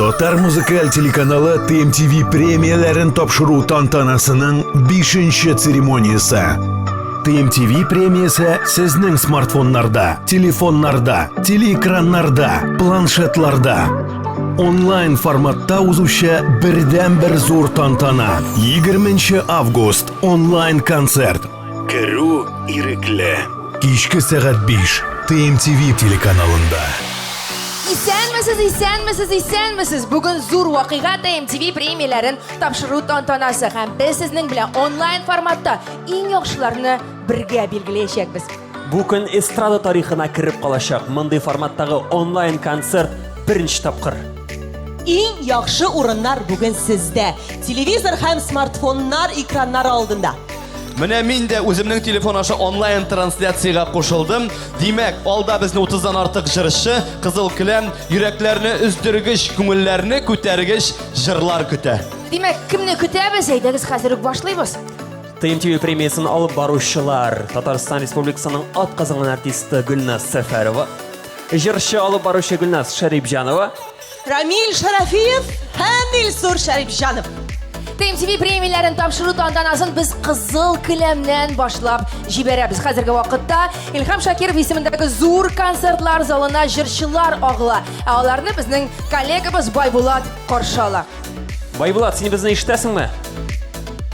Татар музыкаль телеканалы TMTV премияларын тапшыру тантанасының 5-ші церемониясы. TMTV премиясы сезнең смартфоннарда, телефоннарда, телеэкраннарда, планшетларда. Онлайн форматта узучы бердән-бер зур тантана. 20 август онлайн концерт. Керу ирекле. Кичке сәгать 5 TMTV телеканалында. Исәнмесез. Бүген зур вакыйга TMTV премияларын тапшыру тантанасы һәм без сезнең белән онлайн форматта иң яхшыларны бергә билгеләячәкбез. Бу көн эстрада тарихына кирип калачак. Мондый форматтагы онлайн концерт беренче тапкыр. Иң яхшы урыннар бүген сездә. Телевизор һәм смартфоннар экраннары алдында. Менә мин дә үземнең телефон аша онлайн трансляциягә кушылдым. Димәк, алда безне 30дан артык җырчы, кызыл килем, йөрәкләрне үздергеч, күңелләрне күтәргеч җырлар көтә. Димәк, кемне көтәбез? Әйдәгез хәзер үк башлыйбыз. TMTV премиясын алып баручылар: Татарстан Республикасының атказанган артисты Гөлназ Сәфәрова, җырчы алып баручы Гөлназ Шәрипҗанова, Рамил Шарафиев һәм Илсур Шәрипҗанов. TMTV премияларын тапшыру тантанасын біз кызыл килемнән башлап җибәрәбез. Хәзерге вакытта Илһам Шакиров исемендәге зур концертлар залына җырчылар агыла. Аларны безнең коллегабыз Байбулат каршы ала. Байбулат, син безне ишетәсеңме?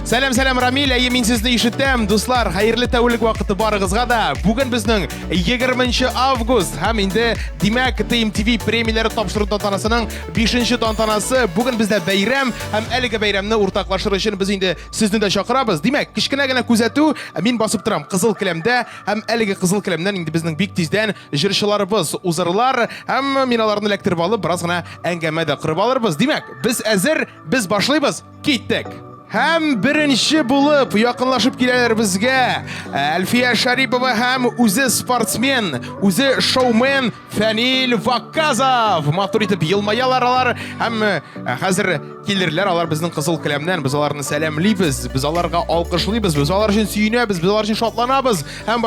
Сәлам, Рамил, мин сезне ишетәм. Дуслар, хәерле тәүлек вакыты барыгызга да. Бүген безнең 20 август һәм инде димәк TMTV премиялары тапшыру тантанасының 5-нче тантанасы. Бүген бездә бәйрәм һәм әлеге бәйрәмне уртаклашыр өчен без инде сезне дә чакырабыз. Димәк, кичкенә генә күзәтү, мин басып торам кызыл килемдә һәм әлеге кызыл килемнән инде безнең бик тиздән җырчыларыбыз узырлар һәм мин аларны эләктереп алып, бераз гына әңгәмә дә кырып алырбыз. Димәк, без әзер, без башлыйбыз. Киттек. Һәм беренче булып якынлашып киләләр безгә Әлфия Шарипова һәм үзе спортсмен, үзе шоумен Фәнил Ваказов. Матур итеп елмаялар алар һәм хәзер килерләр алар безнең кызыл килемнән. Без аларны сәламлибез, без аларга алкышлыйбыз, без алар өчен сөенәбез, без алар өчен шатланабыз. Һәм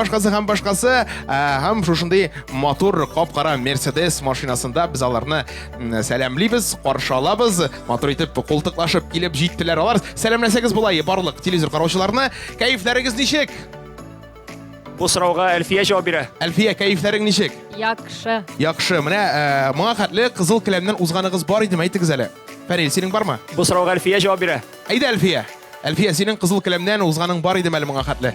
башкасы һәм шушындый матур кап-кара Mercedes машинасында без аларны сәламлибез, каршы алабыз. Матур итеп култыклашып килеп җиттеләр алар. Сәламләсәгез булай барлык телевизор караучыларны. Кәефләрегез ничек? Бу сорауга Әлфия җавап бирә. Әлфия, кәефләрең ничек? Яхшы. Яхшы. Менә моңа хәтле кызыл килемнән узганыгыз бар идеме, әйтегез әле. Фәрил, синең бармы? Бу сорауга Әлфия җавап бирә. Әйдә, Әлфия. Әлфия, синең кызыл килемнән узганың бар идеме әле моңа хәтле?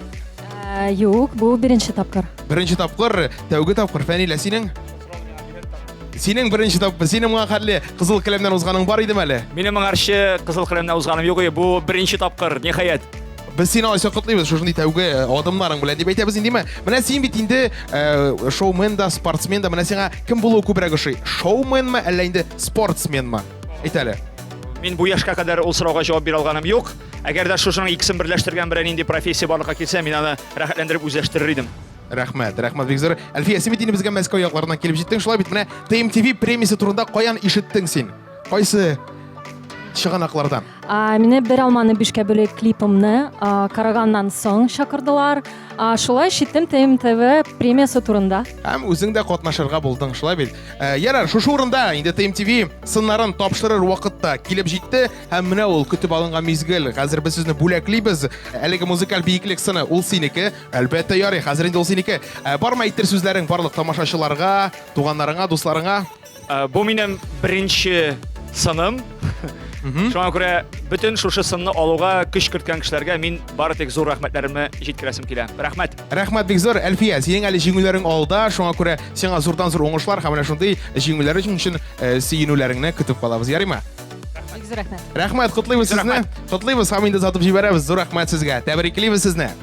Юк, бу беренче тапкыр. Беренче тапкыр, тәүге тапкыр. Фәнил, синең? Синең беренче тапкыр. Синең моңа хәтле кызыл килемнән узганың бар идеме әле? Минем моңарчы кызыл килемнән узганым юк, бу беренче тапкыр, ниһаять. Без сине алайса котлыйбыз, шушындый тәүге адымларың белән дип әйтәбез инде. Менә син бит инде шоумен да, спортсмен да. Менә сиңа кем булу күбрәк ошый? Шоуменме әллә инде спортсменме? Әйт әле. Мин бу яшькә кадәр ул сорауга җавап бирә алганым юк. Әгәр дә шушының икесен берләштергән берәр нинди профессия барлыкка килсә, мин аны рәхәтләндереп үзләштерер идем. Рәхмәт бик зур. Әлфия, син бит инде безгә Мәскәү якларыннан килеп җиттең. Шулай бит менә TMTV премиясе турында каян ишеттең син? Кайсы чыганаклардан? Мине бер алманы 5-кә бөлек клипымны караганнан соң чакырдылар. Шулай ишеттем TMTV премиясе турында. Һәм үзең дә катнашырга булдың, шулай бит. Ярар, шушы урында инде TMTV сыннарын тапшырыр вакытта килеп җитте һәм менә ул көтеп алынган мизгел. Хәзер без сезне бүләклибез. Әлеге музыкаль биеклек сыны ул синеке. Әлбәттә ярый, хәзер инде ул синеке. Бармы әйтер сүзләрең барлык тамашачыларга, туганнарыңа, дусларыңа? Бу минем беренче сыным. Шуңа күрә бөтен шушы сынны алуга көч керткән кешеләргә мин бары тик зур рәхмәтләремне җиткерәсем килә. Рәхмәт. Рәхмәт бик зур. Әлфия, синең әле җиңүләрең алда, шуңа күрә сиңа зурдан-зур уңышлар һәм менә шундый җиңүләр өчен сөенүләреңне көтеп калабыз, ярыймы? Бик зур рәхмәт. Рәхмәт, котлыйбыз сезне. Котлыйбыз һәм инде затып җибәрәбез. Зур рәхмәт сезгә. Тәбриклибез сезне.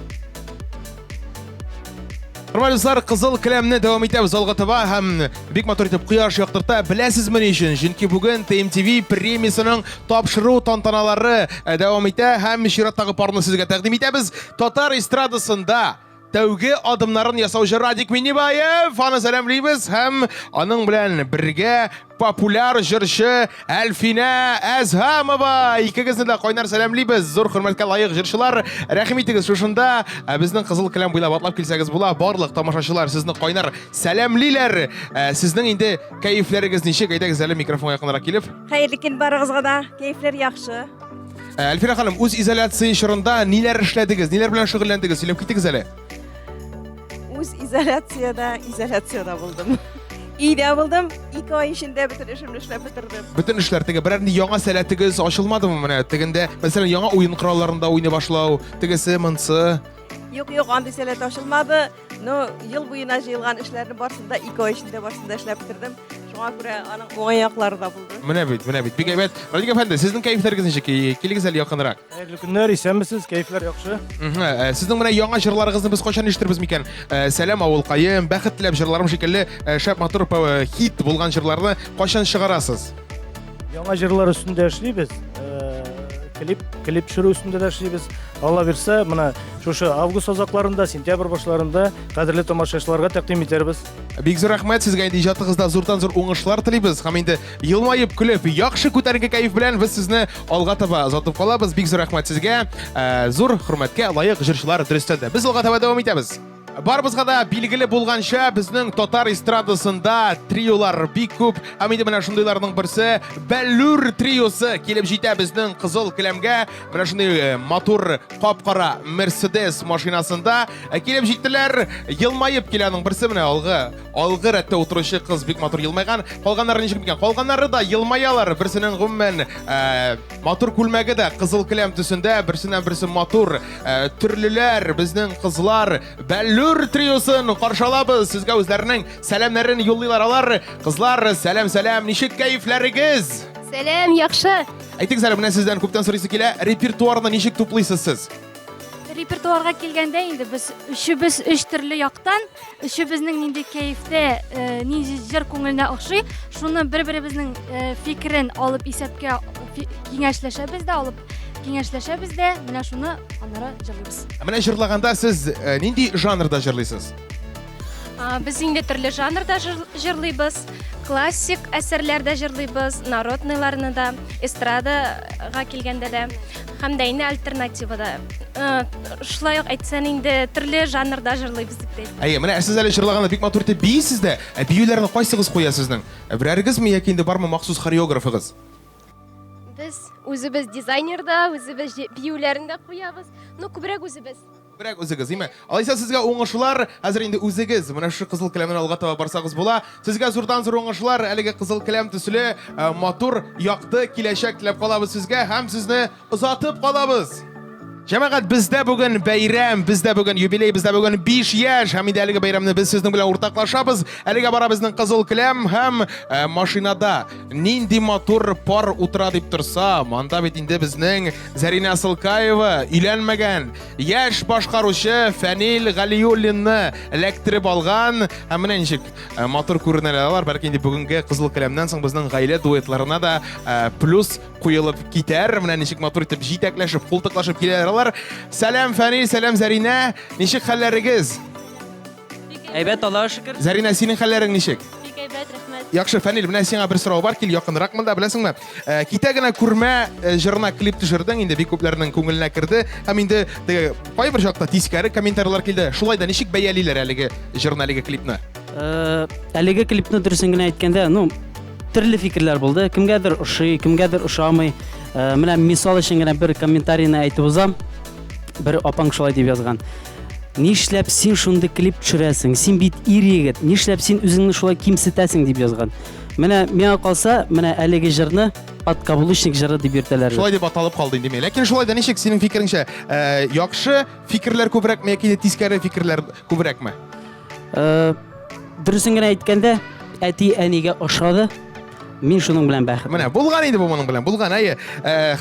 Хөрмәтле дуслар, кызыл килемне дәвам итәбез алга таба һәм бик матур итеп кояш яктырта. Беләсезме ни өчен? Чөнки бүген TMTV премиясының тапшыру тантаналары дәвам итә һәм чираттагы парны сезгә тәкъдим итәбез. Татар эстрадасында тәүге адымнарын ясаучы Радик Миннибаев, аны сәламлейбез һәм аның белән бергә популяр җырчы Әлфинә Әзһәмова. Икегезне дә кайнар сәламлейбез. Зур хөрмәткә лаек җырчылар, рәхим итегез шушында. Безнең Кызыл Келәм буйлап атлап килсәгез була. Барлык тамашачылар сезне кайнар сәламлиләр. Сезнең инде кәефләрегез ничек? Әйдәгез әле микрофонга якынрак килеп. Хәерле көн барыгызга да, кәефләр яхшы. Әлфинә ханым, үз изоляция чорында ниләр эшләдегез? Ниләр белән шөгыльләндегез? Сөйләп китегез әле. Үз изоляцияда булдым. Өйдә булдым, 2 ай эчендә бөтен эшемне эшләп бетердем. Бөтен эшләр теге берәр яңа сәләтегез ачылмадымы менә? Тегендә, мәсәлән, яңа уен коралларында уйный башлау, тегесе, монсы. Юк, андый сәләт ачылмады. Но ел буена җыелган эшләрне барсында 2 ай эчендә барсында эшләп бетердем. Шуңа күрә аның уңай яклары да булды. Менә бит. Бик әйбәт. Радик әфәнде, сезнең кәефләрегез ничек? Килегез әле якынрак. Хәерле көннәр, исәнмесез, кәефләр яхшы. Сезнең менә яңа җырларыгызны без кайчан ишетербез микән? Сәлам авылкаем, бәхет теләп җырларым шикелле шәп матур хит булган җырларны кайчан чыгарасыз? Яңа җырлар өстендә эшлибез. Клип төшерү үстендә дә эшлибез. Алла бирсә, менә шушы август азакларында, сентябрь башларында кадерле тамашачыларга тәкъдим итәрбез. Бик зур рәхмәт сезгә, инде иҗатыгызда зурдан-зур уңышлар телибез һәм инде елмаеп көлеп, яхшы күтәренке кәеф белән без сезне алга таба озатып калабыз. Бик зур рәхмәт сезгә. Зур хөрмәткә лаек җырчылар дөрестән дә. Без алга таба дәвам итәбез. Барыбызга да билгеле булганча, безнең татар эстрадасында триолар бик күп. Һәм инде менә шундыйларның берсе Бәллүр триосы килеп җитә безнең Кызыл Келәмгә. Менә шундый матур кап-кара Mercedes машинасында килеп җиттеләр. Елмаеп киләнең берсе менә алгы рәттә утыручы кыз бик матур елмайган. Калганнары ничек икән? Калганнары да елмаялар. Берсенең гомумән матур күлмәге дә Кызыл Келәм төсендә, берсеннән берсе матур төрлеләр безнең кызлар Бәллүр триосын каршылабыз. Сезгә үзләренең сәламнарын юллыйлар алар. Кызлар, сәлам, ничек кәефләрегез? Сәлам, яхшы. Әйтегез әле, менә сездән күптән сорыйсы килә, репертуарны ничек туплыйсыз сез? Репертуарга килгәндә инде без өчебез 3 төрле яктан, өчебезнең нинди кәефтә, нинди җыр күңеленә охшый, шуны бер-беребезнең фикерен алып исәпкә киңәшләшәбез дә, менә шуны аннары җырлыйбыз. Менә җырлаганда сез нинди жанрда җырлыйсыз? Без инде төрле жанрда җырлыйбыз. Классик әсәрләрдә җырлыйбыз, народныйларны да, эстрадага килгәндә дә, һәм дә инде альтернативада. Шулай ук әйтсәң инде төрле жанрда җырлыйбыз дип әйтәм. Менә сез әле җырлаганда бик матур итеп бийсез дә, биюләрне кайсыгыз куясызның? Берәрегезме яки инде бармы махсус хореографыгыз? Без үзебез дизайнерда, үзебез биюләрендә куябыз. Күбрәк үзебез. Күбрәк үзегез, име? Алайса сезгә уңышлар, хәзер инде үзегез менә шу Кызыл Келәмнән алга таба барсагыз була. Сезгә зурдан зур уңышлар, әлеге Кызыл Келәм төсле матур, якты киләчәк теләп калабыз сезгә һәм сезне озатып калабыз. Җәмәгать, бездә бүген бәйрәм, бездә бүген юбилей, бездә бүген 5 яшь, һәм инде әлеге бәйрәмне без сезнең белән уртаклашабыз. Әлегә бара безнең Кызыл Келәм һәм машинада нинди матур пар утыра дип торса, монда бит инде безнең Зарина Сылкаева өйләнмәгән, яшь башкаручы Фәнил Галиуллинны эләктереп алган. Һәм менә ничек матур күренәләр, бәлки инде бүгенге Кызыл Келәмнән соң безнең гаилә дуэтларына да плюс куелып китәр. Менә ничек матур итеп җитәкләшеп, култыклашып киләләр. Сәлам Фәнил, сәлам Зарина. Ничек хәлләрегез? Әйбәт, Аллаһка шөкер. Зарина, синең хәлләрең ничек? Бик әйбәт, рәхмәт. Яхшы, Фәнил, менә сиңа бер сорау бар, кил якынрак монда, беләсеңме? Китә генә күрмә җырына клип төшердең, инде бик күпләрнең күңеленә керде. Һәм инде кайбер чакта тискәре комментарийлар килде. Шулай да ничек бәялиләр әлеге җырны, әлеге клипны? Әлеге клипны дөресен генә әйткәндә, төрле фикерләр булды. Кемгәдер ошый, кемгәдер ошамый. Менә мисал өчен генә бер комментарийны әйтеп узам. Бер апаң шулай дип язган. Нишләп син шундый клип төшерәсең? Син бит ир егет. Нишләп син үзеңне шулай кимсетәсең дип язган. Менә миңа калса, менә әлеге җырны подкаблучник җыры дип йөртәләр. Шулай дип аталып калды инде. Ләкин шулай да ничек синең фикереңчә, яхшы фикерләр күбрәкме яки тискәре фикерләр күбрәкме? Дөресен генә әйткәндә, әти әнигә ошады. Мин шуның белән бәхет. Менә булган иде бу моның белән. Булган, әйе.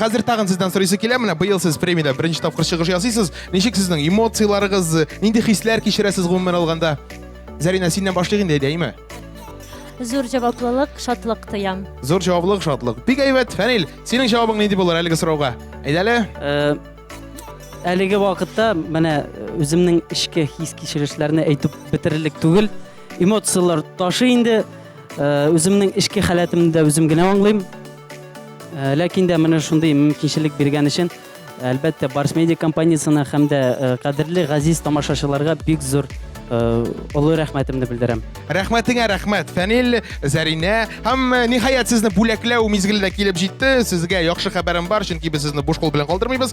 Хәзер тагын сездән сорыйсы килә. Менә быел сез премиядә беренче тапкыр чыгыш ясыйсыз. Ничек сезнең эмоцияларыгыз, нинди хисләр кичерәсез гомумән алганда? Зарина, синнән башлыйк инде, әйеме? Зур җаваплылык, шатлык тоям. Зур җаваплылык, шатлык. Бик әйбәт, Фәнил. Синең җавабың нинди булыр әлеге сорауга? Әйдәле? Әлеге вакытта менә үземнең эчке хис кичерешләрне әйтеп бетерерлек түгел. Эмоциялар ташы инде. Үземнең эчке халәтемне дә үзем генә аңлыйм. Ләкин дә менә шундый мөмкинчелек биргән өчен әлбәттә Барс Медиа компаниясына һәм дә кадерле газиз тамашачыларга бик зур олы рәхмәтемне белдерәм. Рәхмәтеңә рәхмәт, Фәнил, Зәринә. Һәм ниһаять сезне бүләкләү мизгеле килеп җитте. Сезгә яхшы хәбәрем бар, чөнки без сезне буш кул белән калдырмыйбыз.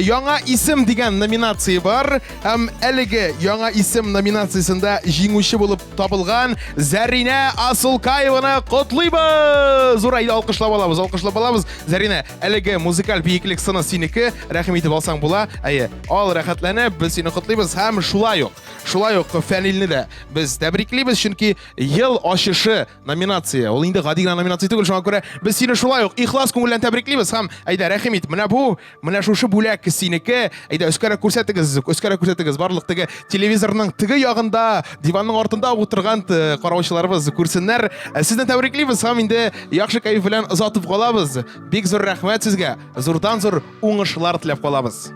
Яңа исем дигән номинация бар. Һәм әлеге яңа исем номинациясында җиңүче булып табылган Зәринә Асылкаеваны котлыйбыз. Зур алкышлап алабыз. Зәринә, әлеге музыкаль биеклек сыны синеке. Рәхим итеп алсаң була. Әйе, ал рәхәтләнеп, без сине котлыйбыз һәм шулай ук Фәнилне дә без тәбриклибез, чөнки ел ачышы номинация. Ул инде гади генә номинация түгел, шуңа күрә без сине шулай ук ихлас күңелдән тәбриклибез һәм әйдә рәхим ит. Менә шушы бүләк синеке. Әйдә өскәрәк күрсәтегез. Барлык теге телевизорның теге ягында, диванның артында утырган караучыларыбыз күрсеннәр. Сезне тәбриклибез һәм инде яхшы кайф белән озатып калабыз. Бик зур рәхмәт сезгә. Зурдан зур уңышлар теләп калабыз.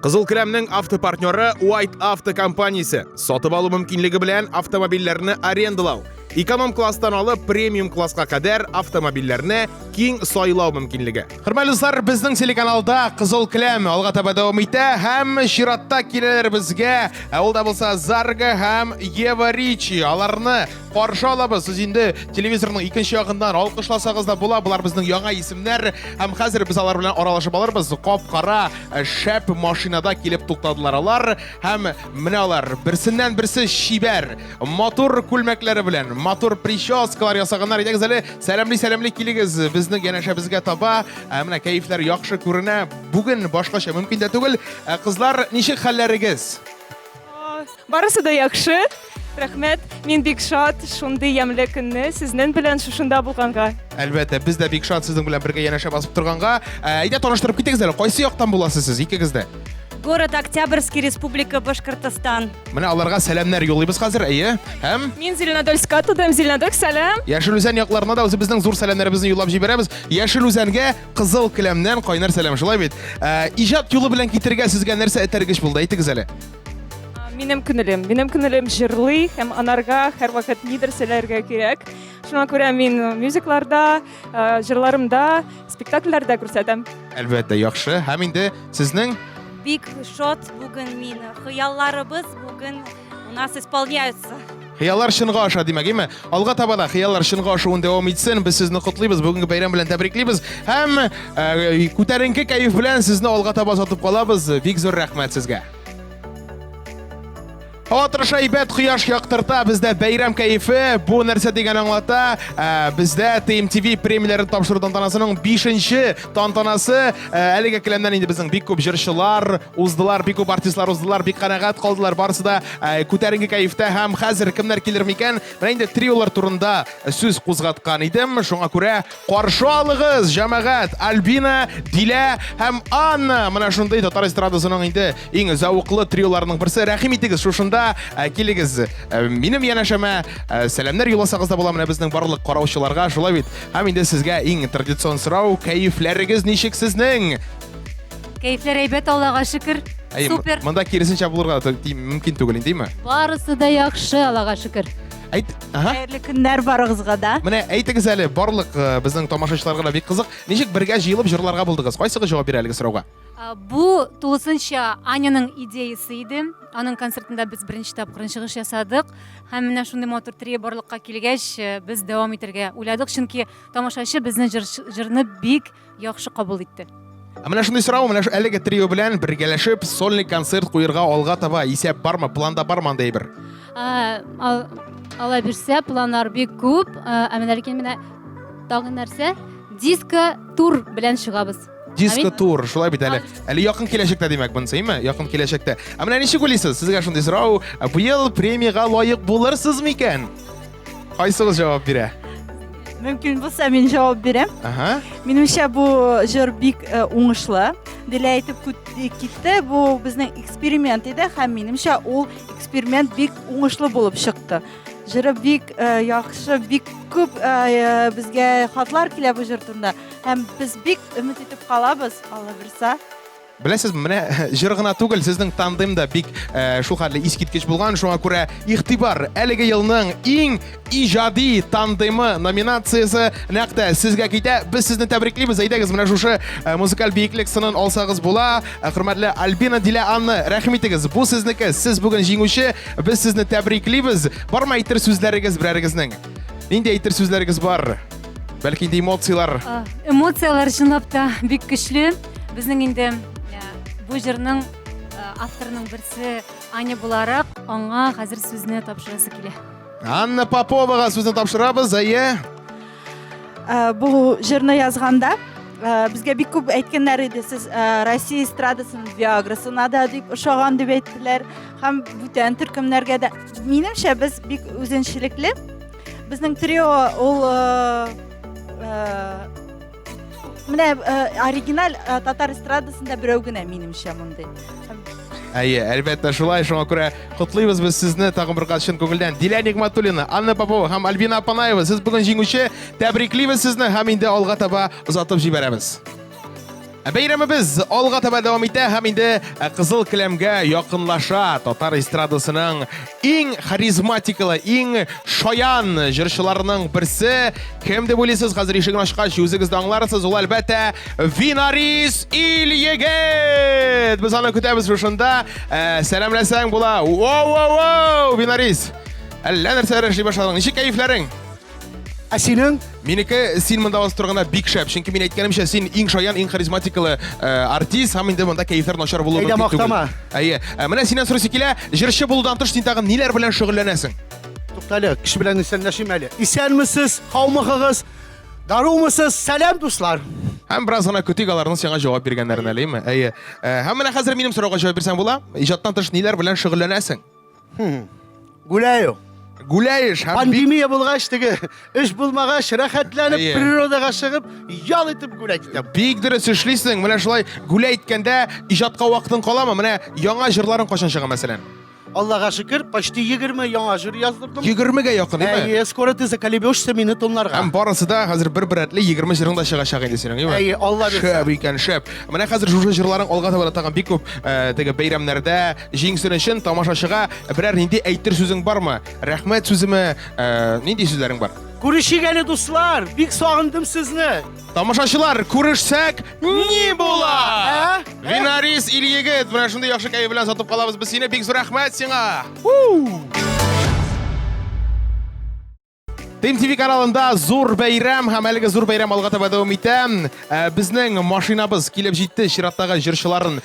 Кызыл Келәмнең автопартнеры White Auto компаниясе. Сатып алу мөмкинлеге белән автомобильләрне арендалау. Эконом класстан алып премиум класска кадәр автомобильләрне киң сайлау мөмкинлеге. Хөрмәтле дуслар, безнең телеканалда Кызыл Келәм алга таба дәвам итә һәм чиратта киләләр безгә. Ул да булса Зарга һәм Ева Ричи. Аларны каршы алабыз. Сез инде телевизорның икенче ягыннан алкышласагыз да була. Булар безнең яңа исемнәр һәм хәзер без алар белән аралашып алырбыз. Кап-кара шәп машинада килеп туктадылар алар һәм менә алар берсеннән берсе шибәр, мотор күлмәкләре белән, мотор прическалар ясаганнар. Идегез әле, сәламле килегез безнең янәшә безгә таба. Менә кайфлар яхшы күренә. Бүген башкача мөмкин дә түгел. Кызлар, ничек хәлләрегез? Барысы да яхшы. Рәхмәт. Мин бик шат шундый ямьле көнне сезнең белән шушында булганга. Әлбәттә, без дә бик шат сезнең белән бергә янәшә басып торганга. Әйдә таныштырып китегез әле. Кайсы яктан буласыз сез икегез дә? Город Октябрьский, Республика Башкортостан. Менә аларга сәламнәр юллыйбыз хәзер, әйе? Һәм Мин Зеленодольска тудым, Зеленодольск сәлам. Яшел Үзән якларына да үзебезнең зур сәламнәребезне юллап җибәрәбез. Яшел Үзәнгә Кызыл Келәмнән кайнар сәлам, шулай бит. Иҗат юлы белән китергә сезгә нәрсә этәргеч булды? Әйтегез әле. Минем күңелем җырлый һәм анарга һәрвакыт нидер сөйләргә кирәк. Шуңа күрә мин мюзикларда, җырларымда, спектакльләрдә күрсәтәм. Әлбәттә, яхшы. Һәм инде сезнең Бик шат бүген мин. Хыялларыбыз бүген у нас исполняются. хыяллар чынга аша димәгеме? Алга таба да хыяллар чынга ашуын дәвам итсен. Без сезне котлыйбыз, бүгенге бәйрәм белән тәбриклибез һәм күтәренке кайф белән сезне алга таба сатып калабыз. Бик зур рәхмәт сезгә. Атырша әйбәт кояш яктырта, бездә бәйрәм кайфы, бу нәрсә дигән аңлата. Бездә TMTV премияләрен тапшыру тантанасының 5нче тантанасы. Әлеге Келәмнән инде безнең бик күп җырчылар уздылар, бик күп артистлар уздылар, бик канәгать калдылар. Барысы да күтәренке кайфта һәм хәзер кемнәр килер микән? Менә инде триолар турында сүз кузгаткан идем. Шуңа күрә каршы алыгыз, җәмәгать, Альбина, Дилә һәм Анна. Менә шундый татар эстрадасының инде иң зәвыклы триоларының берсе. Рәхим итегез шушында килегез. Минем янәшәмә сәламнәр юлласагыз да була менә безнең барлык караучыларга, шулай бит. Һәм инде сезгә иң традицион сорау, кайфләрегез ничек сезнең? Кәйфләр әйбәт, Аллага шөкер. Супер. Монда киресенчә булырга мөмкин түгел инде, Барысы да яхшы, Аллага шөкер. Әйт, Хәерле көннәр барыгызга да. Менә әйтегез әле, барлык безнең тамашачыларга да бик кызык. Ничек бергә җыелып җырларга булдыгыз? Кайсыгыз җавап бирә әлеге сорауга? Бу тулысынча Аняның идеясы иде. Аның концертында без беренче тапкыр чыгыш ясадык. Һәм менә шундый мотор трие барлыкка килгәч, без дәвам итәргә уйладык, чөнки тамашачы безнең җырны бик яхшы кабул итте. Менә шундый сорау, менә әлеге трио белән бергәләшеп сольный концерт куерга алга таба исәп бармы, планда бармы андай бер? Алла бирсә, планнар бик күп. Менә ләкин менә тагын нәрсә? Диско тур белән чыгабыз. Диско тур, шулай бит әле. Әле якын киләчәктә димәк bunысы, әйме? Якын киләчәктә. Менә ничек уйлыйсыз? Сезгә шундый сорау, быел премияга лаек булырсыз микән? Кайсыгыз җавап бирә? Мөмкин булса мин җавап бирәм. Минемчә бу җыр бик уңышлы. Дилә әйтеп китте, бу безнең эксперимент иде һәм минемчә ул эксперимент бик уңышлы булып чыкты. Җыры бик яхшы, бик күп безгә хатлар килә бу җыр турында. Һәм без бик өмет итеп калабыз, Алла бирсә. Беләсез, менә җыр гына түгел, сезнең тандем да бик шул хәтле искиткеч булган. Шуңа күрә игътибар әлеге елның иң иҗади тандемы номинациясе нәкъ сезгә китә. Без сезне тәбриклибез. Әйдәгез, менә шушы музыкаль биеклек сынын алсагыз була. Хөрмәтле Альбина Дилә Анна, рәхим итегез. Бу сезнеке. Сез бүген җиңүче. Без сезне тәбриклибез. Бармы әйтер сүзләрегез берәрегезнең? Нинди әйтер сүзләрегез бар? Бәлки инде эмоциялар. Эмоциялар чынлап та бик көчле. Безнең инде бу җырның авторының берсе Аня буларак, аңа хәзер сүзне тапшырасы килә. Анна Поповага сүзне тапшырабыз. Әйе. Бу җырны язганда безгә бик күп әйткәннәр иде. Сез Россия эстрадасының Виаграсына да дип ошаган дип әйттеләр. Һәм бүтән төркемнәргә дә. Минемчә без бик үзенчәлекле. Безнең трио ул менә оригиналь татар эстрадасында берәү генә минемчә мондый. Әйе, әлбәттә шулай. Шуңа күрә котлыйбыз без сезне тагын бер кат чын күңелдән. Дилә Нигъмәтуллина, Анна Попова һәм Альбина Апанаева, сез бүген җиңүче. Тәбриклибез сезне һәм инде алга таба озатып җибәрәбез. Бәйрәмебез алга таба дәвам итә һәм инде кызыл келәмгә якынлаша. Татар эстрадасының иң харизматикалы, иң шаян җырчыларының берсе. Кем дип уйлыйсыз? Хәзер ишегне ачкач үзегез дә аңларсыз. Ул әлбәттә Винарис Ильегет. Без аны көтәбез шушында. Сәламләсәң була. Воу, Винарис. Әллә нәрсәләр эшли башладың. Ничек кәефләрең? Синең? Минеке син монда ваз торганда бик шәп. Чөнки мин әйткәнемчә, син иң шаян, иң харизматикалы артист, һәм инде монда кәефләр начар булуы мөмкин түгел. Әйе. Менә синнән сорыйсы килә, җырчы булудан тыш син тагын ниләр белән шөгыльләнәсең? Туктале, кеше белән исәнләшим әле. Исәнмесез, һаумыгыз? Дарумысыз? Сәлам дуслар. Һәм бераз гына көтик аларның сиңа җавап биргәннәрен әлеме? Әйе. Һәм менә хәзер минем сорауга җавап бирсәң була? Иҗаттан тыш ниләр белән шөгыльләнәсең? Гүләю. Гүләеш һәм пандемия булгач теге эш булмагач рәхәтләнеп природага чыгып ял итеп гүләй итәм. Бик дөрес эшлисең. Менә шулай гүләй иткәндә иҗатка вакытың каламы? Менә яңа җырларың кайчан чыга мәсәлән? Аллага шөкер, почти 20 яңа җыр яздырдым. 20-гә якын, әйме? Әйе, скоро ты заколебешься мине тонларга. Һәм барысы да хәзер бер-бер рәтле 20 җырың да чыгачак инде синең, әйме? Әйе, Алла бирсә. Шәп икән, шәп. Менә хәзер шушы җырларың алга таба тагын бик күп теге бәйрәмнәрдә җиңсен өчен тамашачыга берәр нинди әйтер сүзең бармы? Рәхмәт сүземе? Нинди сүзләрең бар? Күрешик әле дуслар, бик сагындым сезне. Тамашачылар, күрешсәк ни була? Винарис Ильегет, менә шундый яхшы кәеф белән сатып калабыз без сине. Бик зур рәхмәт сиңа. TMTV каналында зур бәйрәм һәм әлеге зур бәйрәм алга таба дәвам итә. Безнең машинабыз килеп җитте, чираттагы җырчыларын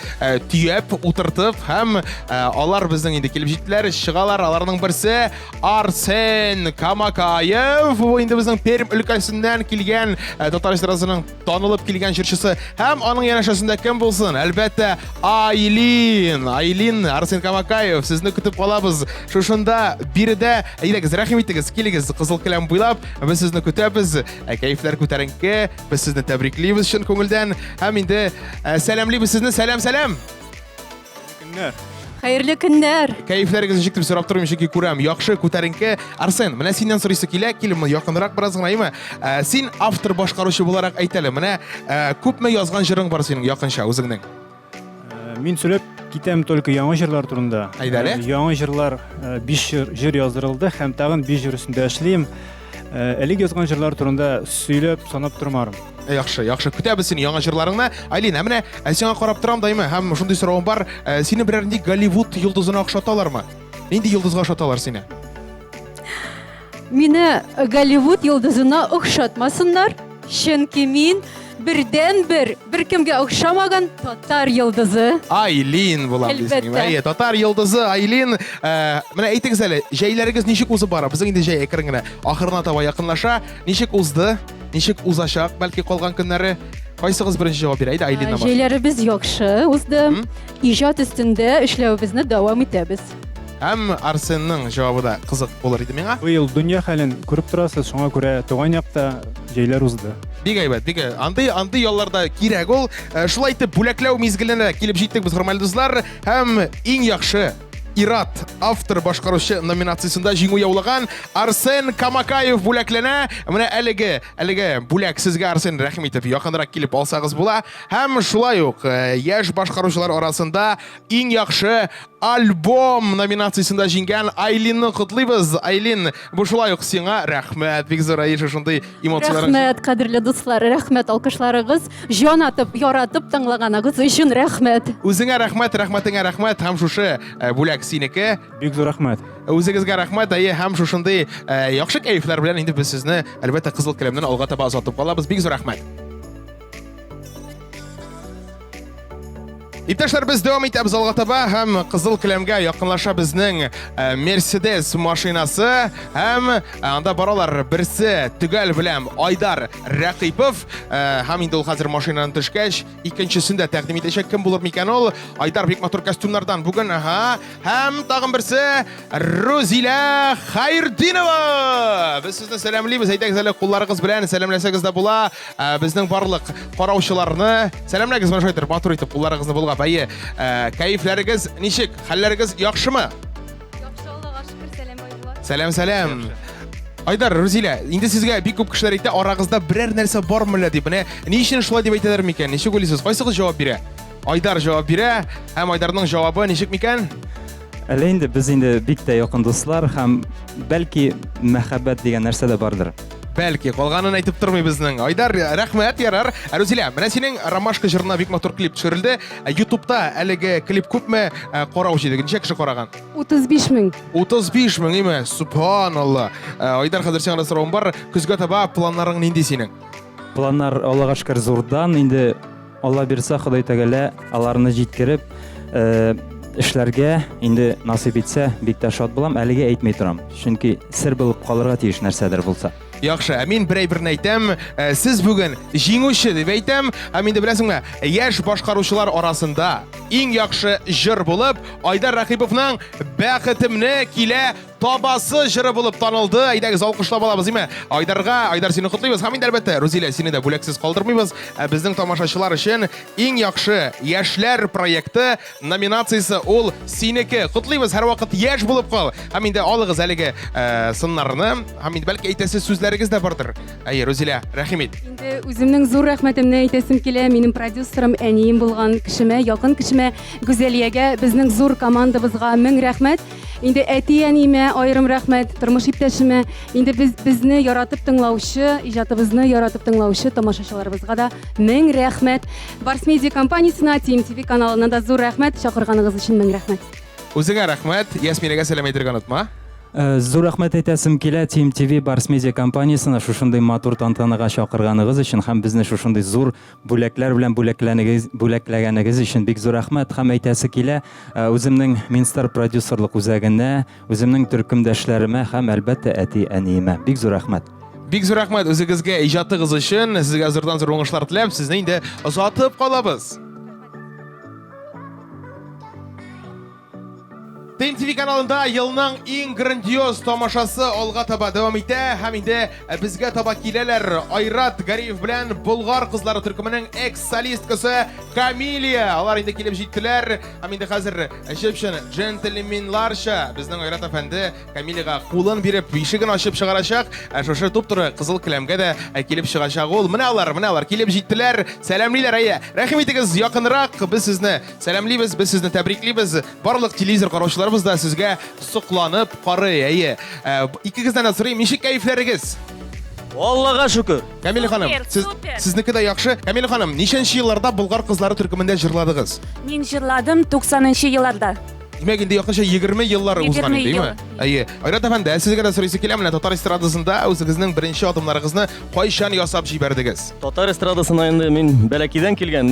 төяп, утыртып һәм алар безнең инде килеп җиттеләр, чыгалар. Аларның берсе Арсен Камакаев. Бу инде безнең Пермь өлкәсеннән килгән татар эстрадасының танылып килгән җырчысы. Һәм аның янәшәсендә кем булсын? Әлбәттә Айлин Арсен Камакаев. Сезне көтеп калабыз. Шушында биредә әйдәгез, рәхим итегез, килегез кызыл келәм буйлап, без сезне көтәбез. Кәефләр күтәренке, без сезне тәбриклибез чын күңелдән. Һәм инде сәламлибез сезне. Сәлам. Хәерле көннәр. Кәефләрегез ничек дип сорап тормыйм, чөнки күрәм. Яхшы, күтәренке. Арсен, менә синнән сорыйсы килә, килем якынрак бераз гына, әйме? Син автор башкаручы буларак әйтәле. Менә күпме язган җырың бар синең якынча үзеңнең? Мин сөйләп китәм только яңа җырлар турында. Яңа җырлар 5 җыр яздырылды һәм тагын 5 җыр өстендә эшлим. Әлеге язган җырлар турында сөйләп санап тормарым. Яхшы. Көтәбез сине яңа җырларыңны. Айлин, менә сиңа карап торам да, һәм шундый соравым бар. Сине берәр нинди Голливуд йолдызына охшаталармы? Нинди йолдызга охшаталар сине? Мине Голливуд йолдызына охшатмасыннар, чөнки мин бер кемгә охшамаган татар йолдызы. Айлин була дисең. Әйе, татар йолдызы Айлин. Менә әйтегез әле, җәйләрегез ничек узып бара? Безнең инде җәй әкрен генә ахырына таба якынлаша. Ничек узды? Ничек узачак? Бәлки калган көннәре кайсыгыз беренче җавап бирә? Әйдә, Айлиннан башлыйк. Җәйләребез яхшы узды. Иҗат өстендә эшләвебезне дәвам итәбез. Һәм Арсенның җавабы да кызык булыр иде миңа. Бу ел дөнья хәлен күреп торасыз, шуңа күрә туган якта җәйләр узды. Бик әйбәт, бик. Андый ялларда кирәк ул. Шулай итеп бүләкләү мизгеленә килеп җиттек без, хөрмәтле дуслар, һәм иң яхшы Ират автор башкаручы номинациясында җиңү яулаган Арсен Камакаев бүләкләнә. Менә әлеге бүләк сезгә Арсен рәхим итеп якынрак килеп алсагыз була. Һәм шулай ук яшь башкаручылар арасында иң яхшы альбом номинациясында җиңгән Айлинны котлыйбыз. Айлин, бу шулай ук сиңа рәхмәт. Бик зур шундый эмоциялар. Рәхмәт, кадерле дуслар, рәхмәт алкышларыгыз. Җан атып, яратып тыңлаганыгыз өчен рәхмәт. Үзеңә рәхмәт, рәхмәтеңә рәхмәт. Һәм шушы бүләк синеке. Бик зур рәхмәт. Үзегезгә рәхмәт. Һәм шушындый яхшы кәефләр белән инде без сезне әлбәттә кызыл каләмнән алга таба озатып калабыз. Бик зур рәхмәт. Иптәшләр, без дәвам итәбез алга таба һәм кызыл каләмгә якынлаша безнең Mercedes машинасы һәм анда баралар берсе Төгәл белән Айдар Рәкыйпов һәм инде ул хәзер машинадан төшкәч икенчесен дә тәкъдим итәчәк. Кем булыр микән ул? Айдар бик матур костюмнардан бүген һәм тагын берсе Рузилә Хәйрдинова. Без сезне сәламлыйбыз. Әйтәгез әле кулларыгыз белән сәламләсәгез дә була. Безнең барлык караучыларны сәламләгез, менә шайтыр матур итеп кулларыгызны булга. Бәйе, кәефләрегез ничек? Хәлләрегез яхшымы? Яхшы, Аллага шөкер, сәлам байлар. Сәлам. Айдар, Рузилә, инде сезгә бик күп кешеләр әйтә, арагызда берәр нәрсә бармы дип. Менә ни өчен шулай дип әйтәләр микән? Ничек уйлыйсыз? Кайсыгыз җавап бирә? Айдар җавап бирә, һәм Айдарның җавабы ничек микән? Әле инде без инде бик тә якын дуслар һәм бәлки мәхәббәт дигән нәрсә дә бардыр. Бәлки, калганын әйтеп тормый безнең. Айдар, рәхмәт, ярар. Рузилә, менә синең Ромашка җырына бик матур клип төшерелде. YouTube'та әлеге клип күпме караучы иде? Ничә кеше караган? 35 мең. 35 мең, име? Субханалла. Айдар, хәзер сиңа сорауым бар. Көзгә таба планнарың нинди синең? Планнар Аллага шөкер зурдан, инде Алла бирсә, Ходай тәгалә аларны җиткереп эшләргә инде насыйп итсә, бик тә шат булам. Әлегә әйтмәй торам. Чөнки сер булып калырга тиеш нәрсәдер булса. Яхшы, мин берәйберне әйтәм, сез бүген җиңүче дип әйтәм, һәм инде беләсеңме, яшь башкаручылар арасында иң яхшы җыр булып Айдар Рәкыйповның Бәхетемне килә табасы җыры булып танылды. Әйдәгез, алкышлап алабыз, име? Айдарга, Айдар, сине котлыйбыз. Һәм инде әлбәттә Рузилә, сине дә бүләксез калдырмыйбыз. Безнең тамашачылар өчен иң яхшы яшьләр проекты номинациясе ул синеке. Котлыйбыз, һәр вакыт яшь булып кал. Һәм инде алыгыз әлеге сыннарны, һәм инде бәлки әйтәсе сүзләрегез дә бардыр. Әйе, Рузилә, рәхим ит. Инде үземнең зур рәхмәтемне әйтәсем килә минем продюсерым, әнием булган кешемә, якын кешемә, Гүзәлиягә, безнең зур командабызга мең рәхмәт. Инде әти әниемә аерым рәхмәт, тормыш иптәшемә, инде безне яратып тыңлаучы, иҗатыбызны яратып тыңлаучы тамашачыларыбызга да мең рәхмәт. Барс Медиа компаниясенә, TMTV каналына да зур рәхмәт, чакырганыгыз өчен мең рәхмәт. Үзеңә рәхмәт, Ясминәгә сәлам әйтергә унытма. Зур рәхмәт әйтәсем килә TMTV Барс Медиа компаниясына шушындый матур тантанага чакырганыгыз өчен һәм безне шушындый зур бүләкләр белән бүләкләгәнегез өчен бик зур рәхмәт. Һәм әйтәсе килә үземнең Минстар продюсерлык үзәгенә, үземнең төркемдәшләремә һәм әлбәттә әти-әниемә бик зур рәхмәт. Бик зур рәхмәт үзегезгә, иҗатыгыз өчен. Сезгә зурдан зур уңышлар теләп, сезне инде озатып калабыз. TMTV каналында елның иң грандиоз тамашасы алга таба дәвам итә. Һәм инде безгә таба киләләр Айрат Гариев белән Болгар кызлары төркеменең экс-солисткасы Камилия. Алар инде килеп җиттеләр. Һәм инде хәзер җепшен джентльменларча безнең Айрат әфәнде Камилияга кулын биреп ишеген ачып чыгарачак. Шушы туп-туры кызыл киләмгә дә килеп чыгачак ул. Менә алар килеп җиттеләр. Сәламлыйлар, әйе. Рәхим итегез, якынрак. Без сезне сәламлыйбыз, без сезне тәбриклибез. Барлык телевизор караучылар да сезгә сокланып карый, әйе. Икегездән дә сорыйм, ничек кәефләрегез? Аллага шөкер. Камилия ханым, сезнеке дә яхшы. Камилия ханым, ничәнче елларда Болгар кызлары төркемендә җырладыгыз? Мин җырладым 90-нчы елларда. Димәк, инде якынча 20 еллар узган инде, әйеме? Әйе. Айрат әфәнде, сезгә дә сорыйсы килә, менә Татар эстрадасында үзегезнең беренче адымнарыгызны кайчан ясап җибәрдегез? Татар эстрадасына инде мин бәләкидән килгән.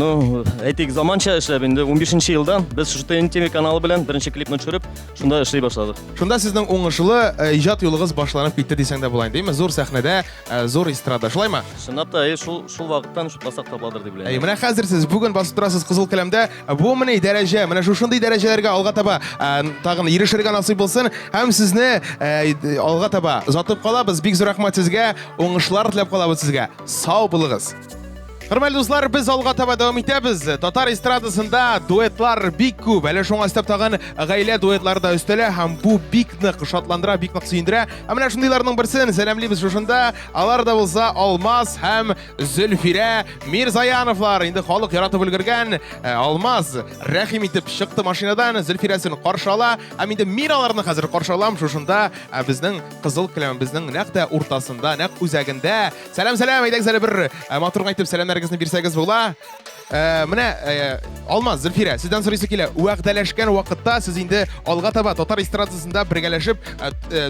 Әйтик, заманча эшләп инде 15нче елдан без шушы TMTV каналы белән беренче клипны төшереп, шунда эшли башладык. Шунда сезнең уңышлы иҗат юлыгыз башланып китте дисәң дә була инде, әйеме? Зур сәхнәдә, зур эстрада, шулаймы? Чынлап та, шул вакыттан шутласак табылыр дип беләм. Менә хәзер сез бүген басып торасыз кызыл каләмдә. Бу менә дәрәҗә, менә шушындый дәрәҗәләргә алга таба тагын ирешергә насыйп булсын һәм сезне алга таба озатып калабыз. Бик зур рәхмәт сезгә, уңышлар теләп калабыз сезгә. Сау булыгыз. Hörmətli dostlar, biz alğa taба davam etəbiz. Tatar estradasında duetlar bik күп. Әле шуңа істеп тагын гаилә дуэтлары да өстәлә һәм бу бик нык шатландыра, бик нык сөендерә. Менә шундыйларның берсен сәламлибез шушында. Алар да булса Алмаз һәм Зөлфирә Мирзаяновлар. Инде халык яратып өлгергән Алмаз рәхим итеп чыкты машинадан, Зөлфирәсен каршы ала. Һәм инде мин аларны хәзер каршы алам шушында безнең кызыл келәм безнең нәкъ уртасында, нәкъ үзәгендә. Сәлам, әйдәгез әле бер матур әйтеп сәламнарыгызны бирсәгез була. Менә Алмаз, Зөлфирә, сездән сорыйсы килә. Вәгъдәләшкән вакытта сез инде алга таба Татар эстрадасында бергәләшеп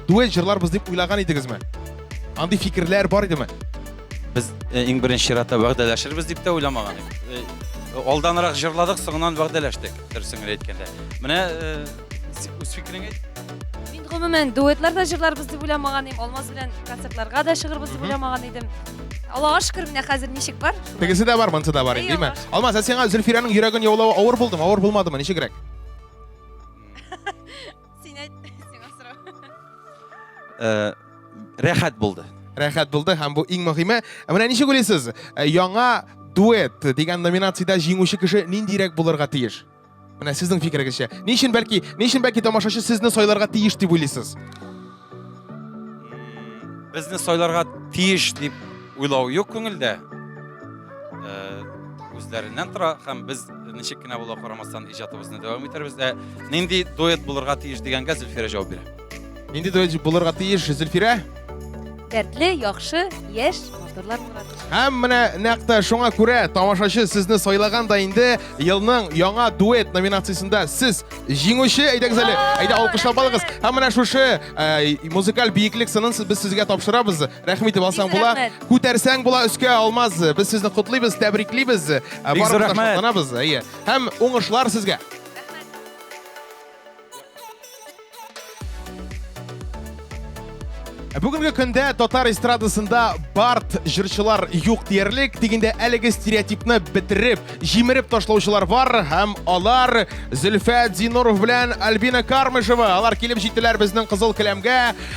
дуэт җырларбыз дип уйлаган идегезме? Андый фикерләр бар идеме? Без иң беренче чиратта вәгъдәләшербез дип тә уйламаган идек. Алданрак җырладык, соңыннан вәгъдәләштек, дөресен әйткәндә. Менә үз фикереңә әйт. Мин гомумән дуэтларда җырларбыз дип уйламаган идем. Алмаз белән концертларга да чыгырбыз дип уйламаган идем. Аллага шөкер, менә хәзер ничек бар? Тегесе дә бар, монсы да бар, димме? Алмаз, сиңа Зөлфирәнең йөрәген яулау авыр булдымы, авыр булмадымы? Ничегрәк? Син әйт, сиңа сорау. Рәхәт булды. Рәхәт булды һәм бу иң мөһиме. Менә ничек уйлыйсыз? Яңа дуэт дигән номинациядә җиңүче кеше ниндирәк булырга тиеш? Менә сезнең фикерегезчә. Ничек бәлки тамашачы сезне сайларга тиеш дип уйлыйсыз? Безне сайларга тиеш дип уйлау юк күңелдә. Үзләреннән тора һәм без ничек кенә була карамастан иҗатыбызны дәвам итәрбез. Нинди дуэт булырга тиеш дигәнгә Зөлфирә җавап бирә. Нинди дуэт булырга тиеш Зөлфирә? Дәртле, яхшы, яшь, матурлар булырга. Һәм менә нәкъ шуңа күрә тамашачы сезне сайлаган да инде елның яңа дуэт номинациясында сез җиңүче. Әйдәгез әле, әйдә алкышлап алыгыз. Һәм менә шушы музыкаль биеклек сынын без сезгә тапшырабыз. Рәхмәт итеп алсаң була. Күтәрсәң була өскә, Алмаз. Без сезне котлыйбыз, тәбриклибез. Барыбыз шатланабыз. Һәм уңышлар сезгә. Бүгенге көндә Татар эстрадасында бард җырчылар юк диярлек, дигәндә әлеге стереотипны битереп, җимереп ташлаучылар бар һәм алар Зөлфәт Зинуров белән Альбина Кармышева. Алар килеп җиттеләр безнең кызыл келәмгә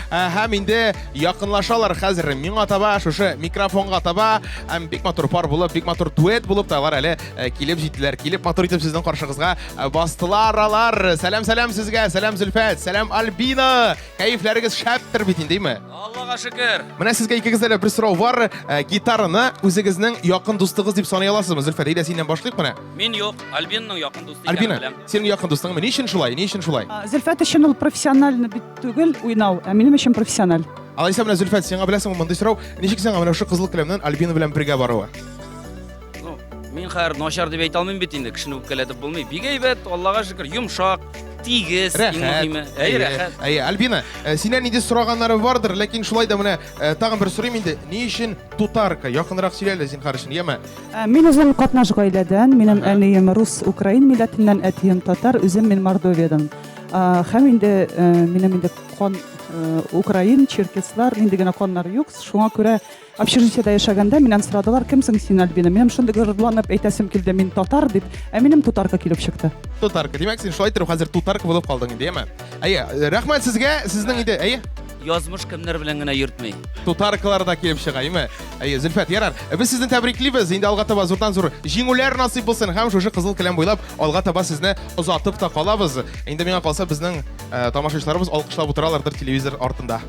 һәм инде якынлашалар хәзер миңа таба, шушы микрофонга таба. Һәм бик матур пар булып, бик матур дуэт булып та алар әле килеп җиттеләр. Килеп матур итеп сезнең каршыгызга бастылар алар. Сәлам сезгә, сәлам Зөлфәт, сәлам Альбина. Кәефләрегез шәптер бит инде, Аллага шөкер. Менә сезгә икегездә дә бер сорау бар. Гитараны үзегезнең якын дустыгыз дип саный аласызмы? Зөлфәт, әйдә синнән башлыйк менә. Мин юк, Альбинның якын дусты икәнен Альбина, беләм. синең якын дустыңмы? Ни өчен шулай? Зөлфәт өчен ул профессиональ бит түгел уйнау, ә минем өчен профессиональ. Алайса менә Зөлфәт, сиңа беләсеңме мондай сорау? Ничек сиңа менә шу кызыл келәмнән Альбина белән бергә баруы? Мин хәер начар дип әйтә алмыйм бит инде, кешене үпкәләтеп булмый. Бик әйбәт, Аллага шөкер, йомшак, тигез, иң мөһиме. Рәхәт. Альбина, синнән инде сораганнары бардыр, ләкин шулай да менә тагын бер сорыйм инде. Ни өчен тутарка? Якынрак сөйлә син харышын, яме? Мин үзем катнаш гаиләдән, минем әнием рус, украин милләтеннән, әтием татар, үзем мин Мордовиядан. Һәм инде минем инде кан украин, черкеслар, инде генә каннар юк. Шуңа күрә общежитиедә яшәгәндә миннән сорадылар, кемсең син, Альбина? Минем шундый горурланып әйтәсем килде, мин татар дип, ә минем тутарка килеп чыкты. Тутарка. Димәк, син шулай торып хәзер тутарка булып калдың инде, яме? Рәхмәт сезгә, сезнең инде, Язмыш кемнәр белән генә йөртмәй. Тутаркалар да килеп чыга, яме? Зөлфәт, ярар. Без сезне тәбриклибез. Инде алга таба зурдан-зур җиңүләр насыйп булсын һәм шушы кызыл келәм буйлап алга таба сезне озатып та калабыз. Инде миңа калса безнең тамашачыларыбыз алкышлап утыралардыр телевизор артында.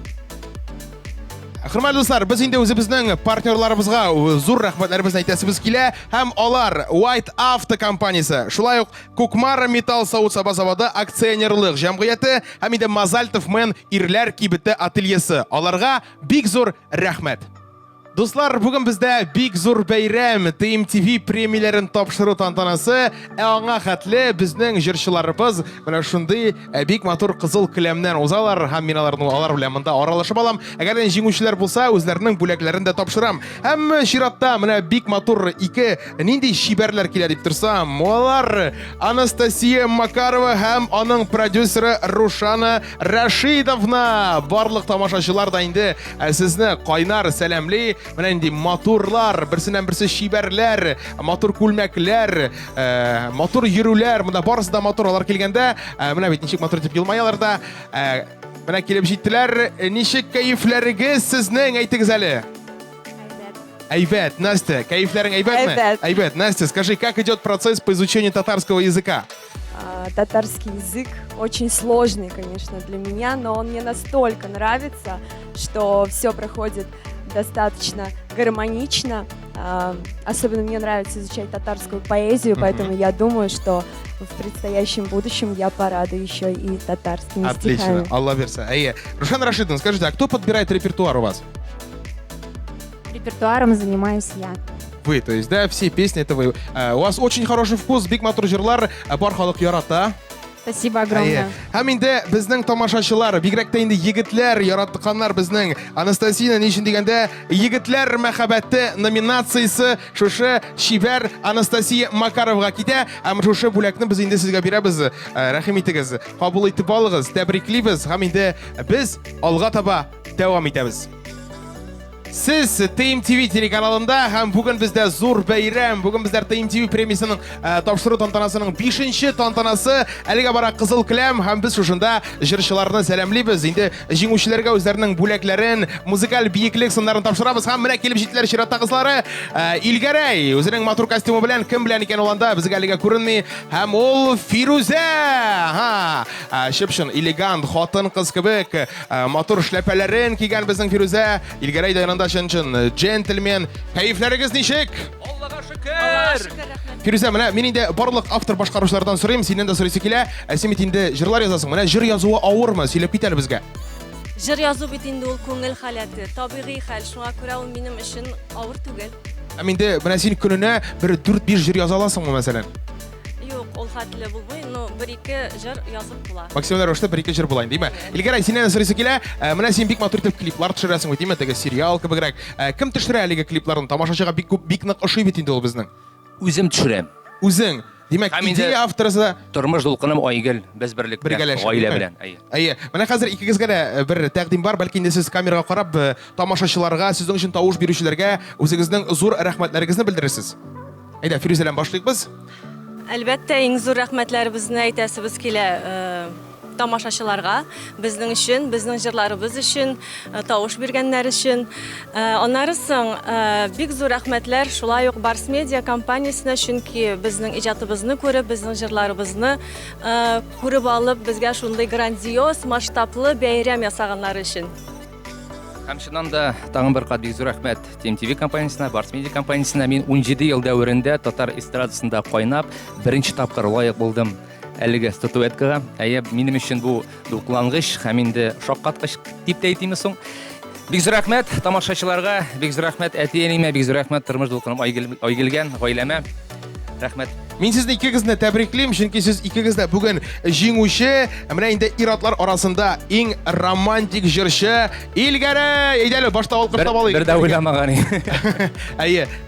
Хөрмәтле дуслар, без инде үзебезнең партнерларыбызга зур рәхмәтләребезне әйтәсебез килә һәм алар White Auto компаниясе, шулай ук Кукмара Металл Сауд Саба заводы акционерлык җәмгыяте һәм инде Мазальтов Мен ирләр кибете ательесе. Аларга бик зур рәхмәт. Дуслар, бүген бездә бик зур бәйрәм, TMTV премияләрен тапшыру тантанасы. Аңа хәтле безнең җырчыларыбыз менә шундый бик матур кызыл келәмнән узалар һәм мин алар белән монда аралашып алам. Әгәр җиңүчеләр булса, үзләренең бүләкләрен дә тапшырам. Һәм чиратта менә бик матур ике нинди шибәрләр килә дип торсам, алар Анастасия Макарова һәм аның продюсеры Рушана Рашидовна. Барлык тамашачылар да инде сезне кайнар сәламли. Менә инде матурлар, берсеннән берсе шибәрләр, матур күлмәкләр, матур йөрүләр, монда барысы да матур. Алар килгәндә, менә бит ничек матур дип елмаялар да. Менә килеп җиттеләр. Ничек кәефләрегез сезнең, әйтегез әле. Айбет, Настя, кайфлярың айбетме? Айбет. Айбет, Настя, скажи, как идет процесс по изучению татарского языка? Татарский язык очень сложный, конечно, для меня, но он мне настолько нравится, что все проходит достаточно гармонично. Особенно мне нравится изучать татарскую поэзию, поэтому я думаю, что в предстоящем будущем я порадую еще и татарскими Отлично, стихами. Алла верса. Рушан Рашидовна, скажите, а кто подбирает репертуар у вас? Репертуаром занимаюсь я. Вы, то есть, да, все песни это вы. У вас очень хороший вкус, бик матур жырлар, бар халық ярата. Спасибо огромное. Һәм инде безнең тамашачылар, бигрәк тә инде егетләр яратканнар безнең Анастасияны ничек дигәндә егетләр мәхәббәте номинациясе шушы шибәр Анастасия Макаровга китә. Һәм шушы бүләкне без инде сезгә бирәбез. Рәхим итегез, кабул итеп алыгыз, тәбриклибез һәм инде без алга таба дәвам итәбез. Сез TMTV телеканалында һәм бүген бездә зур бәйрәм. Бүген бездә TMTV премиясының тапшыру тантанасының 5-нче тантанасы. Әлегә бара кызыл келәм һәм без шушында җырчыларны сәламлибез. Инде җиңүчеләргә үзләренең бүләкләрен, музыкаль биеклек сыннарын тапшырабыз һәм менә килеп җиттеләр чиратта кызлары. Илгәрәй үзенең матур костюмы белән кем белән икән ул анда безгә әлегә күренми. Һәм ул Фируза. Шипшин элегант хатын кыз кебек матур шляпәләрен кигән безнең Фируза. Илгәрәй да Шынчын, джентльмен, кайфләрегез ничек? Аллага шөкер! Фируза, менә мин инде барлык автор башкаручылардан сорыйм, синнән дә сорыйсы килә. Син бит инде җырлар язасың. Менә җыр язуы авырмы? Сөйләп кит әле безгә. Җыр язу бит инде ул күңел халәте, табигый хәл. Шуңа күрә ул минем өчен авыр түгел. Инде менә син көненә бер 4-5 җыр яза аласыңмы мәсәлән? Юк, ул хәтле булмый, но 1-2 җыр язып була. Максимум рәвештә 1-2 җыр була инде, димме? Илгәрәй, синнән дә сорыйсы килә. Менә син бик матур итеп клиплар төшерәсең бит, димме? Теге сериал кебегрәк. Кем төшерә әлеге клипларны? Тамашачыга бик күп, бик нык ошый бит инде ул безнең. Үзем төшерәм. Үзең. Димәк, идея авторысы Тормыш дулкыным Айгөл, без берлектә, гаилә белән. Менә хәзер икегезгә дә бер тәкъдим бар, бәлки инде сез камерага карап тамашачыларга, сезнең өчен тавыш бирүчеләргә үзегезнең зур рәхмәтләрегезне белдерерсез. Әйдә, Фируза белән башлыйк без. Әлбәттә, иң зур рәхмәтләребезне әйтәсебез килә тамашачыларга, безнең өчен, безнең җырларыбыз өчен, тавыш биргәннәр өчен. Аннары соң бик зур рәхмәтләр шулай ук Барс Медиа компаниясенә, чөнки безнең иҗатыбызны күреп, безнең җырларыбызны күреп алып, безгә шундый грандиоз, масштаблы бәйрәм ясаганнар өчен. Һәм чыннан да тагын бер кат бик зур рәхмәт TMTV компаниясына, Барс Медиа компаниясына. Мин 17 ел дәверендә татар эстрадасында кайнап, беренче тапкыр лаек булдым әлеге статуэткага. Минем өчен бу дулкынлангыч һәм инде шаккаткыч дип тә әйтимме соң. Бик зур рәхмәт тамашачыларга, бик зур рәхмәт әти-әниемә, бик зур рәхмәт тормыш дулкыным Айгөлгән, гаиләмә. Рәхмәт. Мин сезне икегезне тәбриклим, чөнки сез икегез дә бүген җиңүче. Менә инде иратлар арасында иң романтик җырчы Илгәрәй. Әйдәле, башта алкыштап алыйк. Бер дә уйламаган.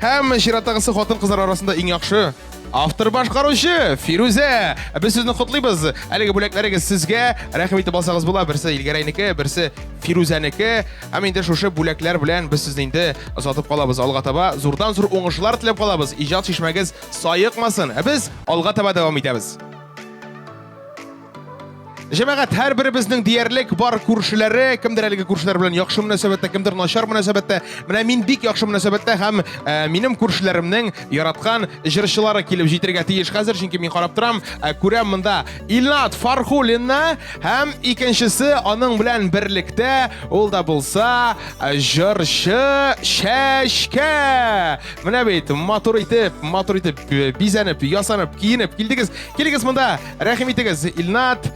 Һәм чираттагысы хатын-кызлар арасында иң яхшы автор башкаручы Фируза. Без сезне котлыйбыз. Әлеге бүләкләрегез сезгә. Рәхим итеп алсагыз була. Берсе Илгәрәйнеке, берсе Фирузанеке. Һәм инде шушы бүләкләр белән без сезне инде озатып калабыз. Алга таба зурдан зур уңышлар теләп калабыз. Иҗат шишмәгез саекмасын. Без алга таба дәвам итәбез. Җәмәгать, һәр беребезнең диярлек бар күршеләре, кемдер әлеге күршеләр белән яхшы мөнәсәбәттә, кемдер начар мөнәсәбәттә. Менә мин бик яхшы мөнәсәбәттә һәм минем күршеләремнең яраткан җырчылары килеп җитәргә тиеш хәзер, чөнки мин карап торам, күрәм монда Илнат Фархуллинны һәм икенчесе аның белән берлектә ул да булса җырчы Чәчкә. Менә бит матур итеп, бизәнеп, ясанып, киенеп килдегез. Килегез монда. Рәхим итегез, Илнат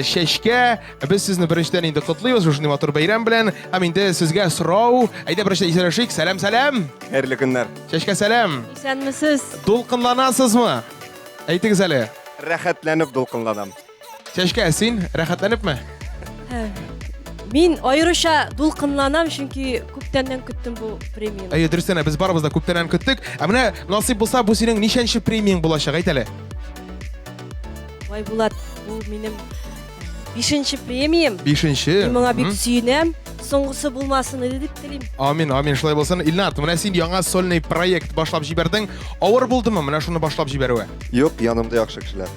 Чәчкә. Без сезне беренчедән инде котлыйбыз шушы матур бәйрәм белән. Һәм инде сезгә сорау. Әйдә беренчедән исәнләшик. Сәлам. Хәерле көннәр. Чәчкә, сәлам. Исәнмесез? Дулкынланасызмы? Әйтегез әле. Рәхәтләнеп дулкынланам. Чәчкә, син рәхәтләнепме? Мин аеруча дулкынланам, чөнки күптәннән көттем бу премияны. Дөрестән, без барыбыз да күптәннән көттек. Менә насыйп булса, бу синең ничәнче премияң булачак? Әйт әле. Вай Булат, бу минем 5-нче премиям. 5-нче. Мин моңа бик сөенәм. Соңгысы булмасын дип телим. Амин, шулай булсын. Илнат, менә син яңа сольный проект башлап җибәрдең. Авыр булдымы менә шуны башлап җибәрүе? Юк, янымда яхшы кешеләр.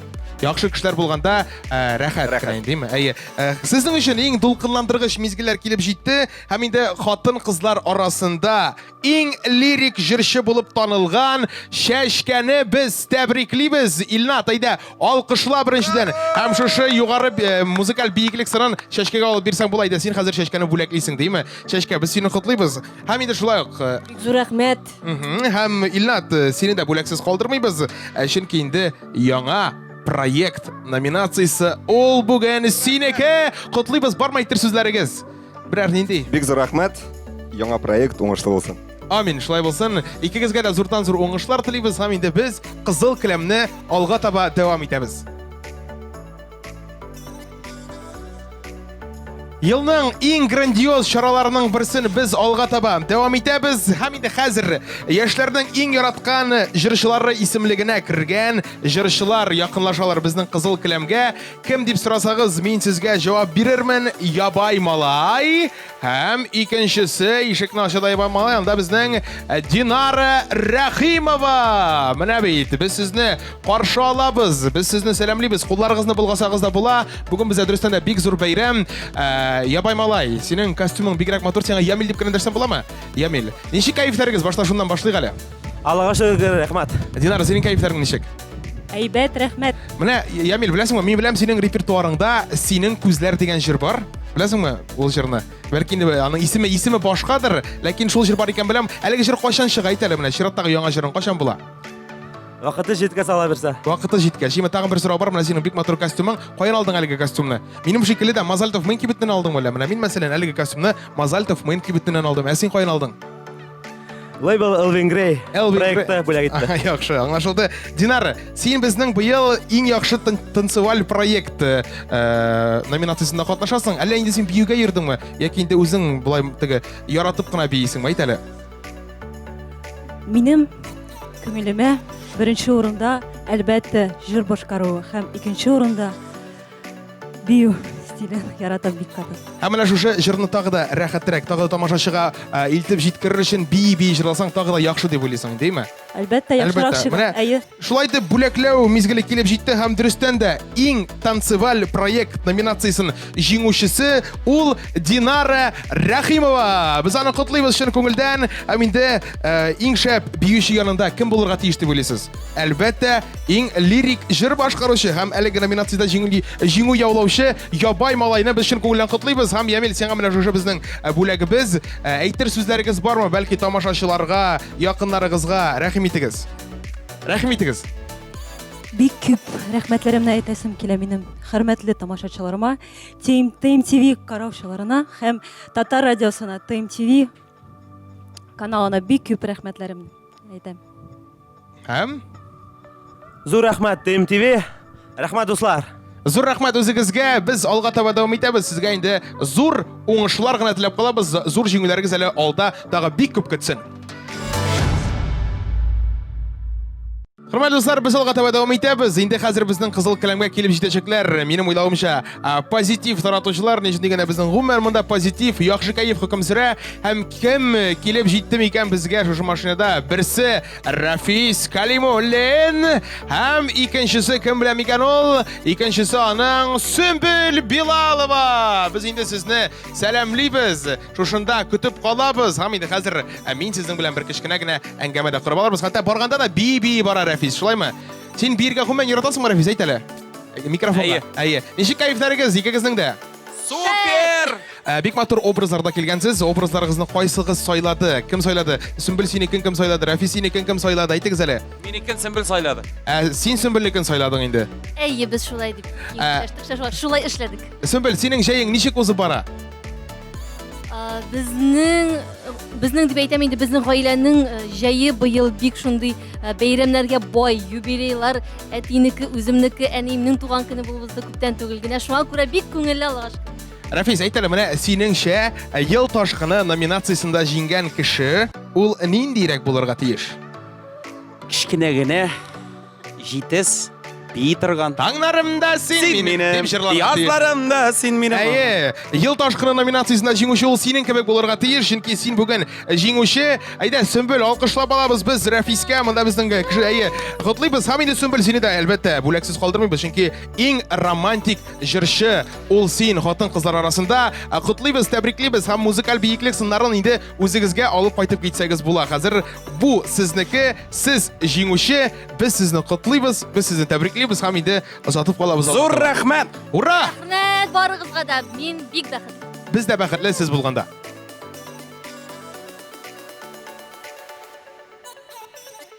яхшы кешеләр булганда рәхәт кенә, димме? Әйе. Сезнең өчен иң дулкынландыргыч мизгелләр килеп җитте һәм инде хатын-кызлар арасында иң лирик җырчы булып танылган Чәчкәне без тәбриклибез. Илнат, әйдә, алкышла беренчедән. Һәм шушы югары музыкаль биеклек сырын Чәчкәгә алып бирсәң була иде. Син хәзер Чәчкәне бүләклисең, димме? Чәчкә, біз сине котлыйбыз. Һәм инде шулай ук Зур рәхмәт. Һәм Илнат, сине дә бүләксез калдырмыйбыз. Чөнки инде яңа проект номинациясы ул бүген синеке. Котлыйбыз, бармы әйтер сүзләрегез? Берәр нинди? Бик зур рәхмәт. Яңа проект уңышлы булсын. Амин, шулай булсын. Икегезгә дә зурдан-зур уңышлар телибез һәм инде без кызыл келәмне алга таба дәвам итәбез. Елның иң грандиоз чараларының берсен без алга таба дәвам итәбез һәм инде хәзер яшьләрнең иң яраткан җырчылары исемлегенә кергән җырчылар якынлашалар безнең кызыл келәмгә. Кем дип сорасагыз, мин сезгә җавап бирермен: Ябай малай. Һәм икенчесе ишекне ачыда Ябай малай, анда безнең Динара Рәхимова. Менә бит, без сезне каршы алабыз, без сезне сәламлибез. Кулларыгызны булгасагыз да була. Бүген бездә дөрестән дә бик зур бәйрәм. Ябай малай, синең костюмың бигрәк матур, сиңа Ямил дип кенә буламы? Ямил. Ничек кайфларыгыз? Башта шуннан башлыйк әле. Аллага шөкер, рәхмәт. Динара, синең кайфларың ничек? Әйбәт, рәхмәт. Менә Ямил, беләсеңме, мин беләм синең репертуарыңда синең күзләр дигән җыр бар. Беләсеңме ул җырны? Бәлки аның исеме башкадыр, ләкин шул җыр бар икән беләм. Әлеге җыр кайчан чыга әйт әле, менә чираттагы яңа җырың кайчан була? Вакыты җиткәч ала берсә. Вакыты җиткәч. Шиме тагын бер сорау бар, менә синең бик матур костюмың. Каян алдың әлеге костюмны? Минем шикелле дә Мазальтов Мэн кибетеннән алдың әле. Менә мин мәсәлән әлеге костюмны Мазальтов Мэн кибетеннән алдым. Ә син каян алдың? Лейбл Элвин Грей проектта бүләк итте. Яхшы, аңлашылды. Динара, син безнең быел иң яхшы танцеваль проект номинациясында катнашасың. Әллә инде син биюгә йөрдеңме? Яки инде үзең булай теге яратып кына биисеңме? Әйт әле. Минем күңелемә беренче урында әлбәттә җыр башкаруы һәм икенче урында бию стилен яратам бик каты. Һәм менә шушы җырны тагы да рәхәтрәк, тагы да тамашачыга илтеп җиткерер өчен бии җырласаң тагы да яхшы дип уйлыйсың, димме? Әлбәттә, яхшырак чыга. Әйе. Шулай дип бүләкләү мизгеле килеп җитте һәм дөрестән дә иң танцеваль проект номинациясын җиңүчесе ул Динара Рәхимова. Без аны котлыйбыз чын күңелдән. Һәм инде иң шәп биюче янында кем булырга тиеш дип уйлыйсыз? Әлбәттә, иң лирик җыр башкаручы һәм әлеге номинациядә җиңү яулаучы Ябай малайны без чын күңелдән котлыйбыз. Һәм Ямил, сиңа менә шушы безнең бүләгебез. Әйтер сүзләрегез бармы? Бәлки тамашачыларга, якыннарыгызга рәхим итегез. Рәхим итегез. Бик күп рәхмәтләремне әйтәсем килә минем хөрмәтле тамашачыларыма, TMTV караучыларына һәм Татар радиосына, TMTV каналына бик күп рәхмәтләремне әйтәм. Һәм Зур рәхмәт TMTV. Рәхмәт дуслар. Зур рәхмәт үзегезгә. Без алга таба дәвам итәбез. Сезгә инде зур уңышлар гына теләп калабыз. Зур җиңүләрегез әле алда тагы бик күп көтсен. Хөрмәтле дуслар, без алга таба дәвам итәбез. Инде хәзер безнең кызыл келәмгә килеп җитәчәкләр. Минем уйлавымча, позитив таратучылар, ничек дигәндә безнең гомумән монда позитив, яхшы кайф хөкем сөрә. Һәм кем килеп җитте микән безгә шушы машинада? Берсе Рафис Калимуллин, һәм икенчесе кем белән микән ул? Икенчесе аның Сөмбел Билалова. Без инде сезне сәламлибез. Шушында көтеп калабыз. Һәм инде хәзер мин сезнең белән бер кечкенә генә әңгәмәдә корып алырбыз. Хәтта барганда да би бара Рафис, шулаймы? Син биргә гомумән яратасыңмы, Рафис, әйт әле. Микрофонга. Әйе. Ничек кайфларыгыз икегезнең дә? Супер! Бик матур образларда килгәнсез. Образларыгызны кайсыгыз сайлады? Кем сайлады? Сөмбел синекен кем сайлады? Рафис синекен кем сайлады? Әйтегез әле. Минекен Сөмбел сайлады. Син Сөмбелнекен сайладың инде. Әйе, без шулай дип шулай эшләдек. Сөмбел, синең җәең ничек узып бара? Безнең дип әйтәм инде, безнең гаиләнең җәе быел бик шундый бәйрәмнәргә бай, юбилейлар, әтинеке, үземнеке, әниемнең туган көне булды күптән түгел генә. Шуңа күрә бик күңелле, Аллага шөкер. Рафис, әйт әле, менә синеңчә ел ташкыны номинациясында җиңгән кеше ул ниндирәк булырга тиеш? Кичкенә генә җитез бей торган. Таңнарымда сен минем. Язларымда сен минем. Әйе, ел ташқыны номинациясында жеңуші ол сенің кебек болырға тиіс, чөнки сен бүгін жеңуші. Әйдә, Сөмбел, алқышлап алабыз біз Рәфискә, мында біздің кіші әйе. Құтлыйбыз, һәм инде Сөмбел сені де әлбәттә бүләксіз қалдырмайбыз, чөнки ең романтик жыршы ол сен хатын қызлар арасында. Құтлыйбыз, тәбриклейбіз, һәм музыкаль бейіклік сыннарын инде үзегезгә алып кайтып китсәгез була. Хәзер бу сезнеке, сіз жеңуші, біз сезне құтлыйбыз, біз сезне тәбриклейбіз, һәм инде озатып қалабыз. Зур рәхмәт! Ура! Рәхмәт барыгызга да. Мин бик бәхетле. Biz de бәхетле сез булганда.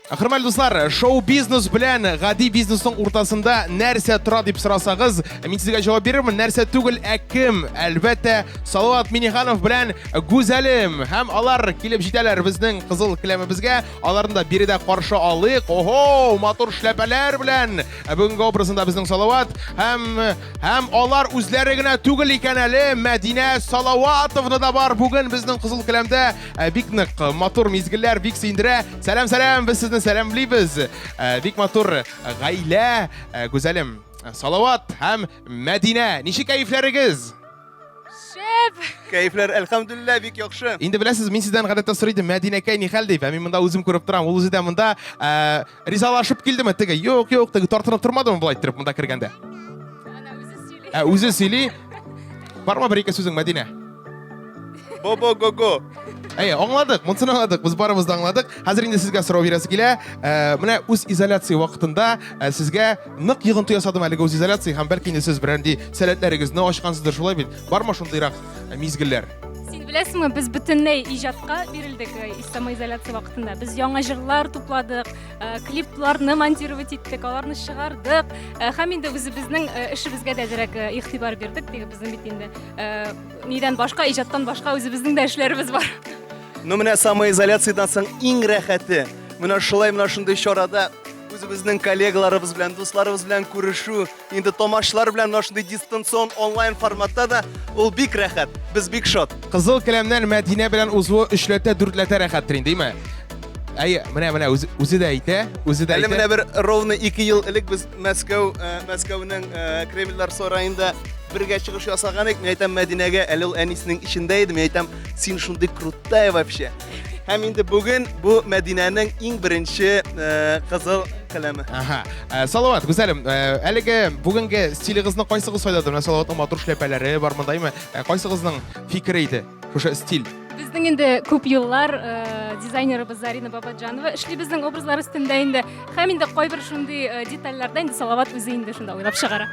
Хөрмәтле дуслар, шоу-бизнес белән гади бизнесның уртасында нәрсә тора дип сорасагыз, мин сезгә җавап бирермен. Нәрсә түгел, ә кем? Әлбәттә, Салават Миниханов белән Гүзәлем. Һәм алар килеп җитәләр безнең кызыл келәмебезгә. Аларны да биредә каршы алыйк. Охо, матур шләпәләр белән. Бүгенге образында безнең Салават һәм алар үзләре генә түгел икән әле. Мәдинә Салаватовна да бар бүген безнең кызыл келәмдә. Бик нык матур мизгелләр, бик сөендерә. Сәлам, без сезне сәламлыйбыз. Бик матур гаилә, Гүзәлем, Салават һәм Мәдинә. Ничек кәефләрегез? Шәп. Кәефләр, әлхәмдүлиллә, бик яхшы. Инде беләсез, мин сездән гадәттә сорыйдым, Мәдинәкәй ни хәл дип. Мин монда үзем күреп торам. Ул үзе дә монда ризалашып килдеме? Теге, юк, теге тартынып тормадымы булай торып монда кергәндә? Үзе сөйли. Бармы бер-ике сүзең, Мәдинә? Бо-бо-го-го. Әйе, аңладык, монсын аңладык, біз барымыз да аңладык. Хәзер инде сезгә сорау бирәсе килә. Менә үз изоляция вакытында сезгә нык йогынты ясадым әлеге үз изоляция һәм бәлки инде сез берәнди сәләтләрегезне ачкансыздыр, шулай бит. Бармы шундыйрак мизгелләр? Син беләсеңме, без бөтенләй иҗатка бирелдек самоизоляция вакытында. Без яңа җырлар тупладык, клипларны монтировать иттек, аларны чыгардык. Һәм инде үзебезнең эшебезгә дә дәрәк игътибар бирдек. Теге безнең бит инде нидән башка, иҗаттан башка үзебезнең дә эшләребез бар. Ну менә самоизоляциядан соң иң рәхәте. Менә шулай, менә шундый чарада үзебезнең коллегаларыбыз белән, дусларыбыз белән күрешү, инде тамашачылар белән менә шундый дистанцион онлайн форматта да ул бик рәхәт. Без бик шат. Кызыл келәмнән Мәдинә белән узуы 3-4 рәхәттер инде, диме? Әйе, менә үзе дә әйтә, Әле менә бер ровно 2 ел элек без Мәскәүнең Кремльләр сараенда бергә чыгыш ясаган идек. Мин әйтәм Мәдинәгә, әле ул әнисенең ишендә иде. Мин әйтәм, син шундый крутая вообще. Һәм инде бүген бу Мәдинәнең иң беренче кызыл каләме. Салават, Гүзәлем, әлеге бүгенге стилегезне кайсыгыз сайладыр? Менә Салаватның матур шләпәләре бар мондаймы? Кайсыгызның фикере иде? Шушы стиль. Безнең инде күп еллар дизайнерыбыз Зарина Бабаджанова эшли безнең образлар өстендә инде. Һәм инде кайбер шундый детальләрдә инде Салават үзе инде шунда уйлап чыгара.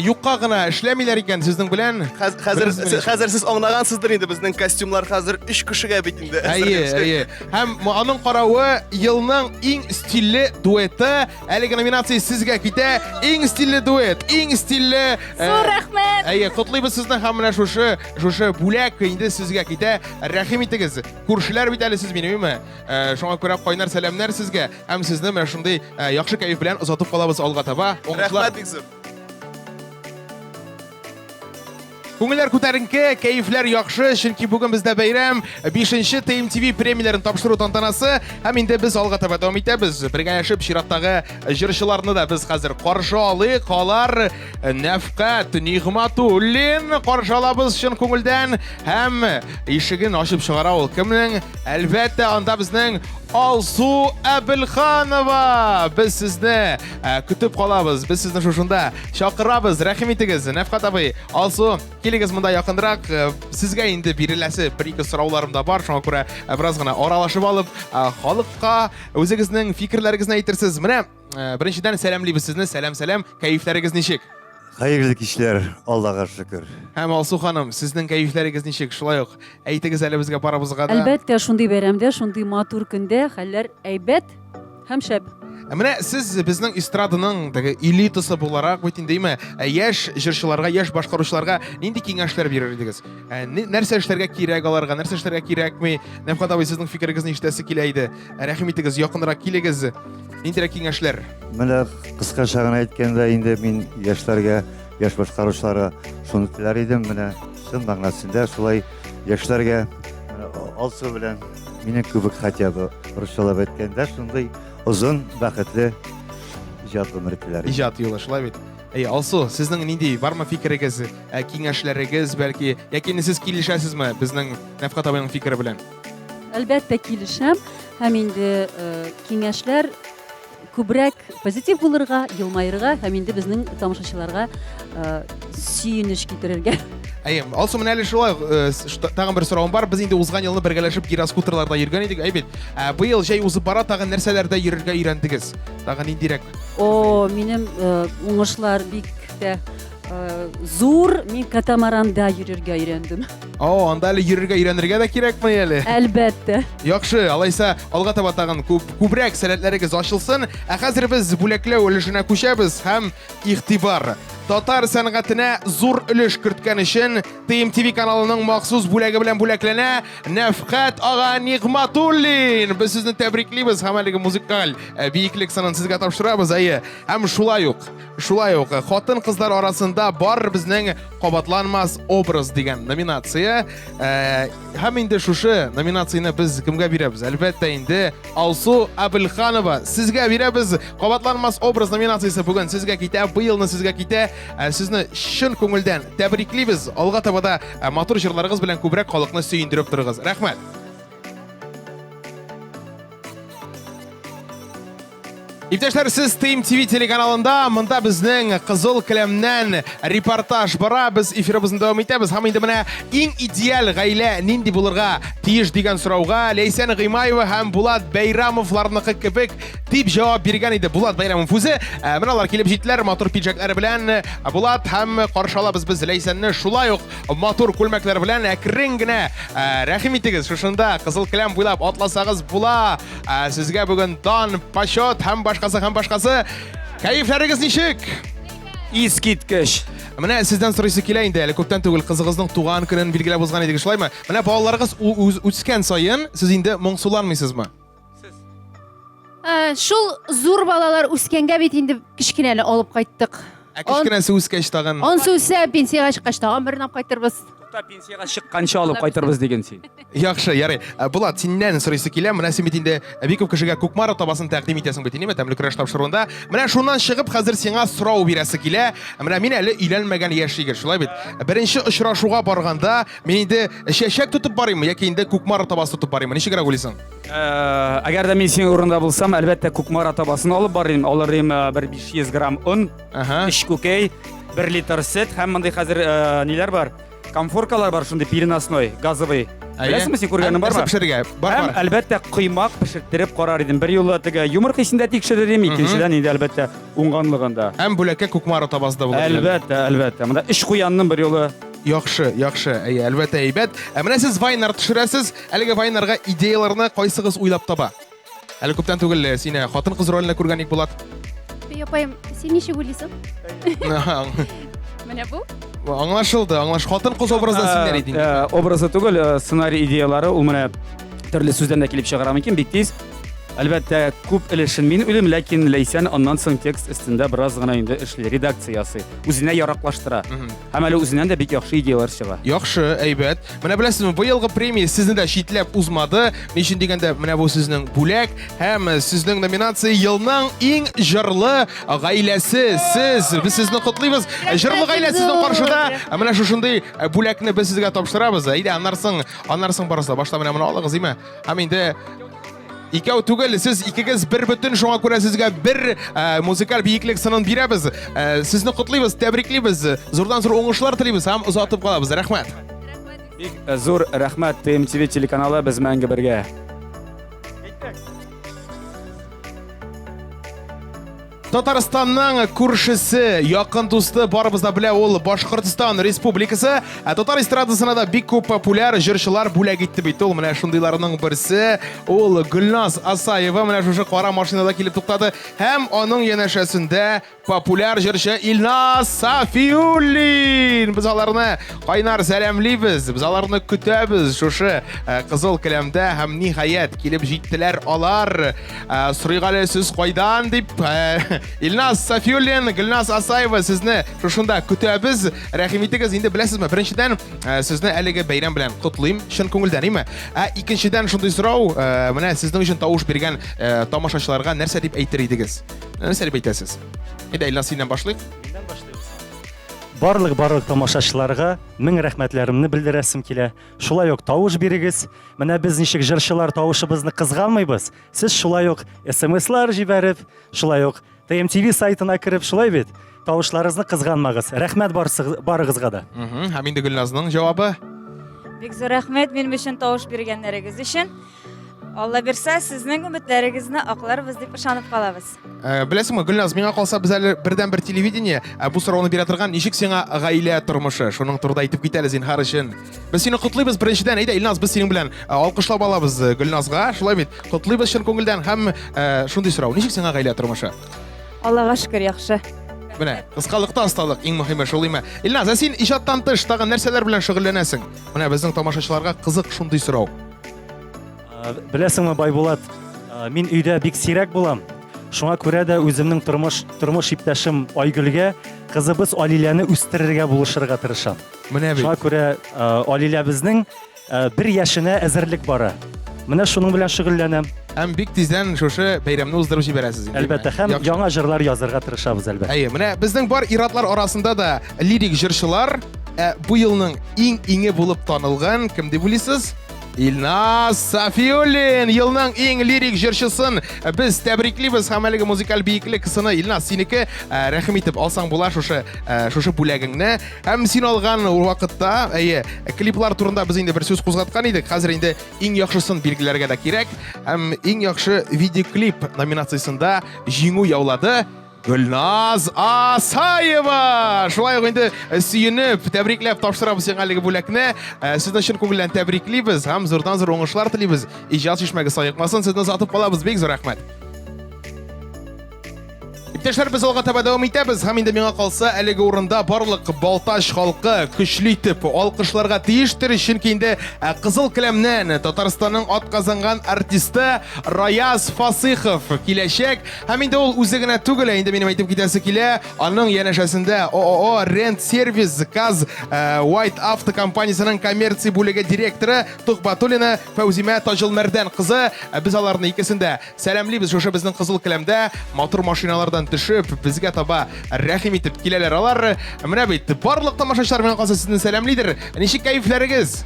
Юкка гына эшләмиләр икән сезнең белән. Хәзер сез аңлагансыздыр инде безнең костюмлар хәзер 3 кешегә бит инде. Әйе. Һәм аның каравы елның иң стильле дуэты. Әлеге номинация сезгә китә. Иң стильле дуэт, иң стильле. Зур рәхмәт. Әйе, котлыйбыз сезне һәм менә шушы бүләк инде сезгә китә. Рәхим итегез. Күршеләр бит әле сез минеме? Шуңа күрә кайнар сәламнәр сезгә. Һәм сезне менә шундый яхшы кайф белән озатып калабыз алга таба. Рәхмәт бик зур. Күңелләр күтәренке, кәефләр яхшы, чөнки бүген бездә бәйрәм 5-нче TMTV премияләрен тапшыру тантанасы, һәм инде без алга таба дәвам итәбез. Бергәләшеп чираттагы җырчыларны да без хәзер каршы алыйк. Алар Нәфкат Нигъматуллин каршы алабыз чын күңелдән һәм ишеген ачып чыгара ул кемнең? Әлбәттә, анда безнең Алсу Әбелханова. Без сезне көтеп калабыз. Без сезне шушында чакырабыз. Рәхим итегез, Нәфкат абый. Алсу, килегез монда якынрак. Сезгә инде биреләсе бер-ике сорауларым да бар. Шуңа күрә бераз гына аралашып алып, халыкка үзегезнең фикерләрегезне әйтерсез. Менә беренчедән сәламлыйбыз сезне. Сәлам, кәефләрегез ничек? Хәерле кичләр, Аллага шөкер. Һәм Алсу ханым, сезнең кәефләрегез ничек? Шулай ук әйтегез әле безгә барыбызга да. Әлбәттә, шундый бәйрәмдә, шундый матур көндә хәлләр әйбәт һәм шәп. Менә сез безнең эстраданың элитасы буларак бит инде яшь җырчыларга, яшь башкаручыларга нинди киңәшләр бирер идегез? Нәрсә эшләргә кирәк аларга, нәрсә эшләргә кирәкми? Нәфкат абый, сезнең фикерегезне ишетәсе килә иде. Рәхим итегез, якынрак килегез. Ниндирәк киңәшләр? Менә кыскача гына әйткәндә, инде мин яшьләргә, яшь башкаручыларга шуны теләр идем. Менә чын мәгънәсендә шулай яшьләргә Алсу белән мине күбек хотя бы русчалап әйткәндә шундый озын, бәхетле ижад гомер теләр идем. Ижад юлы, шулай бит. Алсу, сезнең нинди бармы фикерегез, киңәшләрегез, бәлки, яки сез килешәсезме безнең Нәфкать абыйның фикере белән? Әлбәттә килешәм һәм инде киңәшләр күбрәк позитив булырга, елмайырга һәм инде безнең тамашачыларга сөенеч китерергә. Алсу, менә әле шулай, тагын бер соравым бар. Без инде узган елны бергәләшеп гироскутерларда йөргән идек, бит. Быел җәй узып бара, тагын нәрсәләрдә йөрергә өйрәндегез? Тагын ниндирәк? Минем уңышлар бик тә зур, мин катамаранда йөрергә өйрәндем. Анда әле йөрергә өйрәнергә дә кирәкме әле? Әлбәттә. Яхшы, алайса алга таба тагын күбрәк сәләтләрегез ачылсын. Хәзер без бүләкләү өлешенә күчәбез һәм игътибар. Татар сәнгатенә зур өлеш керткән өчен TMTV каналының махсус бүләге белән бүләкләнә Нәфкать ага Нигъматуллин. Без сезне тәбриклибез һәм әлеге музыкаль биеклек сынын сезгә тапшырабыз. Һәм шулай ук хатын-кызлар арасында бар безнең кабатланмас образ дигән номинация. Һәм инде шушы номинацияны без кемгә бирәбез? Әлбәттә инде Алсу Абелханова. Сезгә бирәбез. Кабатланмас образ номинациясе бүген сезгә китә, быелны сезгә китә. Сезне шын күңелдән тәбриклибез. Алга табада матур җырларыгыз белән күбрәк халыкны сөендереп торыгыз. Рәхмәт. Иптәшләр, сез TMTV телеканалында, монда безнең Кызыл келәмнән репортаж бара. Без эфирыбызны дәвам итәбез. Һәм инде менә иң идеаль гаилә нинди булырга тиеш дигән сорауга Ләйсән Гыймаева һәм Булат Бәйрәмовларныкы кебек дип җавап биргән иде. Булат Бәйрәмов үзе. Менә алар килеп җиттеләр матур пиджаклары белән. Булат һәм каршылабыз без Ләйсәнне шулай ук матур күлмәкләр белән әкрен генә рәхим итегез. Шушында Кызыл келәм буйлап атласагыз була. Сезгә бүген дан, почет һәм башкасы. Кәефләрегез ничек? Искиткеч. Менә сездән сорыйсы килә инде. Әле күптән түгел кызыгызның туган көнен билгеләп узган идек, шулаймы? Менә балаларыгыз үскән саен, сез инде моңсуланмыйсызмы? Шул зур балалар үскәнгә бит инде кичкенәне алып кайттык. Кичкенәсе үскәч тагын. Ансы үсә пенсияга чыккач тагын берне алып кайтырбыз. Пенсияга чыкканча алып кайтырбыз дигән син. Яхшы, ярый. Булат, синнән сорыйсы килә. Менә син бит инде бик күп кешегә Кукмара табасын тәкъдим итәсең бит инде, тәмле көрәш тапшыруында. Менә шуннан чыгып хәзер сиңа сорау бирәсе килә. Менә мин әле өйләнмәгән яшь егет, шулай бит. Беренче очрашуга барганда мин инде чәчәк тотып барыйммы яки инде Кукмара табасы тотып барыйммы? Ничегрәк уйлыйсың? Әгәр дә мин синең урында булсам, әлбәттә Кукмара табасын алып барыйм. Алырым бер 500 грамм un, 3 күкәй, 1 литр сөт һәм мондай хәзер ниләр бар? Комфоркалар бар, шундый переносной, газовый. Беләсезме, син күргәнең бармы? Пешерергә. Бар. Әлбәттә коймак пешертереп карар идем. Бер юлы теге юмырка исендә тикшерерим, икенчедән инде әлбәттә уңганлыгында. Һәм бүләккә Кукмара табасы да булыр. Әлбәттә. Монда 3 куянның бер юлы. Яхшы. Әлбәттә әйбәт. Менә сез Вайнер төшерәсез. Әлеге Вайнерга идеяларны кайсыгыз уйлап таба? Әле күптән түгел сине хатын-кыз ролендә күргән ик, Булат. Апайым, син ничек уйлыйсың? Менә бу? Аңлашылды. Хатын-кыз образда синнәр идең. Образы түгел, сценарий идеялары ул менә төрле сүздән дә килеп чыгара мөмкин, бик тиз. Әлбәттә, күп өлешен мин үлем, ләкин Ләйсән аннан соң текст өстендә бераз гына инде эшли, редакциясы. Үзенә яраклаштыра. Һәм әле үзеннән дә бик яхшы идеялар чыга. Яхшы, әйбәт. Менә беләсезме, быелгы премия сезне дә читләп узмады. Ничек дигәндә, менә бу сезнең бүләк һәм сезнең номинация елның иң җырлы гаиләсе. Без сезне котлыйбыз. Җырлы гаилә сезнең каршыда. Менә шушындый бүләкне без сезгә тапшырабыз. Әйдә, аннарсың барысы. Башта менә моны алыгыз, име? Һәм инде икәү түгел, сез икегез бер бөтен, шуңа күрә сезгә бер музыкаль биеклек сынын бирәбез. Сезне котлыйбыз, тәбриклибез. Зурдан-зур уңышлар телибез һәм озатып калабыз. Рәхмәт. Бик зур рәхмәт TMTV телеканалы без мәңге бергә. Татарстанның күршесе, якын дусты, барыбыз да белә, ул Башкортстан Республикасы. Татар эстрадасына да бик күп популяр җырчылар бүләк итте бит. Ул менә шундыйларның берсе, ул Гөлназ Асаева менә шушы кара машинада килеп туктады. Һәм аның янәшәсендә популяр җырчы Илназ Сафиуллин. Без аларны кайнар сәламлибез. Без аларны көтәбез шушы Кызыл келәмдә һәм ниһаять килеп җиттеләр алар. Сорыйгалы сүз кайдан дип Илназ Сафиуллин, Гүлназ Асаева сезне шушында көтәбез. Рәхим итегез. Инде беләсезме, беренчедән сезне әлеге бәйрәм белән котлыйм, чын күңелдән, име? Икенчедән шундый сорау, менә сезнең өчен тавыш биргән тамашачыларга нәрсә дип әйтер идегез? Нәрсә дип әйтәсез? Инде Илназ синнән башлыйк. Барлык тамашачыларга мең рәхмәтләремне белдерәсем килә. Шулай ук тавыш бирегез. Менә без ничек җырчылар тавышыбызны кызганмыйбыз. Сез шулай ук SMS-лар җибәреп, шулай ук TMTV сайтына кереп, шулай бит. Тавышларыгызны кызганмагыз. Рәхмәт барыгызга да. Һәм инде Гөлназның җавабы. Бик зур рәхмәт минем өчен тавыш биргәннәрегез өчен. Алла бирсә, сезнең өметләрегезне акларбыз дип ышанып калабыз. Беләсеңме, Гөлназ, миңа калса без әле бердән-бер телевидение бу сорауны бирә торган, ничек сиңа гаилә тормышы? Шуның турында әйтеп кит әле зинһар өчен. Без сине котлыйбыз беренчедән. Әйдә, Илназ, без синең белән алкышлап алабыз Гөлназга. Шулай бит. Котлыйбыз чын күңелдән һәм шундый сорау. Ничек сиңа гаилә тормышы? Аллага шөкер, яхшы. Менә, кыскалыкта асталык иң мөһиме шул име. Илназ, син иҗаттан тыш тагын нәрсәләр белән шөгыльләнәсең? Менә безнең тамашачыларга кызык шундый сорау. Беләсеңме, Байбулат, мин өйдә бик сирәк булам. Шуңа күрә дә үземнең тормыш иптәшем Айгөлгә кызыбыз Алиләне үстерергә булышырга тырышам. Менә бит. Шуңа күрә Алилә безнең 1 яшенә әзерлек бара. Менә шуның белән шөгыльләнәм. Һәм бик тиздән шушы бәйрәмне уздырып җибәрәсез инде. Әлбәттә, һәм яңа җырлар язарга тырышабыз әлбәттә. Әйе, менә безнең бар иратлар арасында да лирик җырчылар бу елның иң булып танылган кем дип уйлыйсыз? Илназ Сафиуллин, елның иң лирик җырчысын без тәбриклибез һәм әлеге музыкаль биеклек кысыны Илназ синеке рәхим итеп алсаң була шушы бүләгеңне. Һәм син алган вакытта, клиплар турында без инде бер сүз кузгаткан идек. Хәзер инде иң яхшысын билгеләргә дә кирәк. Һәм иң яхшы видеоклип номинациясында җиңү яулады Гөлназ Асаева. Шулай ук инде сөенеп, тәбрикләп тапшырабыз сиңа әлеге бүләкне. Сезне чын күңелдән тәбриклибез һәм зурдан-зур уңышлар телибез. Иҗат шишмәге саекмасын, сезне озатып калабыз. Бик зур рәхмәт. Иптәшләр, без алга таба дәвам итәбез. Һәм инде миңа калса, әлеге урында барлык Балташ халкы көчле итеп алкышларга тиештер, чөнки инде Кызыл Келәмнән Татарстанның атказанган артисты Раяз Фасыйхов киләчәк. Һәм инде ул үзе генә түгел, инде минем әйтеп китәсе килә, аның янәшәсендә ООО Rent Service Каз White Auto компаниясының коммерция бүлеге директоры Тухбатуллина Фәүзимә Таҗылмәрдән кызы. Без аларны икесендә сәламлибез. Шушы безнең Кызыл Келәмдә мотор машиналардан төшеп, безгә таба рәхим итеп киләләр алар. Менә бит, барлык тамашачылар миңа калса сезне сәламлидер. Ничек кайфләрегез?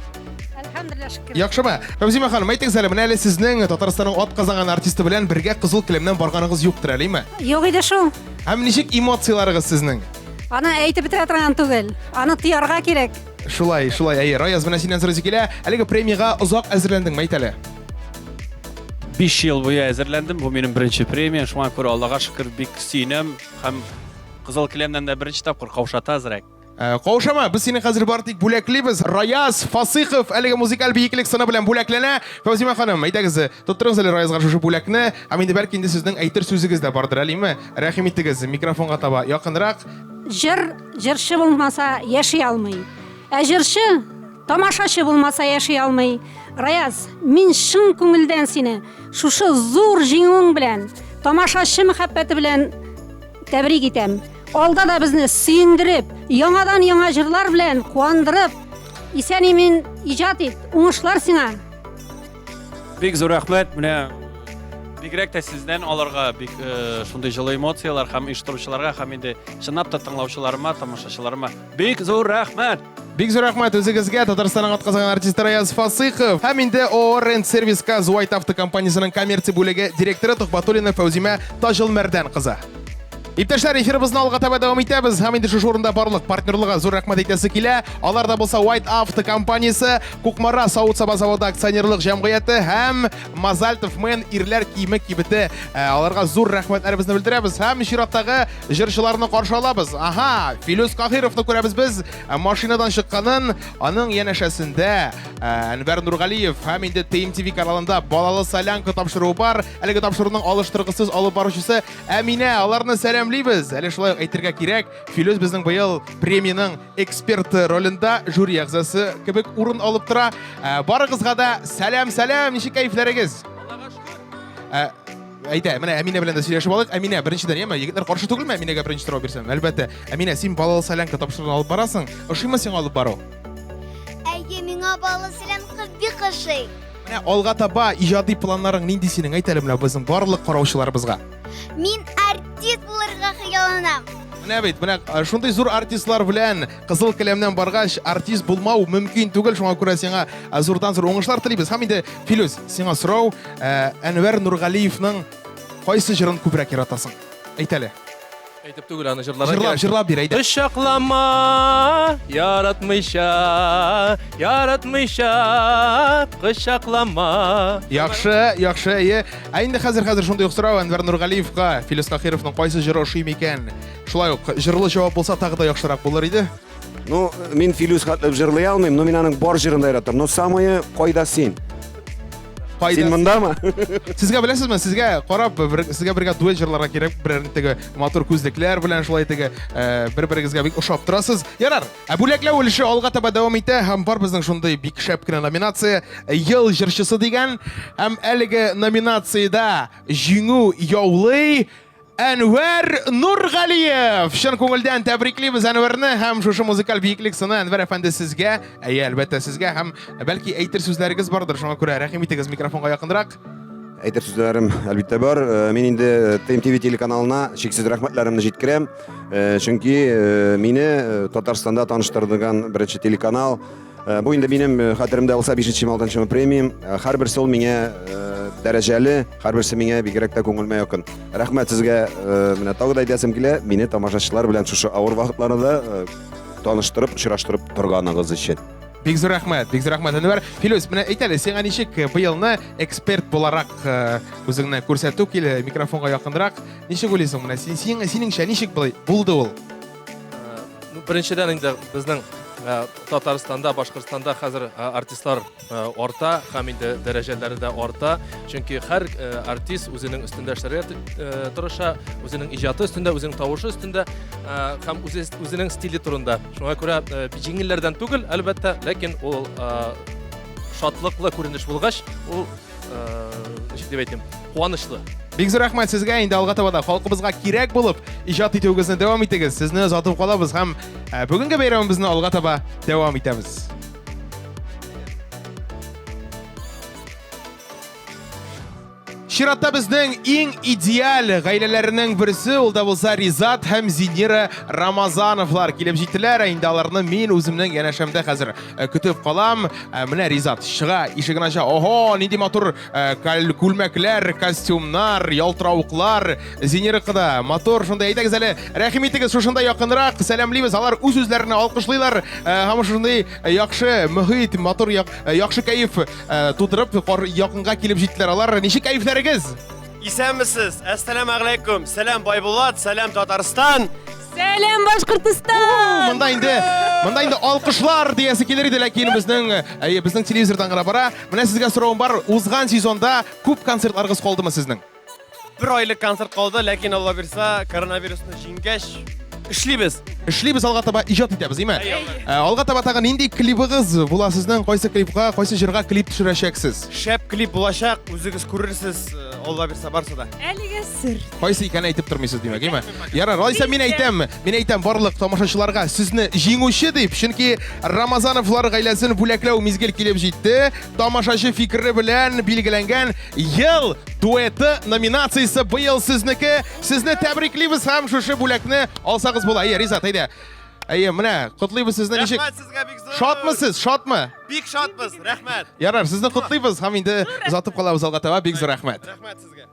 Әлхәмдулилlah, шөкер. Яхшымы? Фәүзимә ханым, әйтегез әле, менә әле сезнең Татарстанның атказанган артисты белән бергә Кызыл Келәмнән барганыгыз юктыр әлеме? Юк иде шул. Һәм ничек эмоцияларыгыз сезнең? Аны әйтеп бетерә торган түгел. Аны тыярга кирәк. Шулай, әйе, Раяз менә синнән сорыйсы килә. Әлеге премияга озак әзерләндеңме, әйт әле? 5 ел буе әзерләндем. Бу минем беренче премия. Шуңа күрә Аллага шөкер бик сөенәм һәм Кызыл Келәмнән дә беренче тапкыр каушата әзрәк. Каушама, без сине хәзер бар тик бүләклибез. Раяз Фасыйхов әлеге музыкаль биеклек сыны белән бүләкләнә. Фәүзимә ханым, әйтегез, тоттырыгыз әле Раязга шушы бүләкне. Һәм инде бәлки инде сезнең әйтер сүзегез дә бардыр әлеме? Рәхим итегез, микрофонга таба якынрак. Җырчы булмаса яши алмый. Җырчы тамашачы булмаса яши алмый. Раяз, мин шын күңелдән сине шушы зур җиңүең белән, тамашачы мәхәббәте белән тәбрик итәм. Алда да безне сөендереп, яңадан яңа җырлар белән куандырып, исән-имин иҗат ит. Уңышлар сиңа. Бик зур рәхмәт. Менә бигрәк тә сездән аларга бик шундый җылы эмоциялар һәм оештыручыларга һәм инде чынлап та тыңлаучыларыма, тамашачыларыма бик зур рәхмәт. Бик зур рәхмәт үзегезгә, Татарстанның атказанган артисты Раяз Фасыйхов. Һәм инде ООО Rent Service Каз White Auto компаниясының коммерция бүлеге директоры Тухбатуллина Фәүзимә Таҗылмәрдән кызы. Иптәшләр, эфирыбызны алга таба дәвам итәбез. Һәм инде шушы урында барлык партнерлыгы зур рәхмәт әйтәсе килә. Алар да булса White Auto компаниясе, Кукмара Савыт-Саба заводы акционерлык җәмгыяте һәм Мазальтов Мен ирләр киеме кибете. Аларга зур рәхмәтләребезне белдерәбез һәм чираттагы җырчыларны каршы алабыз. Аха, Филүс Каһировны күрәбез без. Машинадан чыкканын, аның янәшәсендә Әнвәр Нургалиев һәм инде TMTV каналында балалы солянка тапшыруы бар. Әлеге тапшыруның алыштыргысыз алып баручысы Әминә. Аларны сәламлибез. Әле шулай әйтергә кирәк, Филүс безнең быел премияның эксперты ролендә жюри әгъзасы кебек урын алып тора. Барыгызга да сәлам, ничек кайфләрегез? Әйдә, менә Әминә белән дә сөйләшеп алыйк. Әминә, беренчедән, яме, егетләр каршы түгелме Әминәгә беренче сорау бирсәм? Әлбәттә. Әминә, син балалы солянка тапшыруын алып барасың. Ошыймы сиңа алып бару? Әйе, миңа балалы солянка бик ошый. Менә алга таба иҗади планнарың нинди синең? Әйт әле менә безнең барлык караучыларыбызга. Мин артист булырга хыялланам. Менә бит, менә шундый зур артистлар белән кызыл келәмнән баргач, артист булмау мөмкин түгел. Шуңа күрә сиңа зурдан зур уңышлар телибез. Һәм инде Филүс, сиңа сорау, Әнвәр Нургалиевның кайсы җырын күбрәк яратасың? Әйт әле. Әйтеп түгел, аны җырларга. Җырлап бир, әйдә. Кочаклама, яратмыйча, кочаклама. Яхшы, әйе. Инде хәзер шундый ук сорау Әнвәр Нургалиевка, Филүс Кахировның кайсы җыры ошый микән? Шулай ук җырлы җавап булса тагы да яхшырак булыр иде. Ну, мин Филүс хәтләп җырлый алмыйм, но мин аның бар җырын да яратам. Но самое кайда син? Син мондамы? Сезгә беләсезме? Сезгә карап, сезгә бергә дуэт җырларга кирәк, берәр теге матур күзлекләр белән шулай теге бер-берегезгә бик ошап торасыз. Ярар. Бүләкләү өлеше алга таба дәвам итә һәм бар безнең шундый бик шәп кенә номинация ел җырчысы дигән һәм әлеге номинациядә җиңү яулый Әнвәр Нургалиев. Шын күңелдән тәбриклибез Әнвәрне һәм шушы музыкаль биеклек сыны Әнвәр әфәнде сезгә, әлбәттә сезгә һәм бәлки әйтер сүзләрегез бардыр. Шуңа күрә рәхим итегез микрофонга якынрак. Әйтер сүзләрем әлбәттә бар. Мин инде TMTV телеканалына шексез рәхмәтләремне җиткерәм. Чөнки мине Татарстанда таныштырдыган беренче телеканал. Бу инде минем хәтеремдә булса 5нче 6нчы премиям. Һәрберсе ул миңа дәрәҗәле, һәрберсе миңа бигрәк тә күңелмә якын. Рәхмәт сезгә. Менә тагы да әйтәсем килә, мине тамашачылар белән шушы авыр вакытларда таныштырып, очраштырып торганыгыз өчен. Бик зур рәхмәт, Әнвәр. Филүс, менә әйт әле, сиңа ничек быелны эксперт буларак үзеңне күрсәтү килә, микрофонга якынрак. Ничек уйлыйсың менә? Синеңчә ничек булды ул? Беренчедән инде безнең Татарстанда, Башкортстанда хәзер артистлар арта, һәм инде дәрәҗәләре дә арта. Чөнки һәр артист үзенең өстендә эшләргә тырыша, үзенең иҗаты өстендә, үзенең тавышы өстендә һәм үзенең стиле турында. Шуңа күрә җиңелләрдән түгел, әлбәттә, ләкин ул шатлыклы күренеш булгач, ул ничек дип әйтим, куанычлы. Бик зур рәхмәт сезгә. Инде алга таба да халкыбызга кирәк булып иҗат итүегезне дәвам итегез. Сезне озатып калабыз һәм бүгенге бәйрәмебезне алга таба дәвам итәбез. Чиратта безнең иң идеаль гаиләләрнең берсе ул да булса Ризат һәм Зинира Рамазановлар килеп җиттеләр. Инде аларны мин үземнең янәшәмдә хәзер көтеп калам. Менә Ризат чыга, ишеген ача. Ого, нинди матур күлмәкләр, костюмнар, ялтыравыклар. Зинира кыда матур. Шунда әйтегез әле, рәхим итегез, шушында якынрак сәламлибез. Алар үз үзләренә алкышлыйлар. Һәм шундый яхшы мөхит, матур яхшы кайф тудырып якынга килеп җиттеләр. Алар ничек кайфләр? Исәнмесез? Әссәламу алейкум. Сәлам Байбулат, сәлам Татарстан. Сәлам Башкортстан. Монда инде алкышлар диясе килер иде, ләкин безнең телевизордан гына бара. Менә сезгә соравым бар. Узган сезонда күп концертларыгыз калдымы сезнең? Бер айлык концерт калды, ләкин Алла бирсә, коронавирусны җиңгәч эшлибез, алга таба иҗат итәбез, име? Алга таба тагын нинди клибыгыз була сезнең? Кайсы клипка, кайсы җырга клип төшерәчәксез? Шәп клип булачак, үзегез күрерсез, Алла бирсә барса да. Әлегә сер. Кайсы икән әйтеп тормыйсыз димәк, име? Ярар, алайса мин әйтәм барлык тамашачыларга сезне җиңүче дип, чөнки Рамазановлар гаиләсен бүләкләү мизгел килеп җитте. Тамашачы фикере белән билгеләнгән ел дуэты номинациясе быел сезнеке. Сезне тәбриклибез һәм шушы бүләкне алсагыз була. Ризат, әйдә. Менә котлыйбыз сезне ничек? Рәхмәт сезгә бик зур. Шатмысыз, шатмы? Бик шатбыз, рәхмәт. Ярар, сезне котлыйбыз һәм инде озатып калабыз алга таба. Бик зур рәхмәт. Рәхмәт сезгә.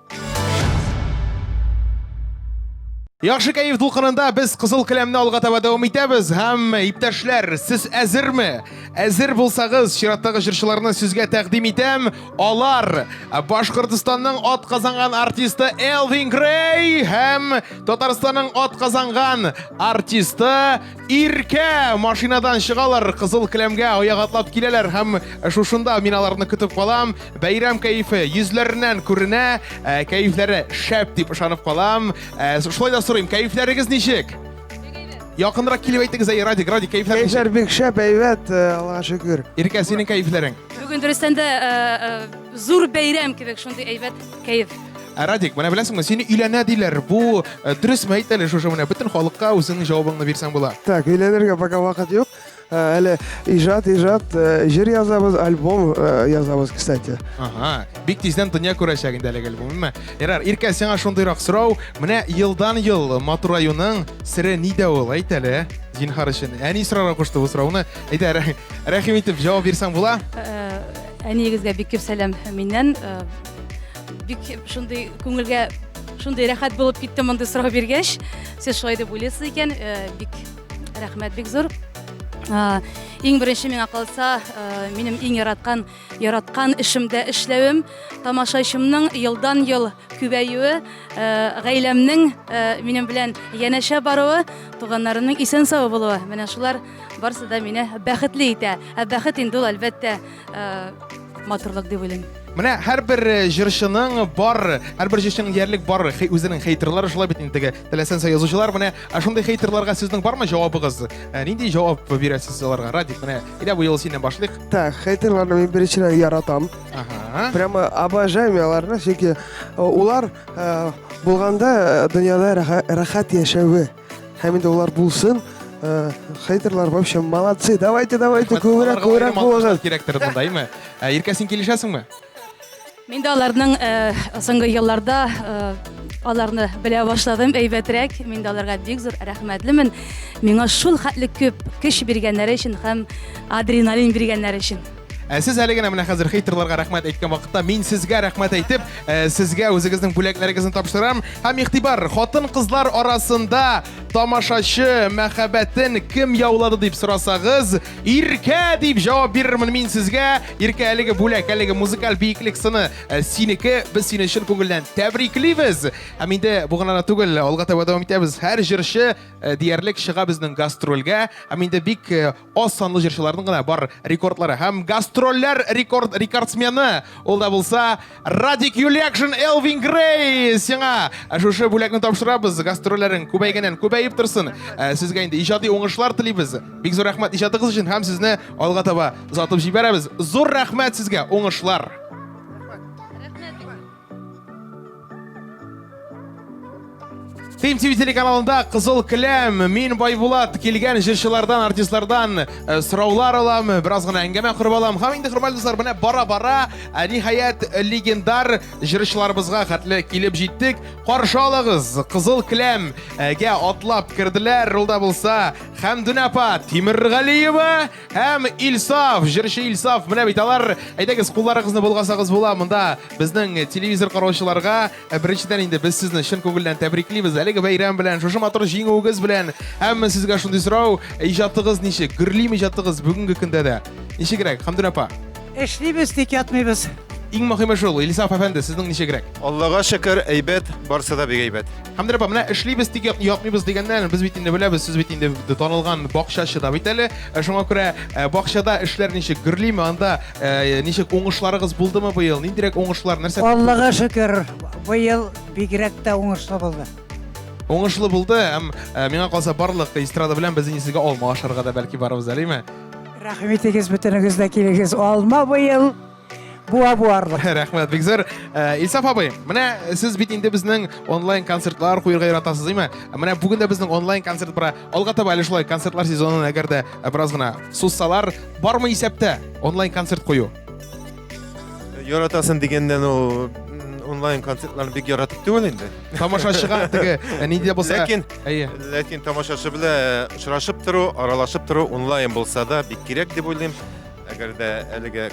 Яхшы кайф дулкынында без кызыл келәмне алга таба дәвам итәбез һәм иптәшләр, сез әзерме? Әзер булсагыз, чираттагы җырчыларны сезгә тәкъдим итәм. Алар Башкортстанның атказанган артисты Элвин Грей һәм Татарстанның атказанган артисты Иркә машинадан чыгалар, кызыл келәмгә аяк атлап киләләр һәм шушында мин аларны көтеп калам. Бәйрәм кайфы йөзләреннән күренә, кайфләре шәп дип ышанып калам. Шулай да сорыйм, кайфләрегез ничек? Якынрак килеп әйтегез, Ради, кайфләр ничек? Кайфләр бик шәп, әйбәт, Аллага шөкер. Иркә, синең кайфләрең? Бүген дөрестән дә зур бәйрәм кебек, шундый әйбәт кайф. Радик, менә беләсеңме, сине өйләнә диләр. Бу дөресме әйт әле шушы менә бөтен халыкка үзеңнең җавабыңны бирсәң була. Так, өйләнергә пока вакыт юк. Әле иҗат, җыр язабыз, альбом язабыз, кстати. Ага, бик тиздән дөнья күрәчәк инде әлеге альбомы. Ярар, Иркә, сиңа шундыйрак сорау. Менә елдан-ел Матур районының сире нидә ул? Әйт әле. Зинһар өчен. Әни сорарга кушты бу сорауны. Әйт, рәхим итеп җавап бирсәң була. Әниегезгә бик күп сәлам миннән. Бик шундый күңелгә шундый рәхәт булып китте монда сорау биргәч. Сез шулай дип уйлыйсыз икән. Бик рәхмәт, бик зур. Иң беренче миңа калса, минем иң яраткан эшемдә эшләвем, тамашачымның елдан-ел күбәюе, гаиләмнең минем белән янәшә баруы, туганнарымның исән сау булуы. Менә шулар барысы да мине бәхетле итә. Бәхет инде ул әлбәттә матурлык дип уйлыйм. Менә һәрбер җырчының бар, һәрбер җырчының диярлек бар үзенең хейтерлары шулай бит инде. Теләсәнсә язучылар менә шундый хейтерларга сезнең бармы җавабыгыз? Нинди җавап бирәсез аларга? Радик, менә илә бу ел синнән башлыйк. Так, хейтерларны мин беренчедән яратам. Прямо обожаем аларны, чөнки улар булганда дөньяда рәхәт яшәве. Һәм инде улар булсын. Хейтерлар вообще молодцы. Давайте, күбрәк булыгыз. Кирәктер мондаймы? Иркә, син килешәсеңме? Мин дә аларның соңгы елларда аларны белә башладым, әйбәтрәк. Мин дә аларга бик зур рәхмәтлемен. Миңа шул хәтле күп көч биргәннәре өчен һәм адреналин биргәннәре өчен. Сез әле генә менә хәзер хейтерларга рәхмәт әйткән вакытта мин сезгә рәхмәт әйтеп, сезгә үзегезнең бүләкләрегезне тапшырам. Һәм игътибар, хатын-кызлар арасында тамашачы мәхәббәтен кем яулады дип сорасагыз, Иркә дип җавап бирермен мин сезгә. Иркә, әлеге бүләк, әлеге музыкаль биеклек сыны синеке, без сине чын күңелдән тәбриклибез. Һәм инде бу гына түгел, алга таба дәвам итәбез. Һәр җырчы диярлек чыга безнең гастрольгә. Һәм инде бик аз санлы җырчыларның гына бар рекордлары. Һәм гастрольләр рекордсмены ул да булса Радик Юлиакшин Элвин Грей. Сиңа шушы бүләкне тапшырабыз. Гастрольләрен күбәйгәннән күбәеп торсын. Сезгә инде иҗади уңышлар телибез. Бик зур рәхмәт иҗатыгыз өчен һәм сезне алга таба озатып җибәрәбез. Зур рәхмәт сезгә, уңышлар. Team TV телеканалында Кызыл Келәм, мин Байбулат, килгән җырчылардан, артистлардан сораулар алам, бераз гына әңгәмә корып алам. Һәм инде хөрмәтле дуслар, менә бара-бара ниһаять легендар җырчыларыбызга хәтле килеп җиттек. Каршы алыгыз, Кызыл Келәмгә атлап керделәр, ул да булса Хәмдүнә апа Тимергалиева һәм Илсаф, җырчы Илсаф. Менә бит алар, әйдәгез, кулларыгызны булгасагыз була. Монда безнең телевизор караучыларга беренчедән инде без сезне чын күңелдән тәбриклибез. Бәйрәм белән, шушы матур җиңүегез белән, һәм сезгә шундый сорау, иҗатыгыз ничек? Гөрлим иҗатыгыз бүгенге көндә дә. Ничегрәк, Хәмдүнә апа? Эшлибез, тик ятмыйбыз. Иң мөһиме шул, Илсаф әфәнде, сезнең ничегрәк? Аллага шөкер, әйбәт, барсы да бик әйбәт. Хәмдүнә апа, менә эшлибез, тик ятмыйбыз дигәннән, без бит инде беләбез, сез бит инде танылган бакчачы да бит әле. Шуңа күрә бакчада эшләр ничек? Гөрлиме анда? Ничек уңышларыгыз булдымы бу ел? Ниндирәк уңышлар, нәрсә? Аллага шөкер, бу ел бигрәк тә уңышлы булды. Уңышлы булды, һәм миңа калса барлык эстрада белән безнең сезгә алма ашарга да бәлки барыбыз әлеме? Рәхмәт итегез, бөтенегез дә килегез. Алма бу ел буарлык. Рәхмәт, бик зур. Илсаф абый, менә сез бит инде безнең онлайн концертлар куярга яратасыз, әйме? Менә бүген дә безнең онлайн концерт бара. Алга таба әле шулай концертлар сезонын әгәр дә бераз гына сузсалар, бармы исәптә онлайн концерт кую? Яратасын дигәндән ул онлайн концертларны бик яратып түгел инде. Тамашачыга теге нидә булса, ләкин тамашачы белән очрашып тору, аралашып тору онлайн булса да бик кирәк дип уйлыйм. Әгәр дә әлеге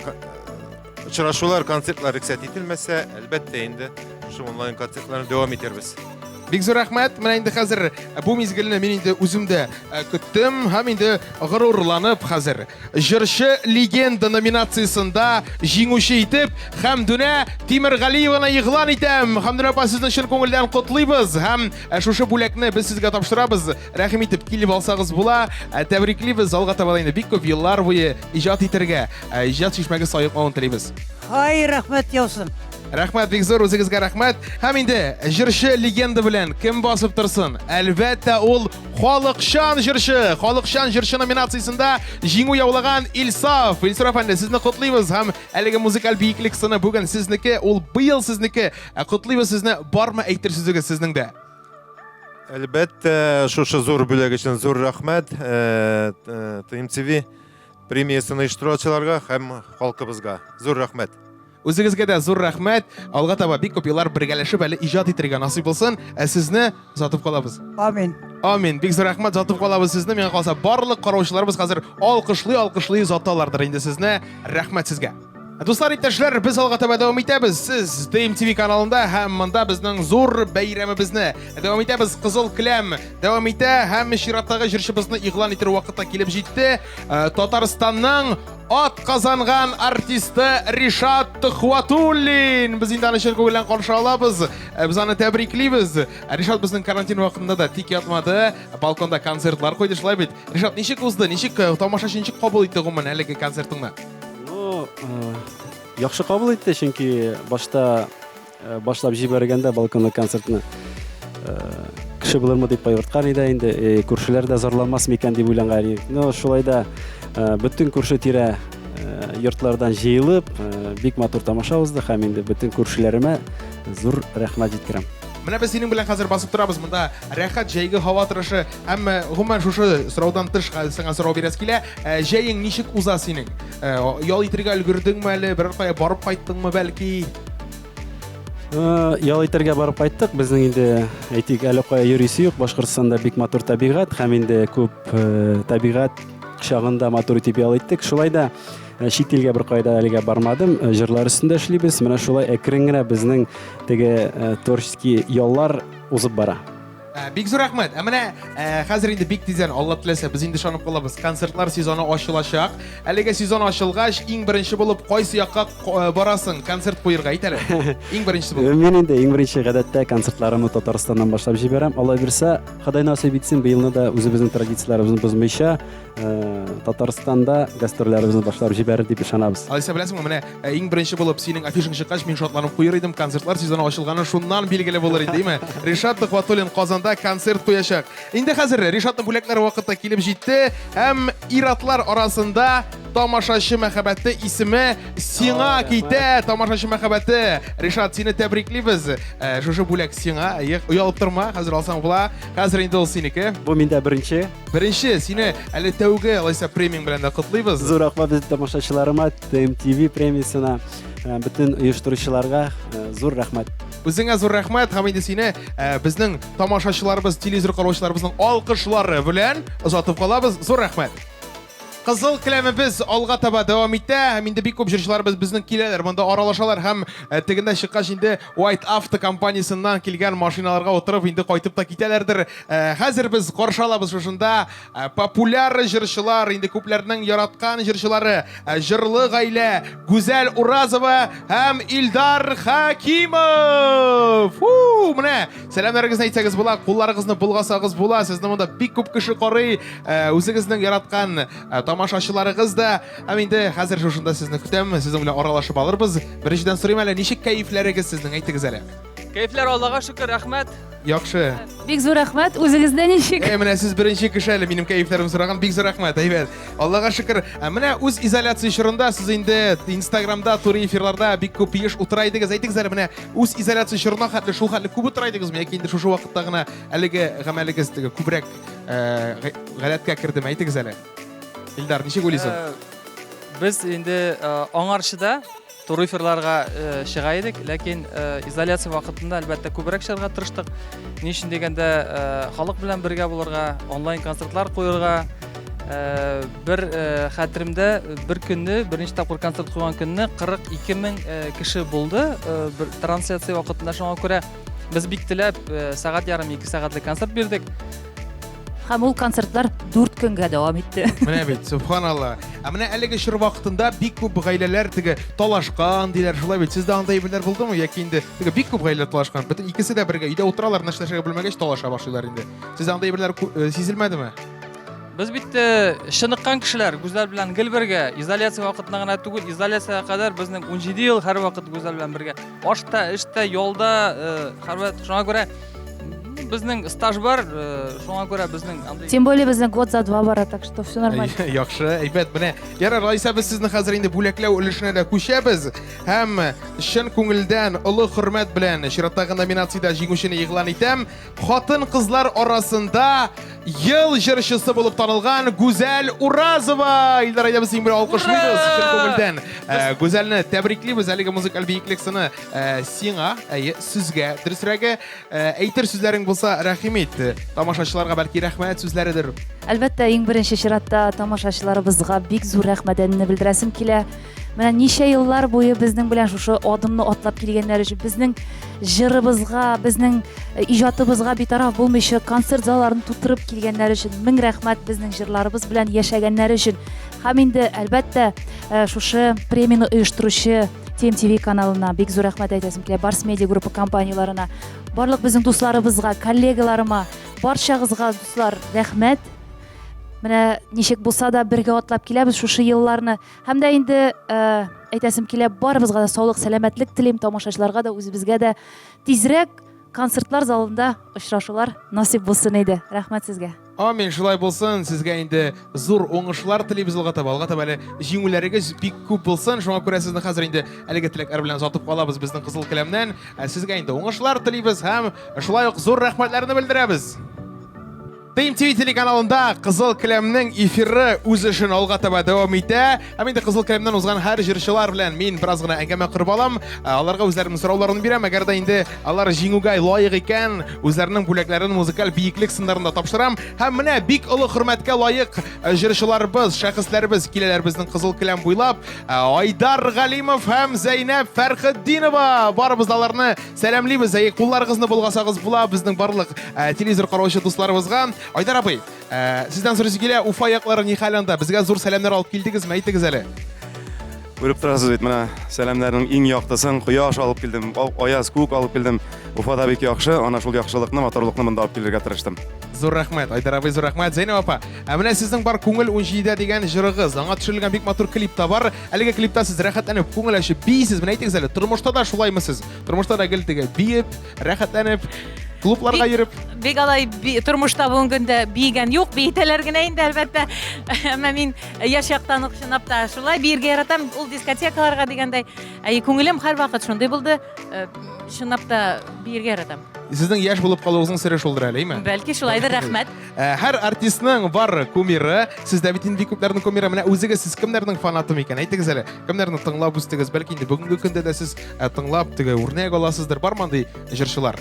очрашулар, концертлар рөхсәт ителмәсә, әлбәттә инде шу онлайн концертларны дәвам итәрбез. Бик зур рәхмәт. Менә инде хәзер бу мизгелне мин инде үзем дә көттем һәм инде горурланып хәзер җырчы легенда номинациясында җиңүче итеп Хәмдүнә Тимергалиеваны игълан итәм. Хәмдүнә апа, сезне чын күңелдән котлыйбыз һәм шушы бүләкне без сезгә тапшырабыз. Рәхим итеп килеп алсагыз була. Тәбриклибез. Алга таба инде бик күп еллар буе иҗат итәргә, иҗат чишмәгә саеклауын телибез. Ай, рахмет яусын. Рәхмәт, бик зур үзегезгә рәхмәт. Һәм инде җырчы легенда белән кем басып торсын? Әлбәттә, ул халыкчан җырчы. Халыкчан җырчы номинациясендә җиңү яулаган Илсаф. Илсаф әфәнде, сезне котлыйбыз һәм әлеге музыкаль биеклек сыны бүген сезнеке, ул быел сезнеке. Котлыйбыз сезне, бармы әйтер сүзегез сезнең дә? Әлбәттә, шушы зур бүләк өчен зур рәхмәт ТМТV премиясының оештыручыларга һәм халкыбызга. Зур рәхмәт. Үзегезгә дә зур рәхмәт. Алга таба бик күп еллар бергәләшеп әле иҗат итәргә насыйп булсын. Сезне озатып калабыз. Амин. Амин. Бик зур рәхмәт, озатып калабыз сезне. Миңа калса барлык караучыларыбыз хәзер алкышлый озаталардыр инде сезне. Рәхмәт сезгә. Дуслар, иптәшләр, без алга таба дәвам итәбез. Сез TMTV каналында һәм монда безнең зур бәйрәмебезне дәвам итәбез. Кызыл келәм дәвам итә һәм чираттагы җырчыбызны игълан итер вакыты килеп җитте. Татарстанның ат казанган артисты Ришат Төхвәтуллин. Без инде аны чын күңелдән каршы алабыз. Без аны тәбриклибез. Ришат безнең карантин вакытында да тик ятмады. Балконда концертлар куйды, шулай бит. Ришат, ничек узды? Ничек тамашачы ничек кабул итте гомумән әлеге концертыңны? Яхшы кабул итте, чөнки башлап җибәргәндә балконда концертны кеше булырмы дип кайгырткан иде инде. Күршеләр дә зарланмас микән дип уйлаган идек. Шулай да бөтен күрше тирә йортлардан җыелып, бик матур тамаша узды һәм инде бөтен күршеләремә зур рәхмәт җиткерәм. Менә без синең белән хәзер басып торабыз монда. Рәхәт җәйге һава торышы һәм гомумән шушы сораудан тыш сиңа сорау бирәс килә. Җәең ничек уза синең? Ял итәргә өлгердеңме әле? Берәр кая барып кайттыңмы бәлки? Ял итәргә барып кайттык. Безнең инде әйтик, әле кая йөрисе юк. Башкортстанда бик матур табигать һәм инде күп табигать кочагында матур итеп ял иттек. Шулай да чит илгә бер кайда әлегә бармадым. Җырлар өстендә эшлибез. Менә шулай әкрен генә безнең теге творческий яллар узып бара. Бик зур рәхмәт. Менә хәзер инде бик тиздән, Алла теләсә, без инде шанып калабыз. Концертлар сезоны ачылачак. Әлегә сезон ачылгач, иң беренче булып кайсы якка барасың концерт куярга әйт әле. Иң беренчесе булып. Мен инде иң беренче гадәттә концертларымны Татарстаннан башлап җибәрәм. Алла бирсә, Ходай насыйп итсен, быелны да үзебезнең традицияләребезне бозмыйча Татарстанда гастрольләребезне башлап җибәрер дип ышанабыз. Алайса беләсеңме, менә иң беренче булып синең афишаң чыккач, мин шатланып куяр идем. Концертлар сезоны ачылганы шуннан билгеле булыр иде, димме? Ришат Төхвәтуллин Казанда концерт куячак. Инде хәзер Ришатның бүләкләре вакыты килеп җитте һәм иратлар арасында тамашачы мәхәббәте исеме сиңа китә. Тамашачы мәхәббәте. Ришат, сине тәбриклибез. Шушы бүләк сиңа. Уялып торма, хәзер алсаң була. Хәзер инде ул синеке. Бу миндә беренче. Беренче, сине әле тәүге алайса премиум белән дә котлыйбыз. Зур рәхмәт без тамашачыларыма, TMTV премиясына, бөтен оештыручыларга зур рәхмәт. Үзеңә зур рәхмәт һәм инде сине безнең тамашачыларыбыз, телевизор караучыларыбызның алкышлары белән озатып калабыз. Зур рәхмәт. Кызыл келәмебез алга таба дәвам итә. Инде бик күп җырчыларыбыз безнең киләләр, монда аралашалар һәм тегендә чыккач инде White Auto компаниясыннан килгән машиналарга утырып инде кайтып та китәләрдер. Хәзер без каршы алабыз шушында популяр җырчылар, инде күпләрнең яраткан җырчылары, җырлы гаилә Гүзәл Уразова һәм Илдар Хакимов. Менә сәламнарыгызны әйтсәгез була, кулларыгызны булгасагыз була. Сезне монда бик күп кеше карый, үзегезнең яраткан тамашачыларыгыз да. Һәм инде хәзер шушында сезне көтәм, сезнең белән аралашып алырбыз. Беренчедән сорыйм әле, ничек кәефләрегез сезнең, әйтегез әле. Кәефләр Аллага шөкер, рәхмәт. Яхшы. Бик зур рәхмәт. Үзегездә ничек? Менә сез беренче кеше әле минем кәефләрем сораган. Бик зур рәхмәт. Әйбәт. Аллага шөкер. Менә үз изоляция чорында сез инде Инстаграмда, туры эфирларда бик күп еш утыра идегез. Әйтегез әле, менә үз изоляция чорына хәтле шул хәтле күп утыра идегезме? Яки инде шушы вакытта гына әлеге гамәлегез күбрәк гадәткә кирдеме? Әйтегез әле. Илдар, ничек уйлыйсың? Без инде аңарчыда туры эфирларга чыга идек, ләкин изоляция вакытында әлбәттә күбрәк чыгарга тырыштык. Ни өчен дигәндә, халык белән бергә булырга, онлайн концертлар куярга. Бер хәтеремдә бер көнне, беренче тапкыр концерт куйган көнне 42 мең кеше булды. Бер трансляция вакытында шуңа күрә без бик теләп сәгать ярым 2 сәгатьлек концерт бирдек. Һәм ул концертлар 4 көнгә дәвам итте. Менә бит, субханалла. Менә әлеге чор вакытында бик күп гаиләләр теге талашкан диләр, шулай бит. Сездә андай беләр булдымы? Яки инде теге бик күп гаиләләр талашкан. Бөтен икесе дә бергә өйдә утыралар, нәрсәшәгә белмәгәч талаша башлыйлар инде. Сездә андай беләр сизелмәдеме? Biz bitta shiniqqan kishilar Go'zal bilan gil birga izolyatsiya vaqtida g'ana tugul, izolyatsiyaga qadar bizning 17 yil har vaqt Go'zal bilan birga oshda, ishda, yo'lda har vaqt shunga ko'ra bizning staj bor, shunga ko'ra bizning Тем более bizning год за два bor, так что все нормально. Yaxshi, aybat buni. Yara Raisa biz sizni hozir endi bo'laklab ulishini da ko'shamiz. Ham shin ko'ngildan ulug' hurmat bilan shiratdagi nominatsiyada jinguvchini e'lon etam. Xotin-qizlar orasida yil jirishchisi bo'lib tanilgan Go'zal Urazova. Ildar aytamiz, bir olqishlaymiz shin ko'ngildan. Go'zalni tabriklaymiz. Haliga muzikal buyukliksini senga, sizga, dirsiraga aytir so'zlaring bo'lsa rahmat. Tomoshachilarga balki rahmat so'zlaridir. Albatta, eng birinchi shiratda tomoshachilarimizga bek zo'r rahmatini bildirasım kela. Mana necha yillar bo'yi bizning bilan shu odimni otlab kelganlar uchun, bizning jiribizga, bizning ijodimizga betaraf bo'lmishi, konsert zallarini to'tirib kelganlar uchun ming rahmat, bizning jirlarimiz bilan yashaganlar uchun. Ham endi albatta shu premiyani uyushtiruvchi TMTV kanalına bek zo'r rahmat aytasim kela, Bars Media Group kompaniyalarına, barliq bizning do'stlarimizga, kollegalarima, barchangizga do'stlar rahmat. Mana nechik bo'lsa da birga otlab kelamiz shu yillarni. Hamda endi aytasim kela, baribizga da sog'lik, salomatlik tilayman, tomoshachilarga da, o'zimizga da tezroq konsertlar zalida uchrashuvlar nasib bo'lsin edi. Rahmat sizga. Amin, shulay bo'lsin. Sizga endi zo'r o'ngishlar tilaymiz albatta. Jinguvlaringiz bek ko'p bo'lsin. Shunga ko'ra sizni hozir endi haliga tilaklar bilan uzatib qolamiz bizning Qizil Qalamdan. Sizga endi o'ngishlar tilaymiz ham shulay zo'r rahmatlarni bildiramiz. TMTV telekanalında Qizil Qalamning efiri o'z ishini olg'a taba davom etadi. Endi Qizil Qalamdan o'zgan har jirchilar bilan men birozgina angama qurib olam. Ularga o'zlarining so'rovlarini beraman. Agarda endi ular jinguvga loyiq ekan, o'zlarining bo'laklarini muzikal buyuklik singlarida topshiram. Ham mana bek ulug' hurmatga loyiq jirchilarimiz, shaxslarimiz kelalar bizning Qizil Qalam bo'ylab. Aydar G'alimov ham Zaynab Farxiddinova barimiz ularni salomlaymiz. Qo'llaringizni bulg'asangiz bo'ladi bizning barliq televizor qarovchi do'stlarimizga. Aydar abay, sizdan so'raysiz kela, Ufa yoqlari ne holda? Bizga zo'r salomlar olib keldingizmi? Aytingiz hali. Ko'rib turasiz, mana salomlarning eng yoqtasin quyosh olib keldim, oyoz ko'k olib keldim. Ufada bek yaxshi, ana shu yaxshilikni, motorlikni bunda olib kelishga tirishdim. Zo'r rahmat, Aydar abay, zo'r rahmat. Zaynab opa, mana sizning bar ko'ngil 17 degan jirig'iz, anga tushirilgan bek motor klipda bor. Haliga klipda siz rohatlanib, ko'ngilashib, biysiz. Mana aytingiz hali, turmushda da shulaymisіз? Turmushda da giltiga biyib, rohatlanib, klublarga yurib. Bek alay turmushda bugun kunda biygan yo'q, biytelergina endi albatta. Ama men yashaqdan o'qishib da shulay birga yaratam, ul diskotekalarga deganday, ko'nglim har vaqt shunday bo'ldi. Shunapda birga yaratam. Sizning yosh bo'lib qolishingizning siri shuldir, alaymi? Balki shulaydir, rahmat. Har artistning bor kumiri, siz David Indikublarning kumiri, mana o'ziga siz kimlarning fanatimi ekan? Aytingiz hali, kimlarni tinglab o'sdingiz? Balki endi bugungi kunda da siz tinglab, o'rnak olasizdir, bormi bunday jirchilar?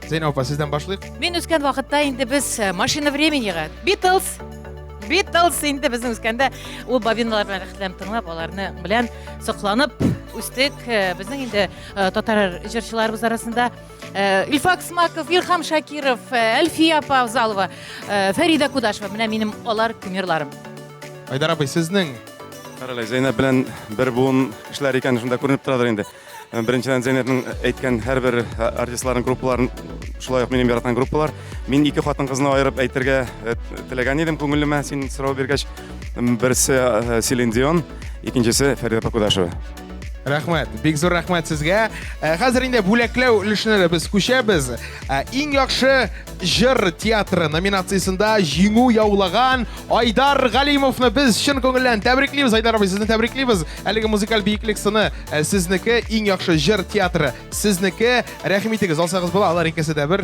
Zaynab opa, sizdan boshlaylik. Men o'sgan vaqtda endi biz Mashina времениga, Beatles endi biz o'sganda u bobinalar bilan ixtilam tinglab, ularni bilan saqlanib o'sdik. Bizning endi tatar jirchilarimiz arasida Ilfak Smakov, Ilham Shakirov, Alfiya Pavzalova, Farida Kudasheva, mana mening ular kumirlarim. Aydar abay, sizning qaralay, Zaynab bilan bir bugun ishlar ekan shunda ko'rinib turadi endi. Birinchidan Zaynabning aytgan har bir artistlarning gruppalarini shuloq mening yaratgan gruppalar. Men ikki xotin qizni ayirib aytirga tilagan edim ko'nglimga, sen so'rov bergach, birisi Celine Dion, ikkinchisi Farida Kudasheva. Rahmat, bek zo'r rahmat sizga. Hozir endi bo'laklab ulishni biz ko'shamiz. Eng yaxshi jir teatri nominatsiyasida jingu yovlagan Aydar G'alimovni biz chin ko'ngildan tabriklaymiz. Aydar aka, sizni tabriklaymiz. Haliga muzikal buyukliksini sizniki, eng yaxshi jir teatri sizniki. Rahmatingiz olsangiz bo'ladi, ular ikkisida bir.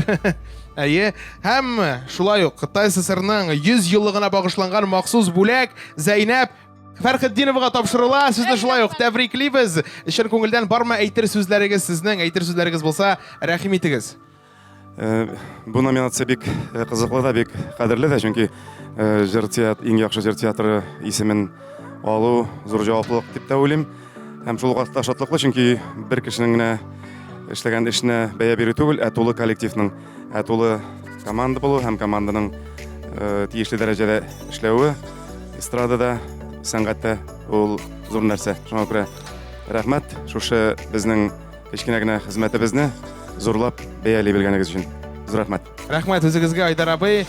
Ham shulay Xitoy SSRning 100 yilligina bag'ishlangan maxsus bo'lak Zaynab Farxiddinovaga topshiriladi. Sizni shulay tabriklaymiz. Chin ko'ngildan bormi aytir so'zlaringiz, sizning aytir so'zlaringiz bo'lsa, rahmatingiz. Bu nominatsiya bek qiziqli da, bek qadrli da, chunki jir teatr, eng yaxshi jir teatri ismin olу zo'r javoblik deb o'ylayman. Ham shu vaqtda shodliqli, chunki bir kishiningina ishlagan ishni baya berib tugul, to'liq kollektivning, to'liq komanda bo'lu, ham komandaning tegishli darajada ishlavi estradada, san'atda ul zo'r narsa. Shunga ko'ra rahmat, shu bizning kichkinagina xizmatimizni zo'rlab bayalay bilganingiz uchun. Rahmat. Rahmat o'zingizga Aydar abay.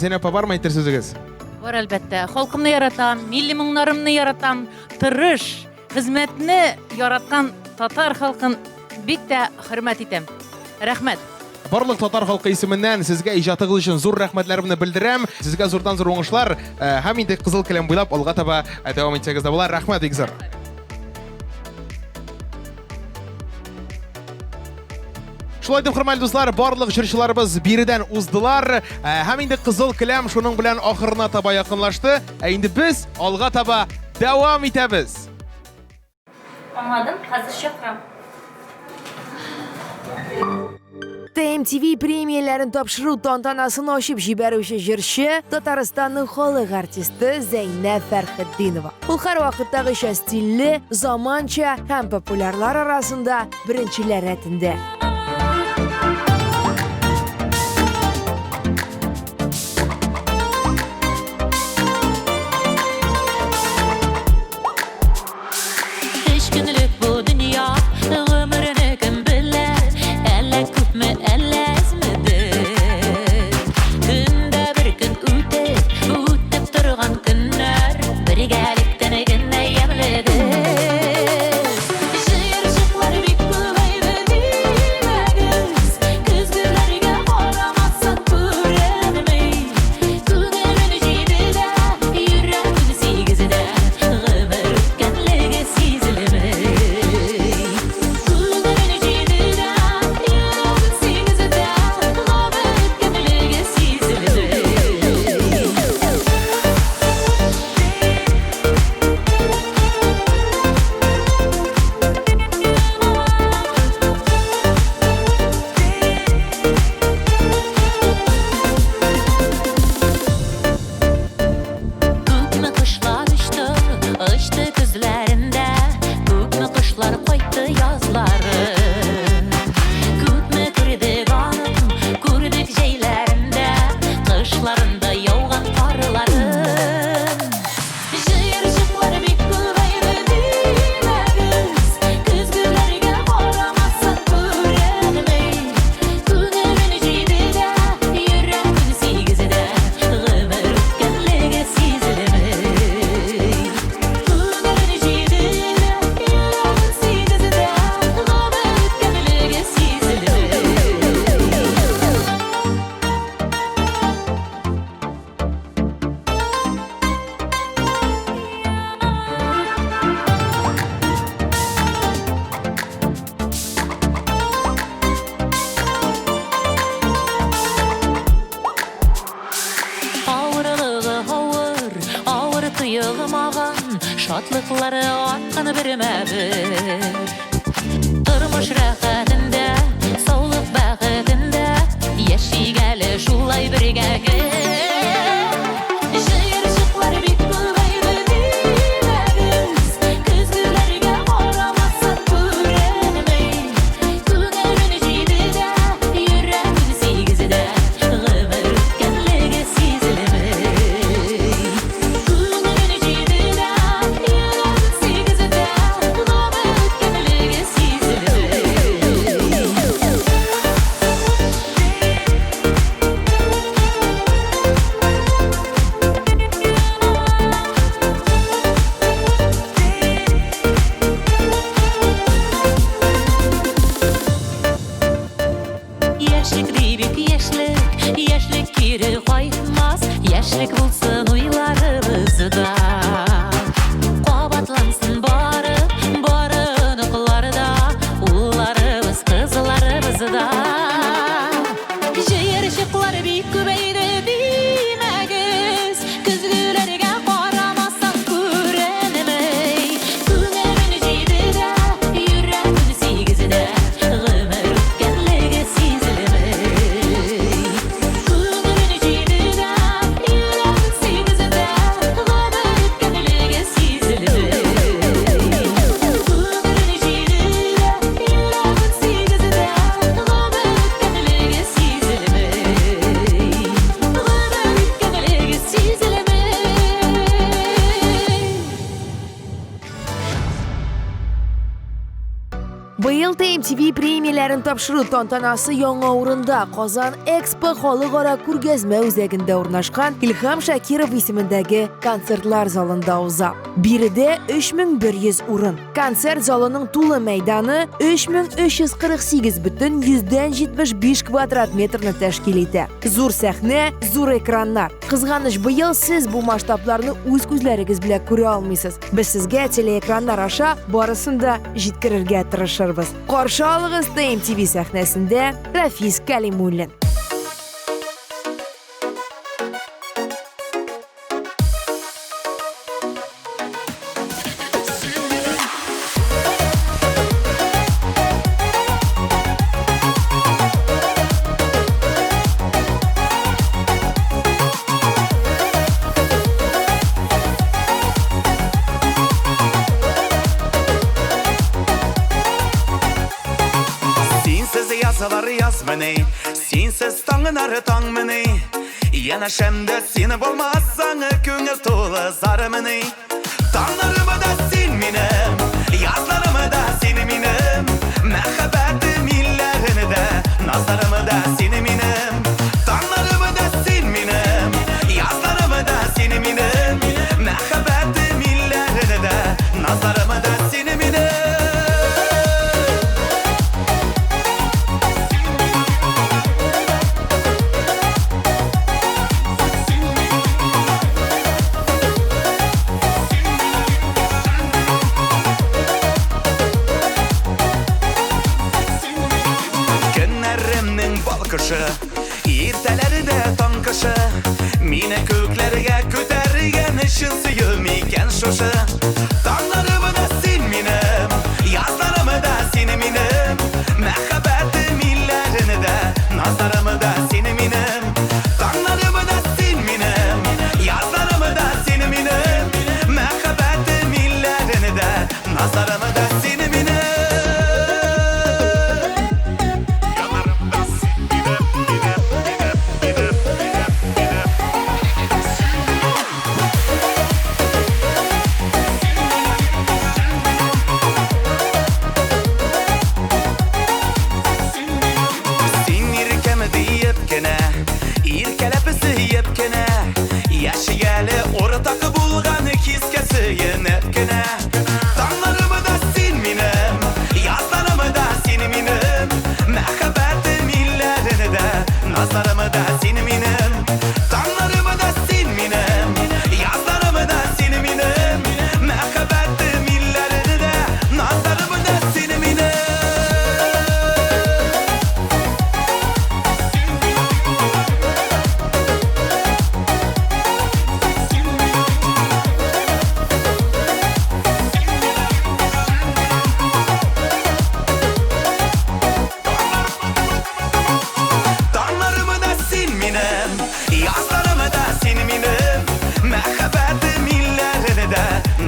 Zaynab opa, bormi aytir so'zingiz? Бар әлбәттә, халкымны яратам, милли моңнарымны яратам, тырыш, хезмәтне яраткан татар халкын бик тә хөрмәт итәм. Рәхмәт. Барлык татар халкы исеменнән сезгә иҗатыгыз өчен зур рәхмәтләремне белдерәм. Сезгә зурдан зур уңышлар һәм инде кызыл келәм буйлап алга таба дәвам итсәгез дә булар. Рәхмәт бик зур. Шулай дип, хөрмәтле дуслар, барлык җырчыларыбыз биредән уздылар. Һәм инде кызыл келәм шуның белән ахырына таба якынлашты. Инде без алга таба дәвам итәбез. Аңладым, хәзер чакырам. TMTV премияләрен тапшыру тантанасын ачып җибәрүче җырчы Татарстанның халык артисты Зәйнәп Фәрхетдинова. Ул һәрвакыттагыча стильле, заманча һәм популярлар арасында беренчеләр рәтендә. Шатлыклары атканы бермәбер. Тормыш рәхәтендә, саулык бәхетендә, яшигәле шулай бергә. Җыерчыклар бик күбәйде димәгез, көзгеләргә карамасын күренмәй. Күңелне җиде дә, йөрәкне сигез дә, гомер үткәнлеге сизелмәй. Күңелне җиде дә, йөрәкне сигез дә, гомер Быйыл TMTV премияларын тапшыру тантанасы яңа урында Казан Экспо халыкара күргәзмә үзәгендә урнашкан Илһам Шакиров исемендәге концертлар залында уза. Биредә 3100 урын. Концерт залының тулы мәйданы 3348,75 квадрат метрны тәшкил итә. Зур сәхнә, зур экраннар. Кызганыч, быел сез бу масштабларны үз күзләрегез белән күрә алмыйсыз. Без сезгә телеэкраннар аша барысын да җиткерергә тырышырбыз. Каршы алыгыз TMTV сәхнәсендә Рафис Калимуллин. Сенсіз таңын ары таң міне, янашәмді сені болмасаң көңіл толы зары міне. Таңларымы да сен менім, язларымы да сені менім, мәхәббәті милләріні де, назарымы да сені менім. Таңларымы да сен менім, язларымы да сені менім, мәхәббәті милләріні де, назарымы да сені менім. Иртәләре дә таң кышы, мине күкләргә күтәргән өчен сөюм икән шушы. Таңларымы да син минем, язларымы да сине минем, мәхәббәте милләріне дә, назарымы да сине минем. Таңларымы да син минем, язларымы да сине минем, мәхәббәте милләріне дә, назарымы да сине минем.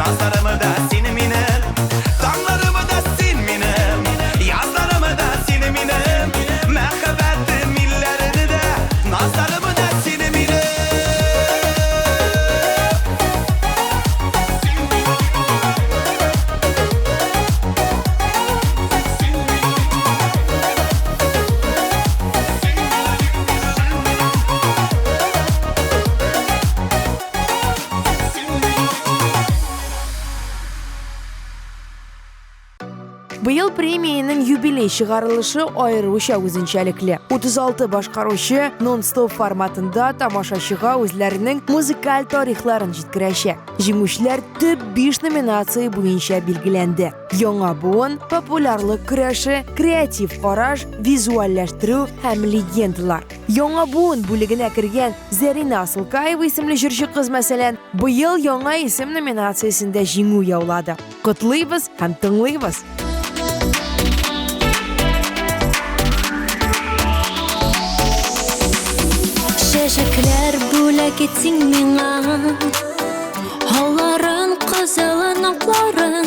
Nazarımı da seni minem, dağlarımı da sen minem, yazlarımı da seni minem, məhəbbəti millerini de, nazarımı da seni minem. Быйыл премияның юбилей чыгарылышы айрыуча үзенчәлекле. 36 башкаручы нон-стоп форматында тамашачыга үзләренең музыкаль тарихларын җиткерәчәк. Җиңүчеләр төп 5 номинация буенча билгеләнде. Яңа буын, популярлык көрәше, креатив караш, визуальләштерү һәм легендалар. Яңа буын бүлегенә кергән Зарина Асылкаева исемле җырчы кыз мәсәлән, быел яңа исем номинациясендә җиңү яулады. Котлыйбыз һәм тыңлыйбыз. Чәчәкләр бүләк итсин миңа, халларын, кызылын, акларын,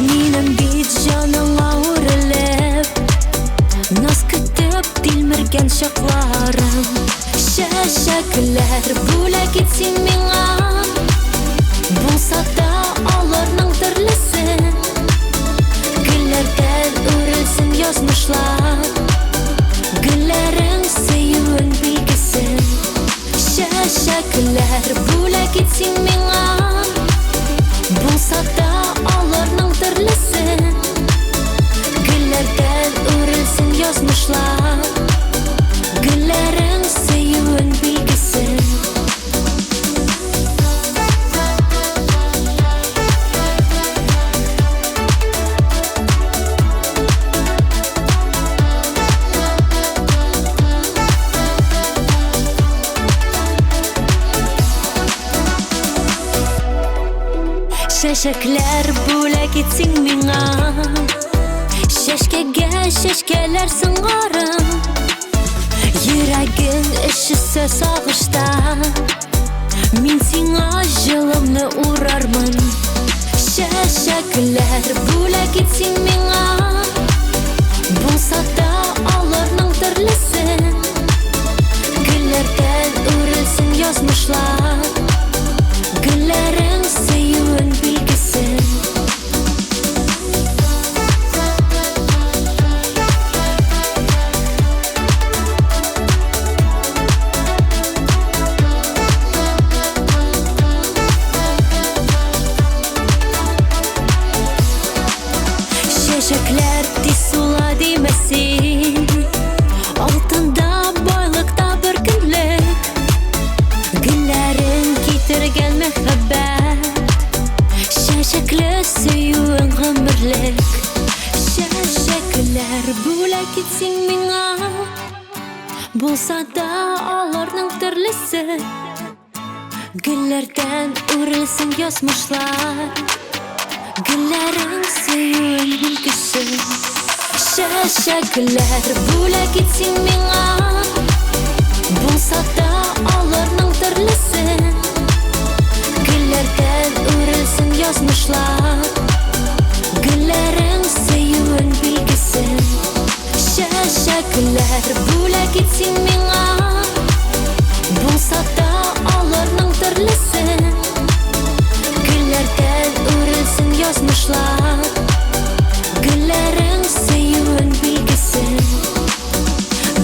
минем бит җаныма үрелеп, наз көтеп тилмергән чакларым. Чәчәкләр бүләк итсин миңа, булса да аларның төрлесе, гөлләргә Şeşekler bula gitsin mina Şeşkege şeşkeler sıngarım Yüreğin işi söz ağışta Min sina жылымны урармын Şeşekler bula gitsin mina Bulsa da alırның türlüsün Güllerden örülsün yazmışlar Güllerin suyun bilgisin Şeşekler tisula demesin Altında boylıkta bir günlük Güllerin getirgen mehabbet Şeşekli suyun ömürlük Şeşekler bula gitsin mina Bulsa da alırның türlüsü Güllerden örülsün yazmışlar Güllerin suyun bilgisi Şeşekler bula gitsin mina Bulsa da alırның türlüsü Güllerden örülsün yazmışlar Güllerin suyun bilgisi Şeşekler bula gitsin mina Bulsa da alırның türlüsü Güllerden örülsün yazmışlar Güllerin suyun bilgisi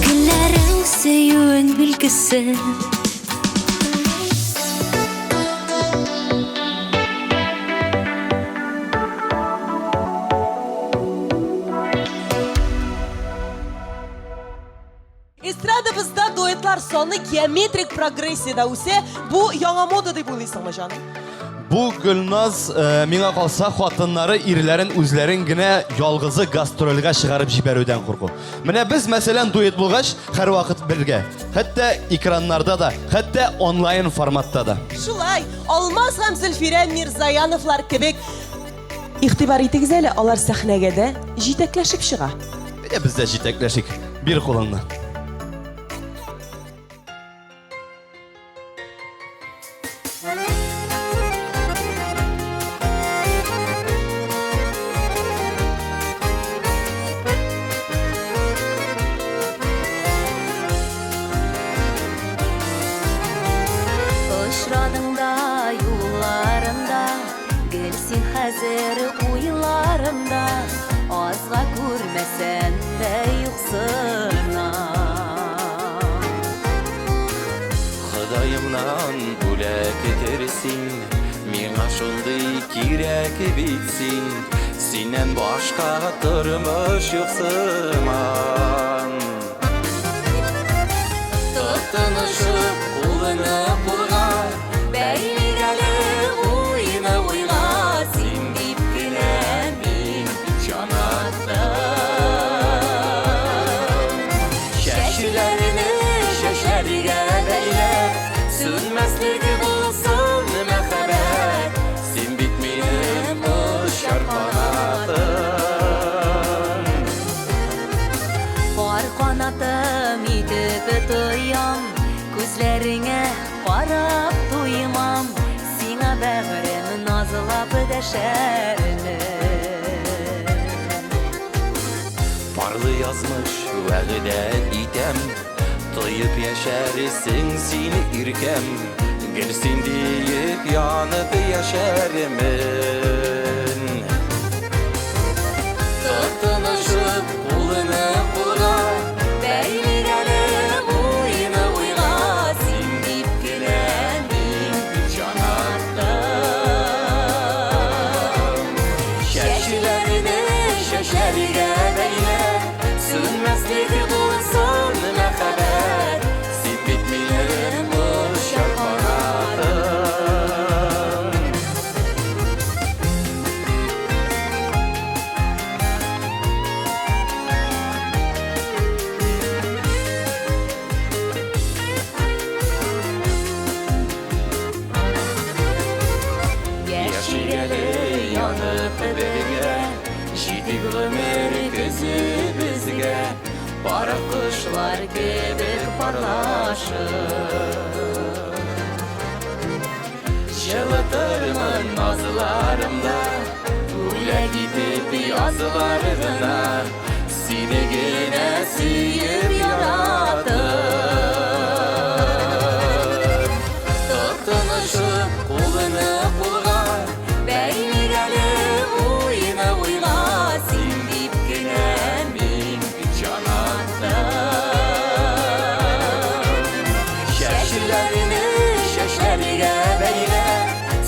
Güllerin suyun bilgisi Estradamızda duetlar sonu geometrik progressiyada öse bu yana moda deb o'ylaysizmi jonim? Bu Gülnaz mingga qolsa xotinlari irlərin özləringə yalğızı gastrolga çıxarıb jiberüdən qorxu. Менә biz məsələn duet bulğaç hər vaxt birgə. Hətta ekranlarda da, hətta onlayn formatda da. Şulay, Almaz һәм Зөлфирә Мирзаяновлар кебек игътибар итегез әле, алар сәхнәгә дә җитәкләшеп чыга. Biz də jitəkləşik bir qolanla. Xudayımdan bulak etersin Mingə şunday kirək bitsin Sinən başqa durmuş yoxsıman Tuttunuşup qulunu qulğa Bəyligəli uyunu uyğa Sin deyib güləmin canattım Şəşilərini şəşəriyə bəylə Sönməzlik bulsun məhəbbət Sin bitməyim o şarpanatım Var qanatım itib duyam Күзләреңә қарап туймам Сиңа бәгърем назлап дәшәрмен Парлы язмыш вәгъдә итәм Toyup yaşarsın seni irkem Gelsin deyip yanıp yaşarımın Tuttunuşup kulunu kulğa Bəyligəlim uyunu uyğa Sin deyip güləmin canattım Şəşilərini şəşəriyə bəylə Sönməzlik bulsun məhəbbət Sin bitməyim o şarpanatım Yaşigelim Язып бергә җитик гомер көзебезгә Бары кошлар кебек парлашып Жылытырмын назларымда Үләк итеп язларына Сине генә сөеп яратып Тотынышып кулыны кулга Бәйлегәле уйны уйла Син дип кенә мин җанаттым Чәчләрне чәчләргә бәйлә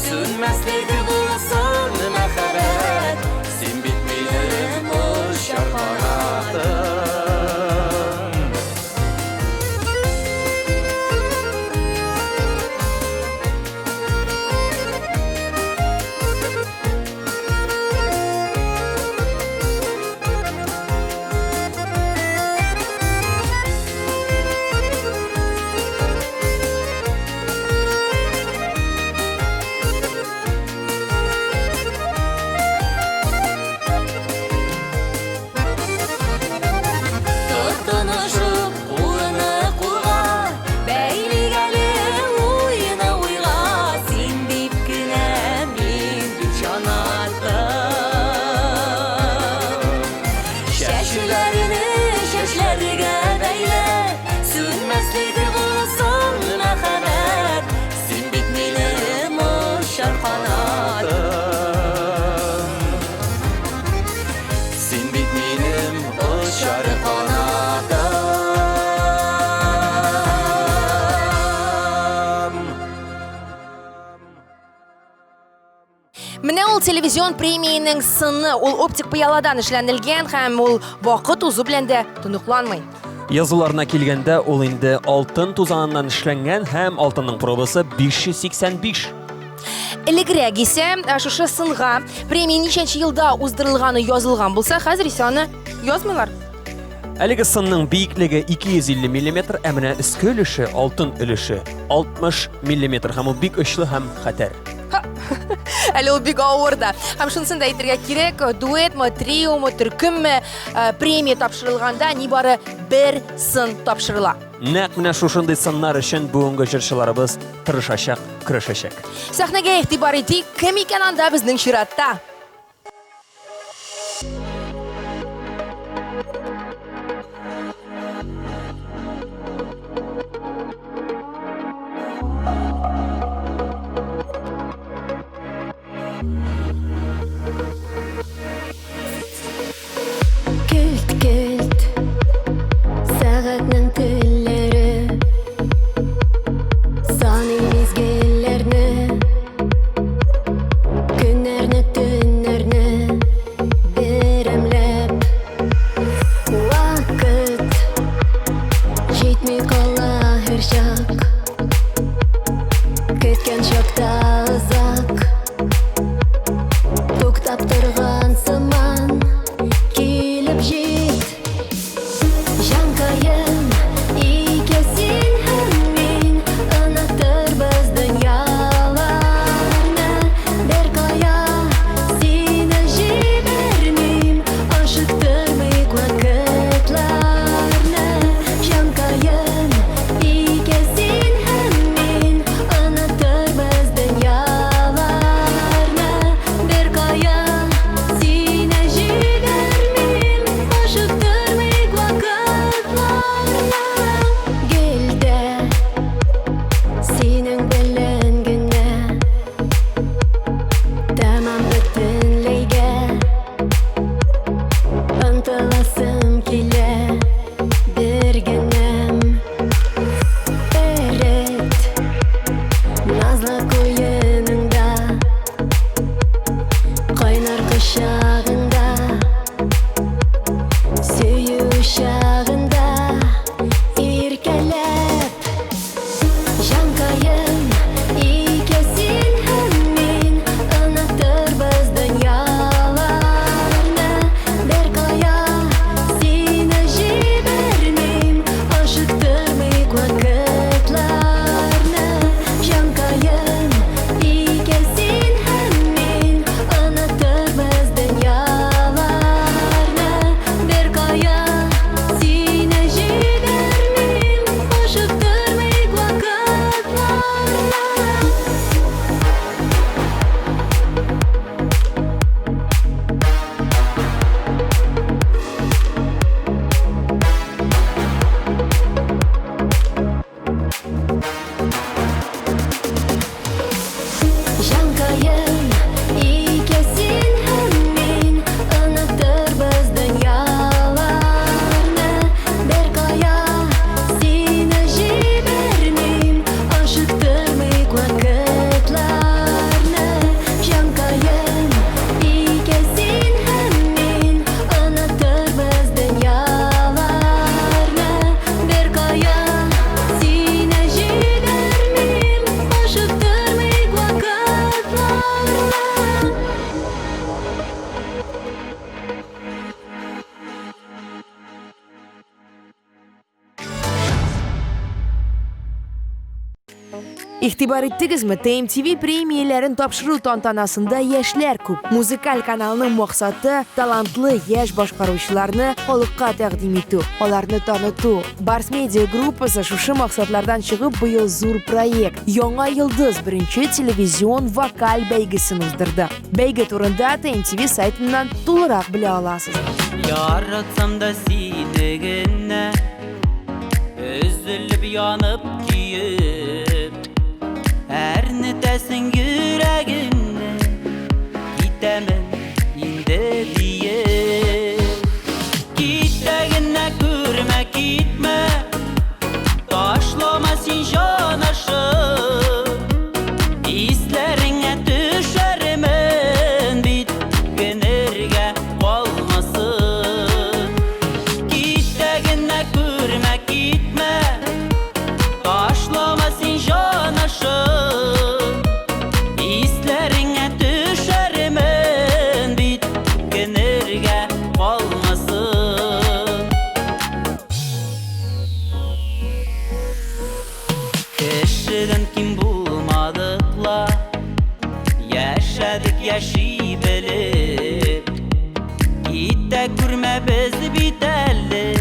Сүнмәслеге булсын мәхәббәт Син бит минем очар канатым Тотынышып кулыны кулга Бәйлегәле уйны уйла Син дип кенә мин җанаттым Чәчләрне чәчләргә бәйлә Сүнмәслеге булсын мәхәббәт Син бит минем очар канатым Син бит минем очар канатым Менә ул телевизион премияның сыны, ул оптик пыяладан эшләнелгән һәм ул вакыт узу белән дә тоныкланмый. Язуларына килгәндә, ул инде алтын тузаныннан эшләнгән һәм алтынның пробасы 585. Элегрәк исә, шушы сынга премия ничәнче елда уздырылганы язылган булса, хәзер исә аны язмыйлар. Әлеге сынның биеклеге 250 мм, ә менә өске өлеше, алтын өлеше 60 мм һәм ул бик очлы һәм хәтәр. Әле ул бик авыр да. Һәм шунысын да әйтергә кирәк, дуэтмы, триомы, төркемме премия тапшырылганда нибары бер сын тапшырыла. Нәкъ менә шушындый сыннар өчен бүгенге җырчыларыбыз тырышачак, көрәшәчәк. Сәхнәгә игътибар итик, кем икән анда безнең чиратта? Көлт-көлт сәгатьнең телләре Саный мизгелләрне Көннәрне, төннәрне Бер İxtibar etdinizmi? TMTV premiyələrin tapşırıq tantanasında yaşlar көп. Muzikal kanalının maqsatı talantlı yaş başqaruvchilarni xalqqa təqdim etу, onlarni tanıtу. Bars Media Gruppasi şuшы maqsadlardan chiqib bu yil zo'r proyekt Yangi Yıldız birinchi televizion vokal beygisini uzdirdi. Beygi turida TMTV saytidan to'liq bila olasiz. Yaratsam da sinigine üzülüp yanıp kiyip her netesin yüreğine gidemen inde diye gittiğine görme gitme taşlama sin janaşı izlerine düşerimin bitkenirge olmasın gittiğine görme gitme taşlama sin janaşı izlerine düşerimin bitkenirge olmasın Keşiden kim bulmadıkla yaşadık yaşayıp bilip git de görme bizi biterli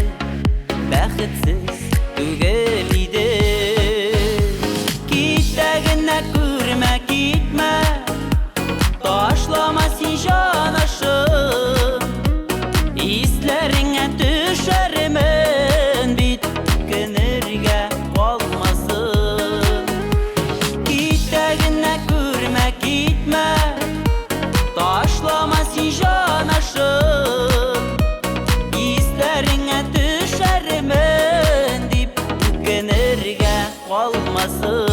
bəxitsiz tügel idi git de gene görme gitme taşlama sin janaşım izlerine düşerimin bitkenirge olmasın gittiğine görme gitme taşlama sin janaşım izlerine düşerimin bitkenirge olmasın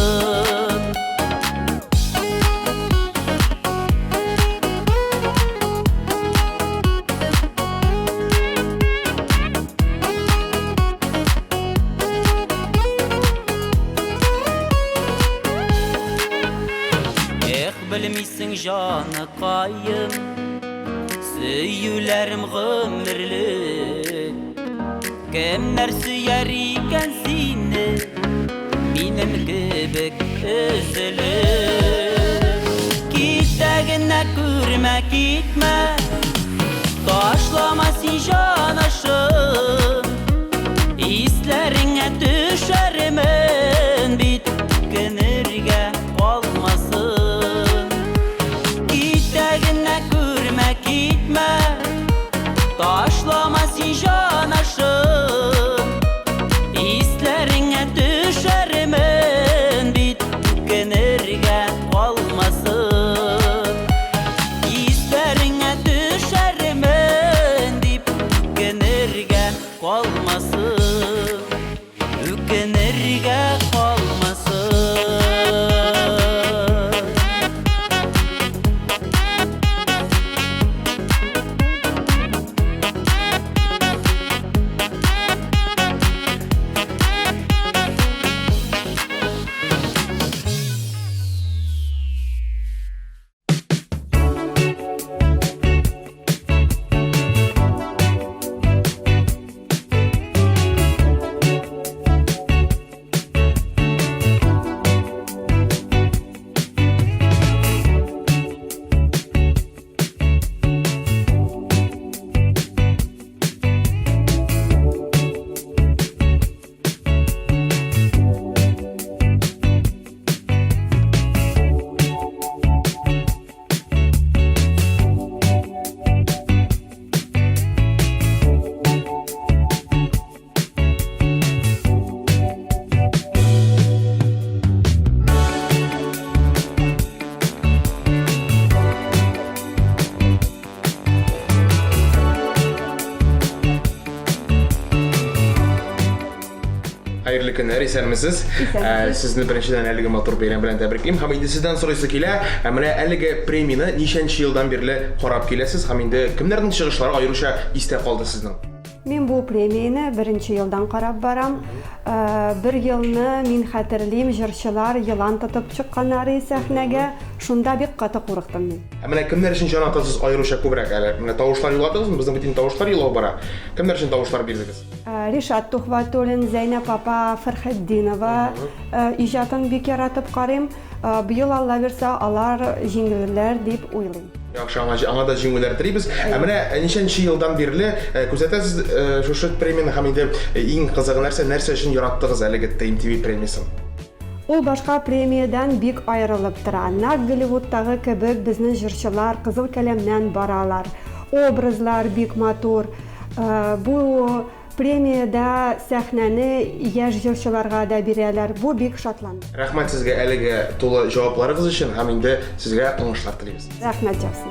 Bilmişsin canı kayım Süyülerim gümürlük Kimler süyer iken seni Benim gibi üzülür Gittiğine görme gitme Taşlama sin janaşım İzlerine düşerimin bitkenirge olmasın Gittiğine görme gitme taşlama sin janaşım İzlerine düşerimin bitkenirge olmasın İzlerine düşerimin bitkenirge olmasın Bitkenirge olmasın Hayırlı günler, esenmisiz? Sizni birinchidan әлеге матур бәйрәм белән тәбриклим. Һәм инде сездән сорыйсы килә, менә әлеге премияны ничәнче елдан бирле карап киләсез? Һәм инде кемнәрнең чыгышлары аеруча истә калды сезнең? Мен бұл премияны бірінші елдан қарап барам. Бір елні мен хәтерлейм, жыршылар елан тұтып шыққанары сәхнеге, шунда бек қаты қорықтым мен. Менә кемнәр өчен җанатасыз айрыша күбрәк әле? Менә тавышлар юлладыгызмы? Безнең бөтен тавышлар юллап бара. Кемнәр өчен тавышлар бирдегез? Ришат Тухватуллин, Зәйнәп апа, Фәрхетдинова иҗатын бик яратып карыйм. Быел Алла бирсә, алар җиңелләр дип уйлыйм. Яхшы, аңа да җиңүләр телибез. Менә ничәнче елдан бирле күзәтәсез шушы премияны һәм инде иң кызыгы нәрсә өчен яраттыгыз әлеге TMTV премиясын? Ул башка премиядан бик айрылып тора. Нәкъ Голливудтагы кебек безнең җырчылар кызыл каләмнән баралар. Образлар бик матур. Бу премияда сәхнәне яшь җырчыларга да бирәләр. Бу бик шатландырды. Рәхмәт сезгә әлеге тулы җавапларыгыз өчен һәм инде сезгә уңышлар телибез. Рәхмәт җавсын.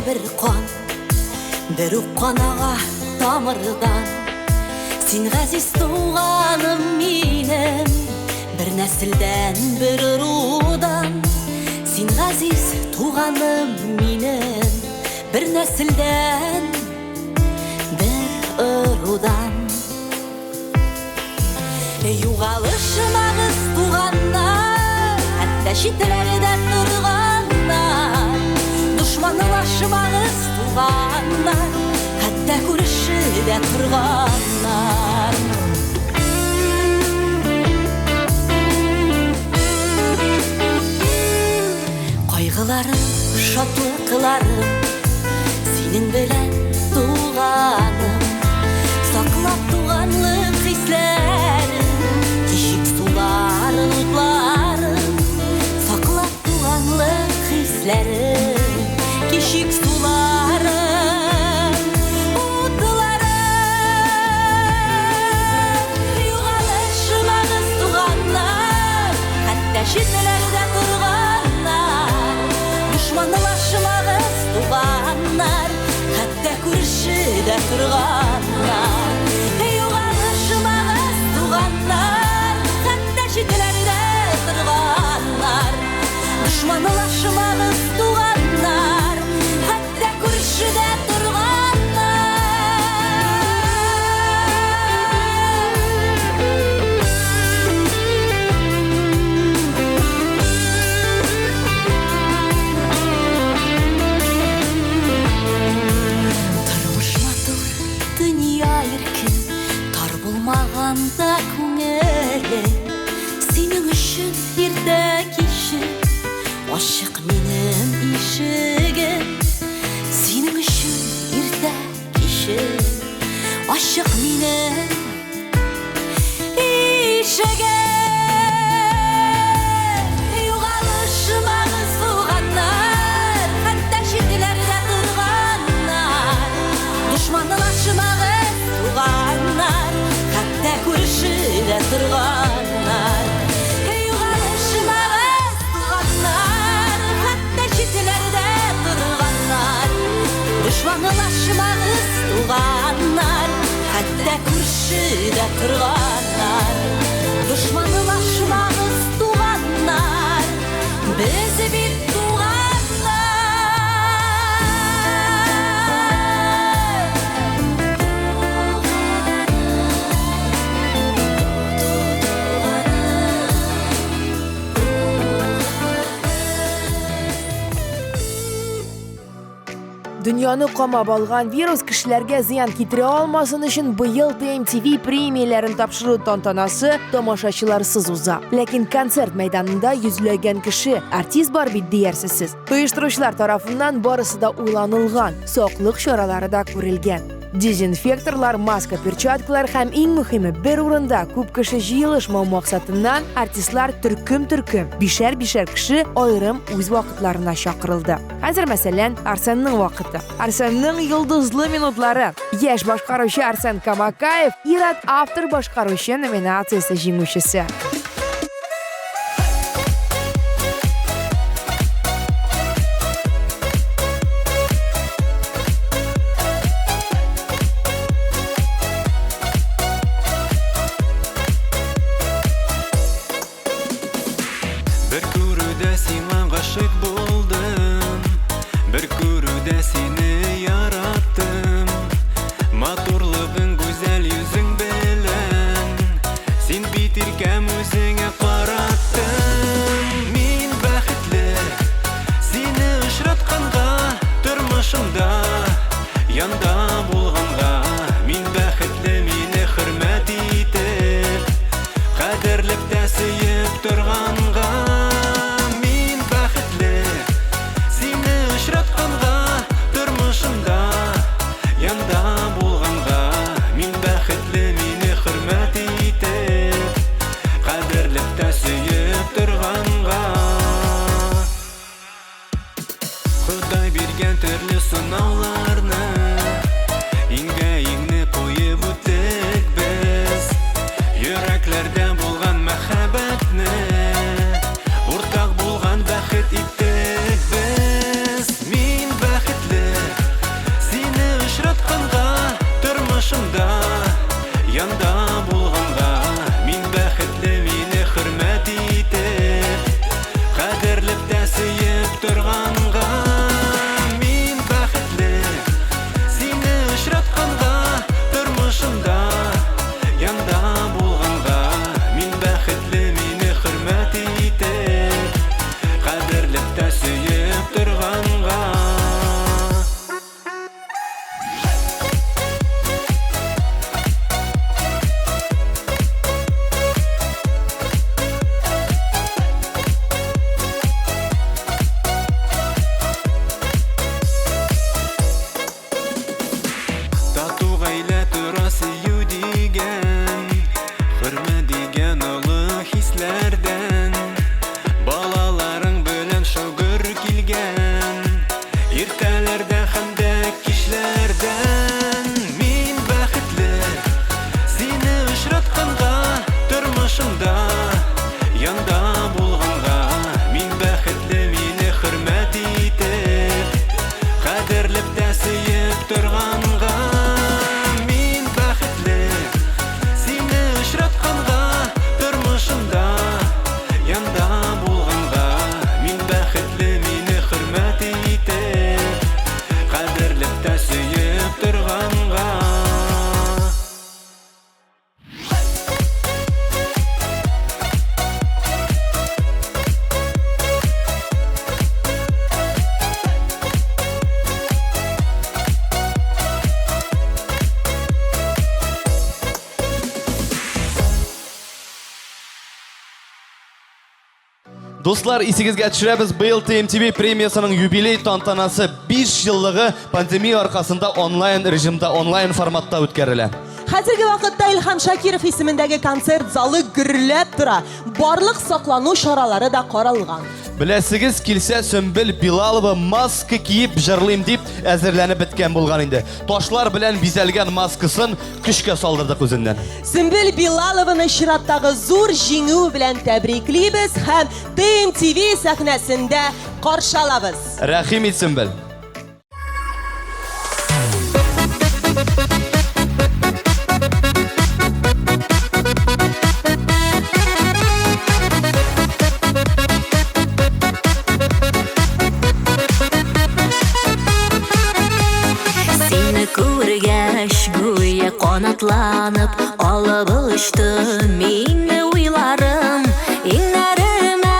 bir kan, bir uqqanağa tamırdan. Sen gaziz tuğanım benim, bir nesilden bir rudan. Sen gaziz tuğanım benim, bir nesilden bir rudan. Yuğalışmağız tuğanlar, hatta şitlerde turganlar. Düşmanlaşmağız tuğanlar, hatta görüşüde turganlar. Kaygılarım, şatlıklarım, senin bilen tuğanım. Saklap tuğanlık hislerim, kişik suların utlarım. Saklap tuğanlık hislerim, kişik suların utlarım. Yuğalışmağız tuğanlar, hatta şitlerde turganlar. Düşmanlaşmağız tuğanlar, hatta kurşuda turganlar. Yuğalışmağız tuğanlar, hatta şitlerde turganlar. Düşmanlaşmağız tuğanlar, hatta kurşuda bulmağanda көңелі, сенің үшін ерді кеші, ашық менің ишігім. Сенің үшін ерді кеші, ашық менің ишігім. Юғалышмағыз туғандар, хатта шетелерде тұрғандар. Düşmanlaşmağız tuğanlar, hatta көршіде тұрғанlar. Yuğalışmağız tuğanlar, hatta şetlerde тұрғанlar. Düşmanlaşmağız tuğanlar, hatta көршіде тұрғанlar. Düşmanlaşmağız tuğanlar, biz bir Dünyаны камап алган вирус кешеләргә зыян китерә алмасын өчен быел TMTV премияләрен тапшыру тантанасы тамашачыларсыз уза. Ләкин концерт мәйданында йөзләгән кеше, артист бар бит диярсез. Оештыручылар тарафыннан барысы да уйланылган, саклык чаралары да күрелгән. Дезинфекторлар, маска, перчаткалар һәм иң мөһиме бер урында күп кеше җыелышмау максатыннан артистлар төркем бишәр кеше аерым үз вакытларына чакырылды. Хәзер мәсәлән Арсенның вакыты. Арсенның йолдызлы минутлары. Яшь башкаручы Арсен Камакаев Ират автор башкаручы номинациясе җиңүчесе. Достар, исегезгә төшерәбез, быел TMTV премиясының юбилей тантанасы 5 еллыгы пандемия аркасында онлайн режимда, онлайн форматта үткәрелә. Хәзерге вакытта Илһам Шакиров исемендәге концерт залы гөрләп тора. Барлык саклану чаралары да каралган. Беләсегез килсә, Сөмбел Билалова маска киеп җырлыйм дип әзерләнеп беткән булган инде. Ташлар белән бизәлгән маскасын көчкә салдырдык үзеннән. Сөмбел Билалованы чираттагы зур җиңү белән тәбриклибез һәм TMTV сәхнәсендә каршы алабыз. Рәхим ит, Сөмбел. Qanatlanıb alıb uçdu minni uylarım İnlərimə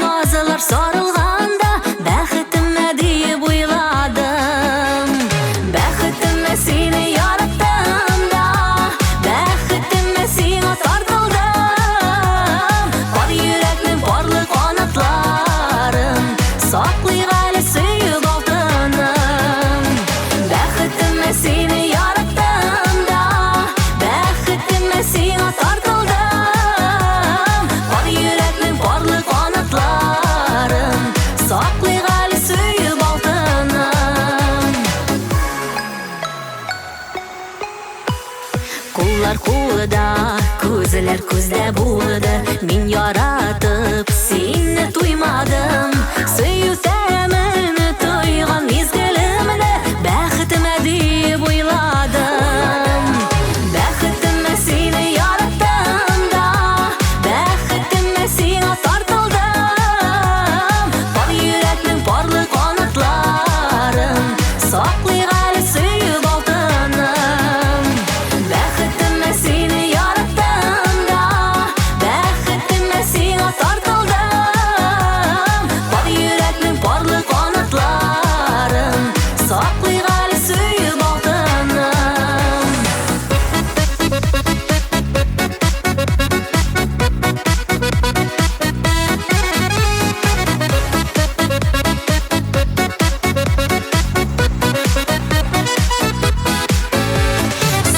nazılar sarılğanda bəxitimə deyib uyladım Bəxitimə seni yarattım da Bəxitimə seni sartıldım Var yürekmin barlı qanatlarım Saklıyıq əli suyub altınım Bəxitimə seni yarattım күздә булды. Мин яратып сине туймадым. Сөю тәмен тойган мизгелемне бәхетемә дип уйладым. Бәхетемә сине яраттым да, бәхетемә сиңа тартылдым. Бар йөрәкнең парлы канатларын саклый әле сөеп алтыным. Бәхетемә сине яраттым да, бәхетемә сиңа тартылдым. Бар йөрәкнең парлы канатларын саклый әле сөеп алтыным.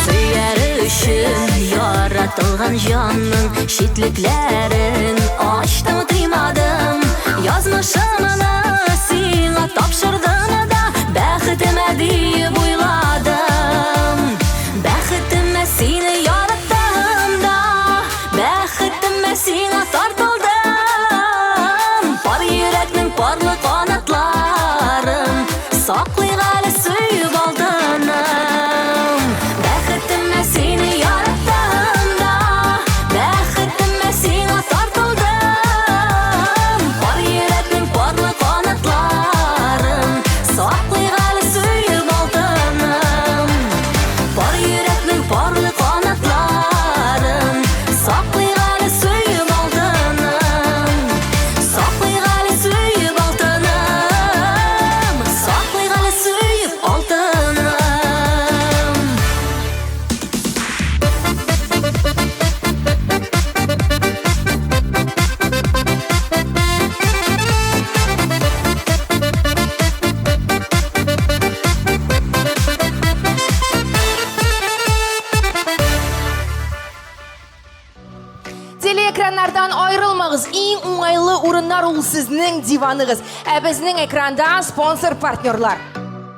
Сөяр өчен яратылган җанның шитлекләрен ачтым тыймадым. Язмышымны сиңа тапшырдым да, бәхетемә дип уйладым. Бәхетемә сине яраттым да, бәхетемә сиңа тартылдым. Бар йөрәкнең парлы канатларын саклый әле сөеп алтыным. Бәхетемә сине яраттым да, бәхетемә сиңа тартылдым. Бар йөрәкнең парлы канатларын саклый әле сөеп алтыным. Бар йөрәкнең парлы канатларын саклый әле сөеп алтыным. Саклый әле сөеп алтыным. Саклый әле сөеп алтыным. Телеэкраннардан айрылмагыз. Иң уңайлы урыннар ул сезнең диваныгыз. Ә безнең экранда спонсор партнерлар.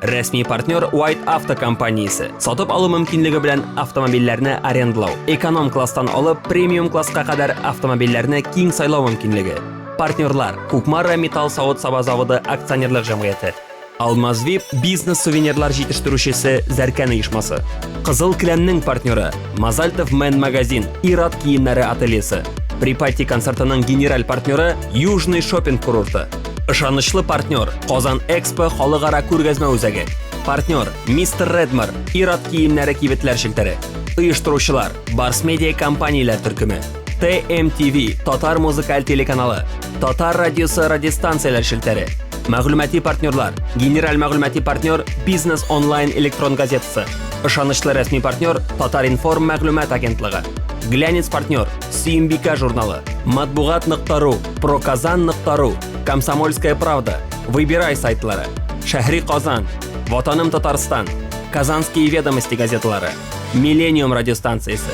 Рәсми партнер White Auto компаниясе. Сатып алу мөмкинлеге белән автомобильләрне арендлау. Эконом класстан алып премиум класска кадәр автомобильләрне киң сайлау мөмкинлеге. Партнерлар Кукмара Металл Савод Саба заводы акционерлык җәмгыяте. Алмаз Вип бизнес сувенирлар җитештерүчесе Зәркән оешмасы. Кызыл келәмнең партнеры Мазальтов Мен магазин, Ират киемнәре ательесе. Припати концертының генераль партнеры Южный шопинг курорты. Ышанычлы партнер Казан Экспо халыкара күргәзмә үзәге. Партнер Мистер Редмар, Ират киемнәре кибетләр шелтәре. Оештыручылар Барс Медиа компанияләр төркеме. TMTV Татар музыкаль телеканалы. Татар радиосы радиостанцияләр шелтәре. Мәгълүмати партнерлар Генераль мәгълүмати партнер Бизнес онлайн электрон газетасы. Ышанычлы рәсми партнер Татар информ мәгълүмат агентлыгы. Глянец партнер Сөембика журналы. Матбугат.ру, Проказан.ру, Комсомольская правда, Выбирай сайтлары. Шәһри Казан, Ватаным Татарстан, Казанские ведомости газеталары, Миллениум радиостанциясе.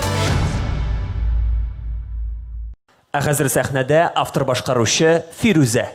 Ә хәзер сәхнәдә автор башкаручы Фирүзә.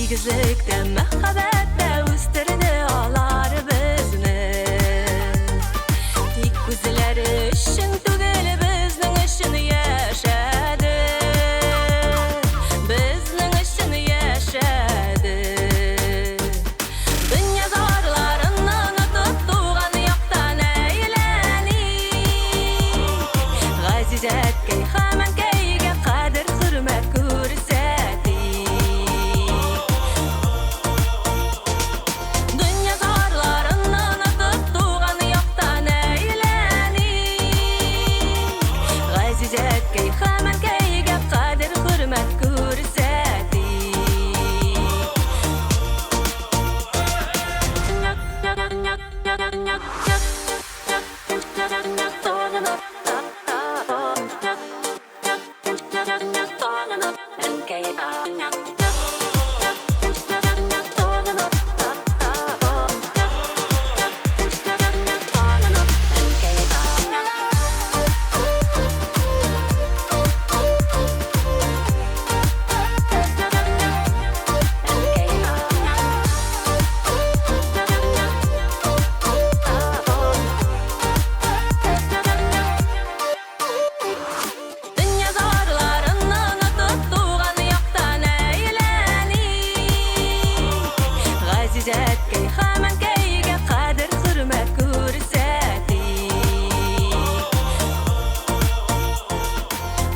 Игізлікте, мәхәбәтте үстерді алар бізні. Тик күзләре үшін түгел біздің үшін яшәді. Біздің үшін яшәді. Дүния зарларын ұнытып туған яқтан әйленик. Ғазизәткәй хамәнкәйгә қадір хөрмәт күрсәтик. Дүния зарларын ұнытып туған яқтан әйленик. Ғазизәткәй хамәнкәйгә қадір хөрмәт күрсәтик. Дүния зарларын ұнытып туған яқтан әйленик. Ғазизәткәй хамәнкәйгә қадір хөрмәт күрсәтик.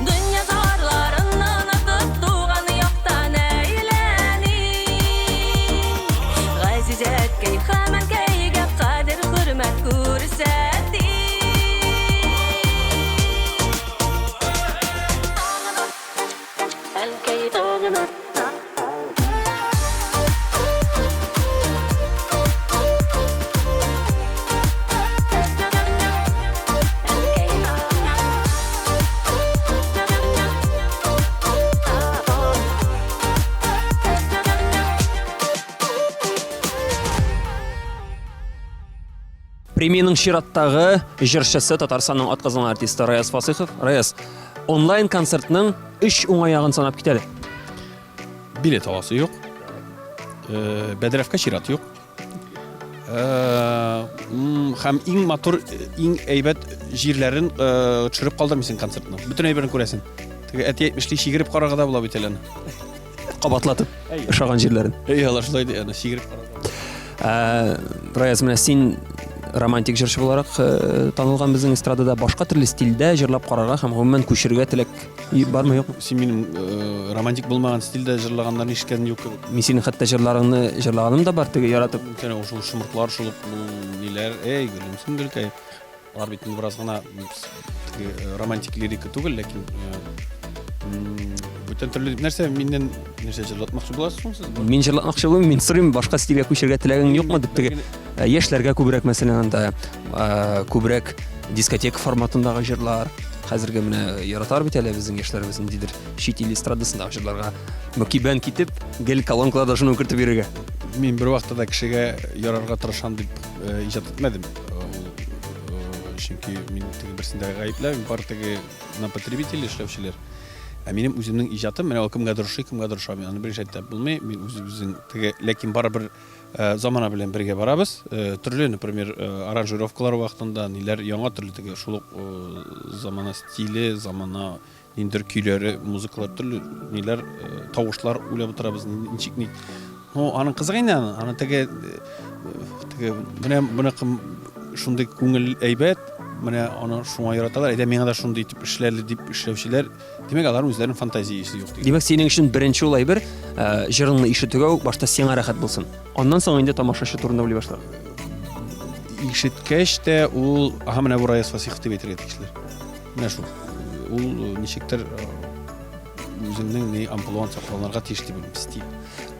Дүния зарларын ұнытып туған яқтан әйленик. Ғазизәткәй хамәнкәйгә қадір хөрмәт күрсәтик. Әнкәй тағына Премияның чираттагы җырчысы Татарстанның атказан артисты Раяз Фасыхов. Раяз, онлайн концертның 3 уңаягын санап китәле. Билет аласы юк. Бәдрәфкә чират юк. Һәм иң матур, иң әйбәт җирләрен төшереп калдырмыйсың концертны. Бүтән әйберен күрәсең. Теге әти 70-ли шигырып карагыда була бит әле. Кабатлатып ошаган җирләрен. Алар шулай ди, аны шигырып карагыда. Раяз, менә син романтик җырчы буларак танылган безнең эстрадада башка төрле стильдә җырлап карарга һәм гомумән күчергә теләк бармы юкмы? Син минем романтик булмаган стильдә җырлаганнарны ишеткән юк. Мин синең хәтта җырларыңны җырлаганым да бар, теге яратып. Сәне ошол шумыртлар шулып ниләр, эй гөлем сөңгелкәй. Алар бит бераз гына романтик лирика түгел, ләкин бүтән төрле нәрсә миннән нәрсә җырлатмакчы буласыз сез? Мин җырлатмакчы булмыйм, мин сорыйм, башка стильгә күчергә теләгең юкмы дип, теге яшьләргә күбрәк мәсәлән анда күбрәк дискотека форматындагы җырлар. Хәзерге менә яратар бит әле безнең яшьләребез ниндидер чит ил эстрадасындагы җырларга мөкибән китеп, гел колонкаларда шуны кертеп йөрергә. Мин бер вакытта кешегә ярарга тырышам дип иҗат итмәдем. Чөнки мин теге берсендә гаепләм, бар теге на потребитель эшләүчеләр. Ә минем үземнең иҗатым менә ул кемгәдер ошый, кемгәдер ошамый. Аны беренче әйтеп булмый. Мин үзем теге, ләкин барыбер замана белән бергә барабыз. Төрле, например, аранжировкалар вакытында ниләр яңа төрле теге шул замана стиле, замана ниндер көйләре, музыкалар төрле ниләр тавышлар уйлап утырабыз. Ничек ни. Ну, аның кызык инде аны теге менә шундый күңел әйбәт, менә аны шуңа яраталар. Әйдә миңа да шундый итеп эшләрле дип эшләүчеләр, димәк алар үзләренең фантазиясе юк дип. Димәк синең өчен беренче ул әйбер җырыңны ишетүгә башта сиңа рәхәт булсын. Аннан соң инде тамашачы турында уйлый башлар. Ишеткәч тә ул менә бу Раяз Фасыхов дип әйтергә тиешләр. Менә шул. Ул ничектер үзенең ни амплуан сакланырга тиеш дип стиль.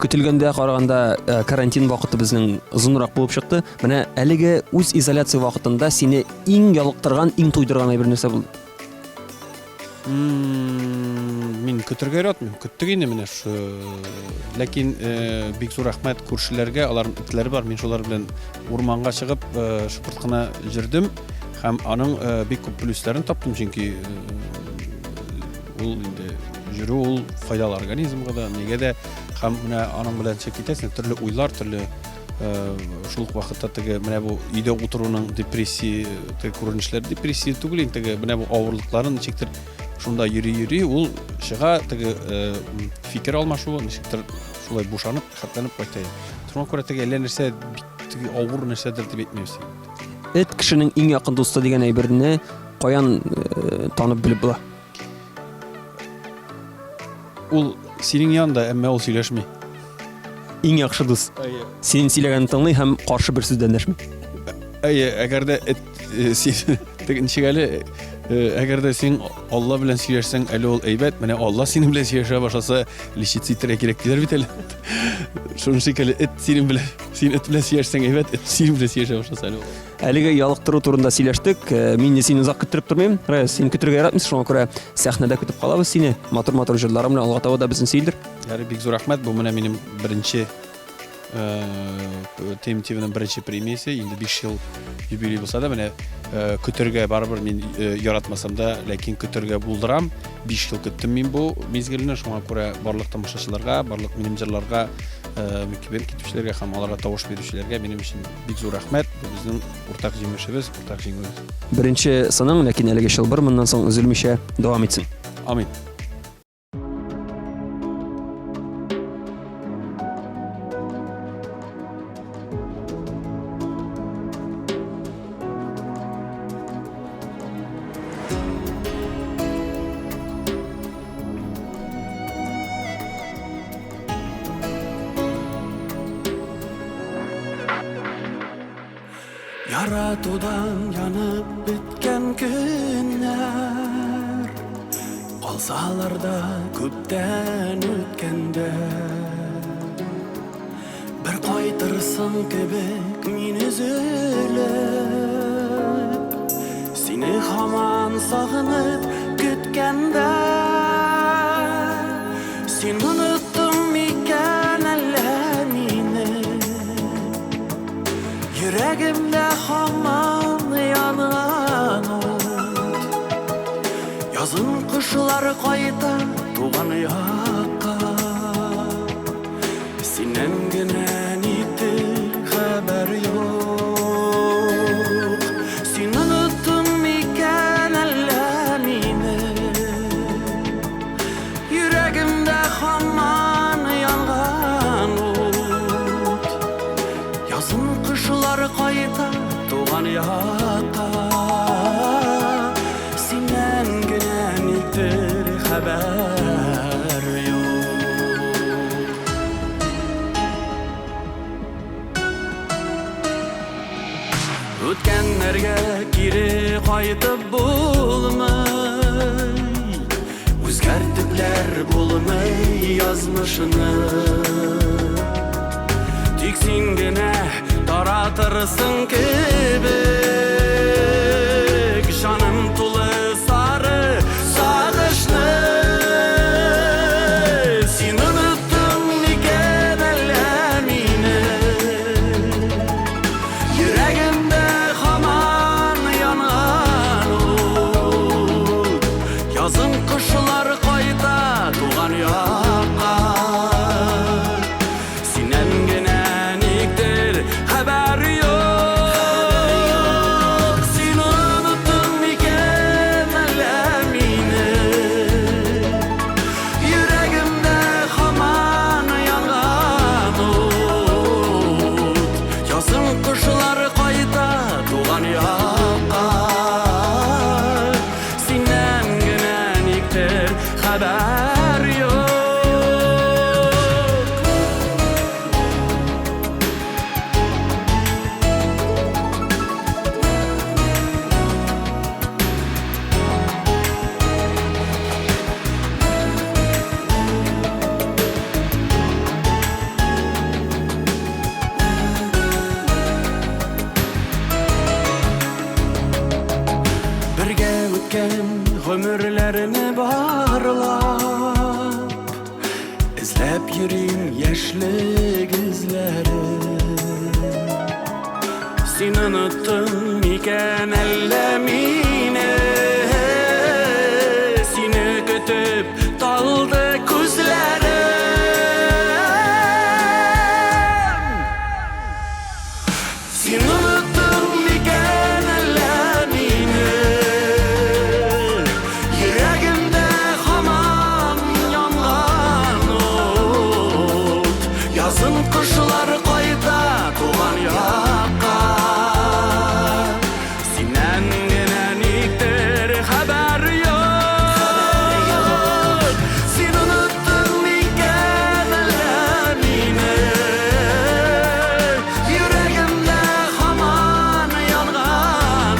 Көтелгәндә караганда карантин вакыты безнең озынрак булып чыкты. Менә әлеге үз изоляция вакытында сине иң ялыктырган, иң туйдырган әйбер нәрсә булды? Мин көтергә яратмыйм. Көттек инде менә шу. Ләкин бик зур рәхмәт күршеләргә, аларның итләре бар. Мин шулар белән урманга чыгып, шупырткына җирдем һәм аның бик күп плюсларын таптым, чөнки ул инде жүрү ул файдалы организмга да, неге де һәм менә аның белән чек итәсең, төрле уйлар, төрле шул ук вакытта теге менә бу өйдә утыруның депрессия, теге күренешләр депрессия түгел, теге менә бу авырлыкларын ничектер шунда йөри, ул чыга, теге фикер алмашуы, ничектер шулай бушанып, хәтләнеп кайта. Шуңа күрә теге әллә нәрсә теге авыр нәрсәдер дип әйтмәйсең. Эт кешенең иң якын дусты дигән әйберне каян танып белеп була? Ул синең янында, әмма ул сөйләшми. Иң яхшы дус. Синең сөйләгәнне тыңлый һәм каршы бер сүз дә эндәшми. Әгәр дә син ничегәле, әгәр дә син Алла белән сөйләшсәң, әле ул әйбәт, менә Алла синең белән сөйләшә башласа, личиция кирәк диләр бит әле. Шуның шикелле син эт белән сөйләшсәң әйбәт, син белән сөйләшә башласа әле. Әлеге ялыктыру турында сөйләштек. Мин дә сине озак көттереп тормыйм. Син көтәргә яратмыйсың, шуңа күрә сәхнәдә көтеп калабыз сине. Матур җырларым белән алга таба да безне сөйдер. Ярый, бик зур рәхмәт. Бу менә минем беренче TMTV-ның беренче премиясе, инде 5 ел юбилей булса да, менә көтәргә барыбер мин яратмасам да, ләкин көтәргә булдырам. 5 ел көттем мин бу мизгелне, шуңа күрә барлык тамашачыларга, барлык минем җырларга, мөкиббәт китүчеләргә һәм аларга тавыш бирүчеләргә минем өчен бик зур рәхмәт. Бу безнең уртак җиңүшебез, уртак җиңүбез. Беренче сының, ләкин әлеге чылбыр моннан соң өзелмичә дәвам итсен. Амин. Yaratудан янып беткән көннәр, калсалар да күптән үткәндә. Бер кайтырсың кебек мин өзелеп, сине һаман сагынып көткәндә. Син оныттың микән әллә мине? Йөрәгемдә һаман янган ут. Язын кышлар кайта туган якка. Синнән генә никтер хәбәр юк. Син оныттың микән әллә мине? Йөрәгемдә һаман янган ут. Язын кышлар кайта туган якка. Синнән генә никтер хәбәр юк. Үткәннәргә кире кайтып булмый, үзгәртүләр булмый язмышны. Тик син генә таратырсың кебек, җаным тулы сары сагышны. Син оныттың микән әллә мине? Йөрәгемдә һаман янган ут. Язын кышлар кайта туган якка. Синнән генә никтер хәбәр юк. Син оныттың микән әллә мине? Йөрәгемдә һаман янган ут. Язын кышлар кайта туган якка. Синнән генә никтер хәбәр юк. Бергә үткән гомерләрне барлап, эзләп йөрим яшьлек эзләре. Син оныттың микән әллә мине? Сине көтеп талдым Yazın kışlar kayda tuğan yakka Sinden gelen iktir haber yok Sen unuttun miken ellerine Yüreğimde haman yangan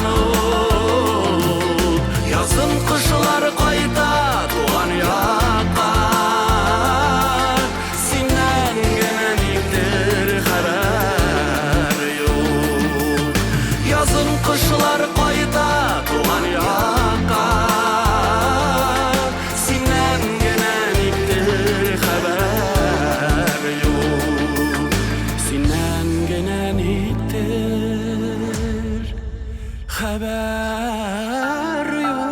Yazın kışlar kayda tuğan yakka Sinden gelen iktir haber yok Yazın kışlar kayda tuğan yakka Sinden gelen iktir haber yok Sinden gelen iktir haber yok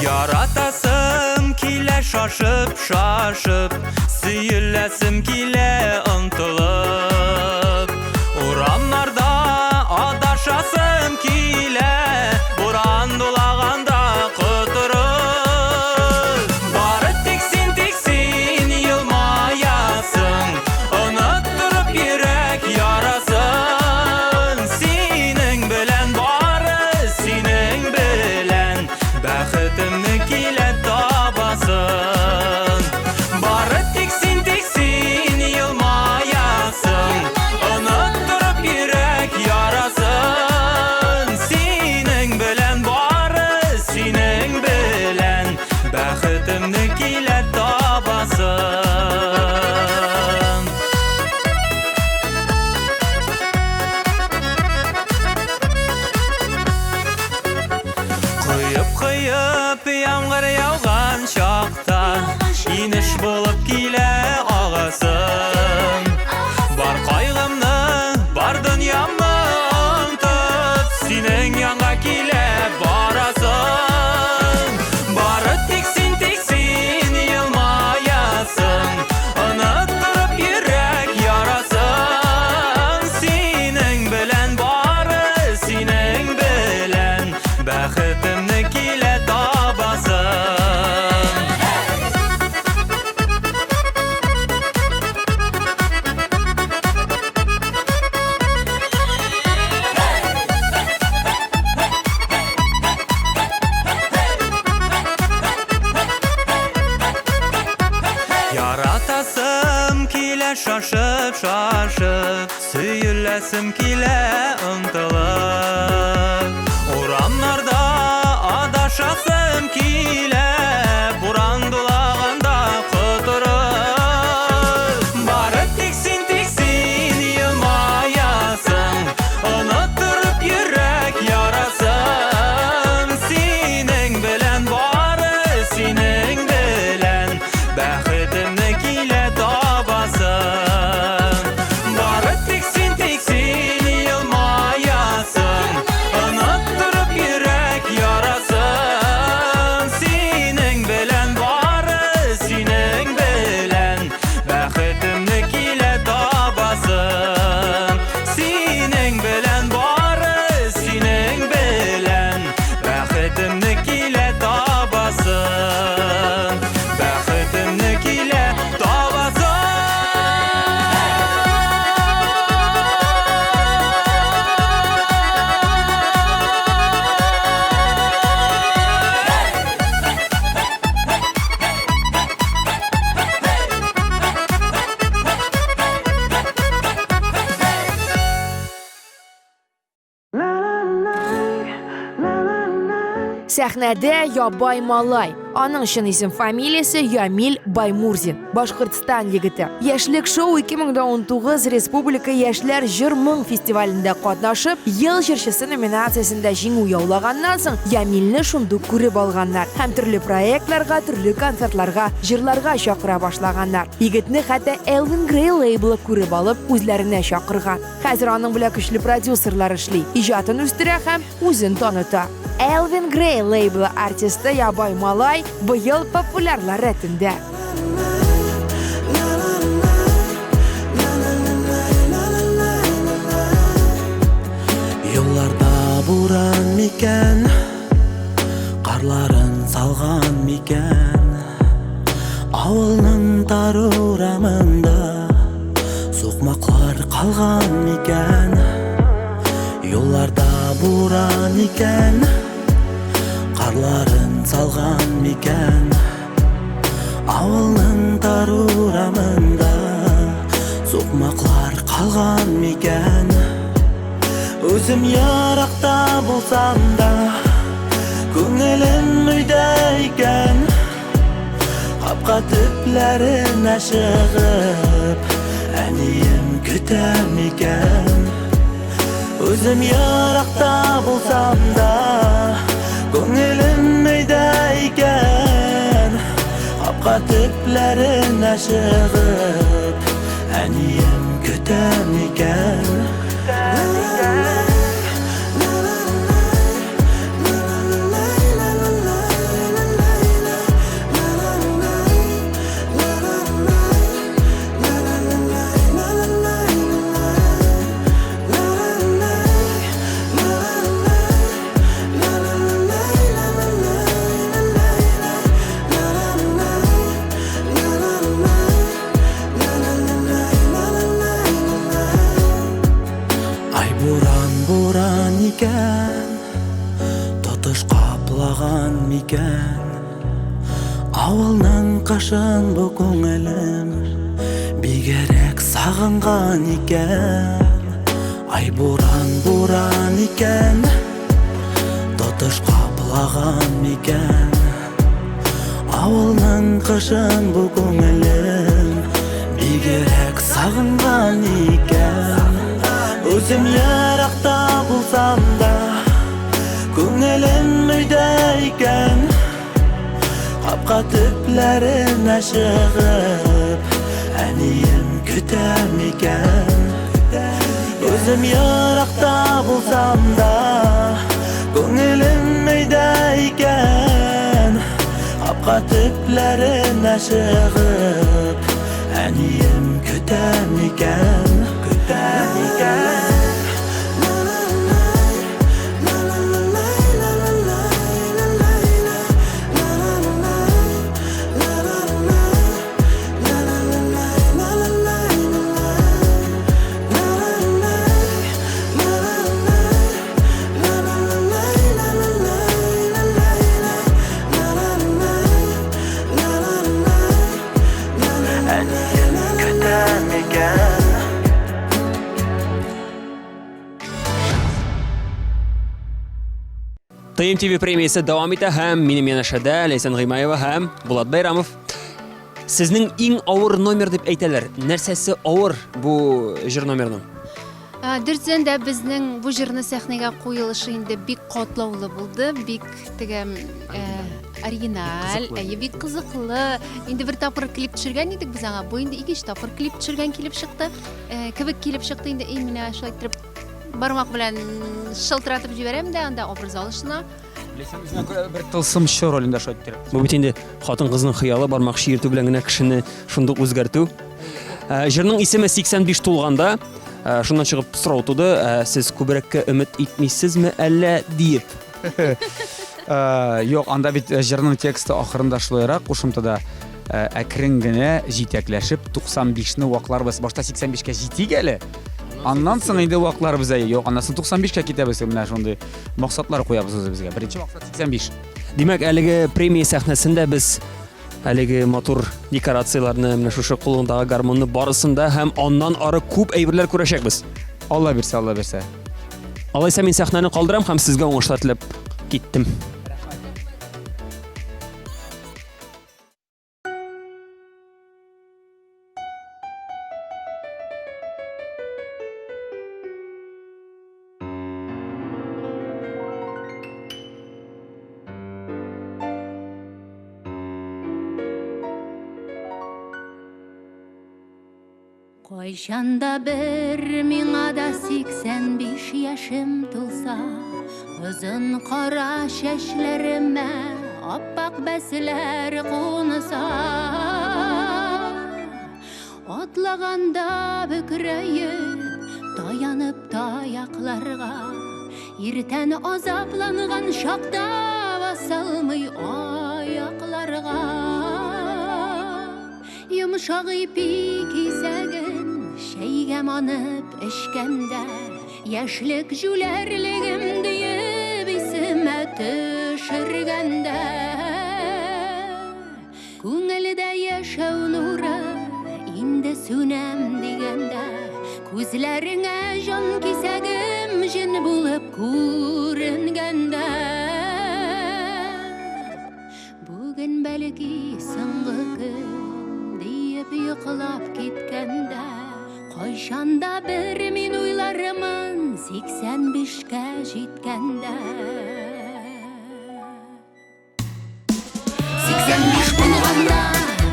Yaratasım kile şaşıp şaşıp Sıyırlasım kile ıntılıp Uranlarda adaşasım kile Buran dolağanda kuturup Bari tiksin tiksin yılmayasın Unutturup yürek yarasın Senin bilen bari senin bilen Bəxtimni kile tabasın Bari tiksin tiksin yılmayasın Unutturup yürek yarasın Senin bilen bari senin bilen Bəxtimni kile tabasın Kıyıp yağmur yağgan şaqta İniş bulup kile ağasın Bar qaygımны, бар dünyamны unutup Senin yanга kile barasın Bari tiksin tiksin yılmayasın Unutturup yürek yarasın Senin bilen bari senin bilen Bəxtimni kile tabasın Yaratasım kile şaşıp şaşıp Sıyırlasım kile ıntılıp Uranlarda adaşasım kile Buran dolağında kuturup Bari tiksin tiksin yılmayasın Unutturup yürek yarasın Senin bilen bari senin bilen Bəxtimni kile tabasın Bari tiksin tiksin yılmayasın Unutturup yürek Сәхнәдә Ябай Малай. Аның чын исем фамилиясе Ямил Баймурзин. Башкортстан егете. Яшьлек шоу 2019 Республика Яшьләр җыр-моң фестивалендә катнашып, ел җырчысы номинациясендә җиңү яулаганнан соң Ямилне шундук күреп алганнар һәм төрле проектларга, төрле концертларга, җырларга чакыра башлаганнар. Егетне хәтта Elvin Grey лейблы күреп алып, үзләренә чакырган. Хәзер аның белән көчле продюсерлар эшли, иҗатын үстерә һәм үзен таныта. Elvin Grey лейблы артисты Ябай Малай быел популярлар рәтендә. Yollarda buran miken, karların salgan miken, avılның tar uramında soqmaqlar qalgan miken. Yollarda buran miken, karların salgan miken, avılның tar uramında soqmaqlar qalgan miken. Özüm yaraqta bolsam da Көңілім үйдейкен Қапқа түплеріне шығып Әнейім күтем екен Өзім ярақта болсам да Көңілім үйдейкен Қапқа түплеріне шығып Әнейім күтем екен Тотыш қаплаған мекен Ауылның қашын бұл көңілім Бигерек сағынған екен Ай буран екен Тотыш қаплаған мекен Ауылның қашын бұл көңілім Бигерек сағынған екен Өзім ярақта болсам да Көңілім үйдейкен Қапқа түплеріне шығып Әнейім күтем екен Өзім ярақта болсам да Көңілім үйдейкен Қапқа түплеріне шығып Әнейім күтем екен Күтем екен TMTV премиясы давам итә һәм минем янәшәдә Ләйсән Гыймаева һәм Булат Байрамов. Сезнең иң авыр номер дип әйтәләр. Нәрсәсе авыр бу җыр номерның? Дөресен дә безнең бу җырны сәхнәгә куелышы инде бик катлаулы булды, бик оригинал, бик кызыклы. Инде бер тапкыр клип төшергән идек без аңа. Бу инде икенче тапкыр клип төшергән килеп чыкты. Кебек килеп чыкты инде менә шулай итеп бармак белән шылтыратып җибәрәм дә анда образ алышына. Бер тылсымчы ролендә шулай итеп. Бу бит инде хатын-кызның хыялы бармак шиертү белән генә кешене шундук үзгәртү. Җырның исеме 85 тулганда, шуннан чыгып сорау туды, сез күбрәккә өмет итмисезме әллә диеп. Юк, анда бит җырның тексты ахырында шулайрак кушымтада әкрен генә җитәкләшеп 95-не вакларбыз. Башта 85-кә җитик әле. Аннан соң инде ваклар безгә юк, аннан соң 95-кә китәбез, менә шундый максатлар куябыз үзебезгә. Беренче максат 85. Димәк, әлеге премия сәхнәсендә без әлеге матур декорацияларны, менә шушы кулындагы гармонны барысында һәм аннан ары күп әйберләр күрәчәкбез. Алла бирсә, Алла бирсә. Алайса мин сәхнәне калдырам һәм сезгә уңышлар теләп киттем. Кайшанда бер миңа да 85 яшым тулса, Озын кара чәчләремә аппак бәсләр кунса, Атлаганда бөкрәеп, таянып таякларга, Иртән азапланган шакта басалмый аякларга. Йомшак ипи кисәген шәйгә манып эшкәндә, Яшьлек җүләрлегем диеп исемә төшергәндә, Күңелдә яшәү нуры инде сүнәм дигәндә, Күзләреңә җан кисәгем җен булып күренгәндә, Бүген бәлки соңгы көн диеп йоклап киткәндә, Кайшанда бер мин уйларымын 85-кә җиткәндә. 85 булганда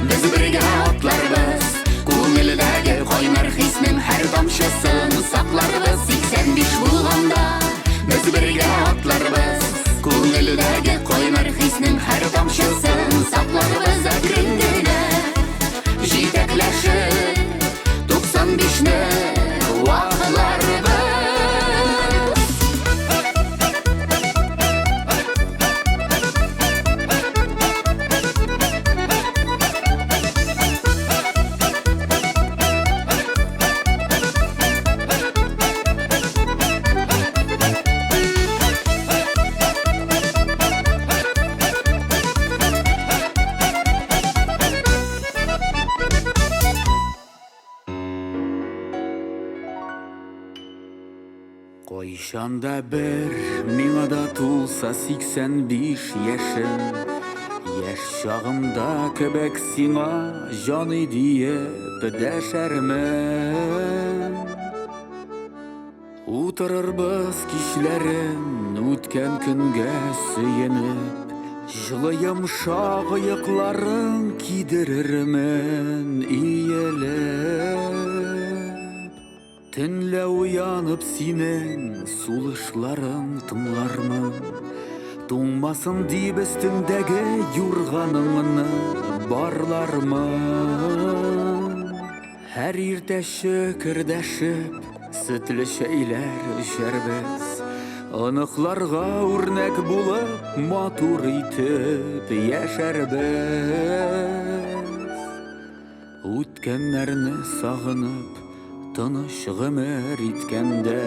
без бергә атларбыз, Күңелдәге кайнар хиснең һәр тамчысын сакларбыз. 85 булганда без бергә атларбыз, Күңелдәге кайнар хиснең һәр тамчысын сакларбыз. Әкрен генә җитәкләшеп 95-не вакларбыз. Кайшанда бер миңа да тулса 85 яшым, Яшь чагымда кебек сиңа җаны диеп дәшәрмен. Утырырбыз кичләрен үткән көнгә сөенеп, Җылы йомшак аякларын кидерермен иелеп. Төнлә уянып синең сулышларың тыңлармын, Туңмасын дип өстеңдәге юрганыңны барлармын. Һәр иртә шөкердәшеп, сөтле чәйләр эчәрбез, Оныкларга үрнәк булып, матур итеп яшәрбез. Үткәннәрне сагынып, тыныч гомер иткәндә,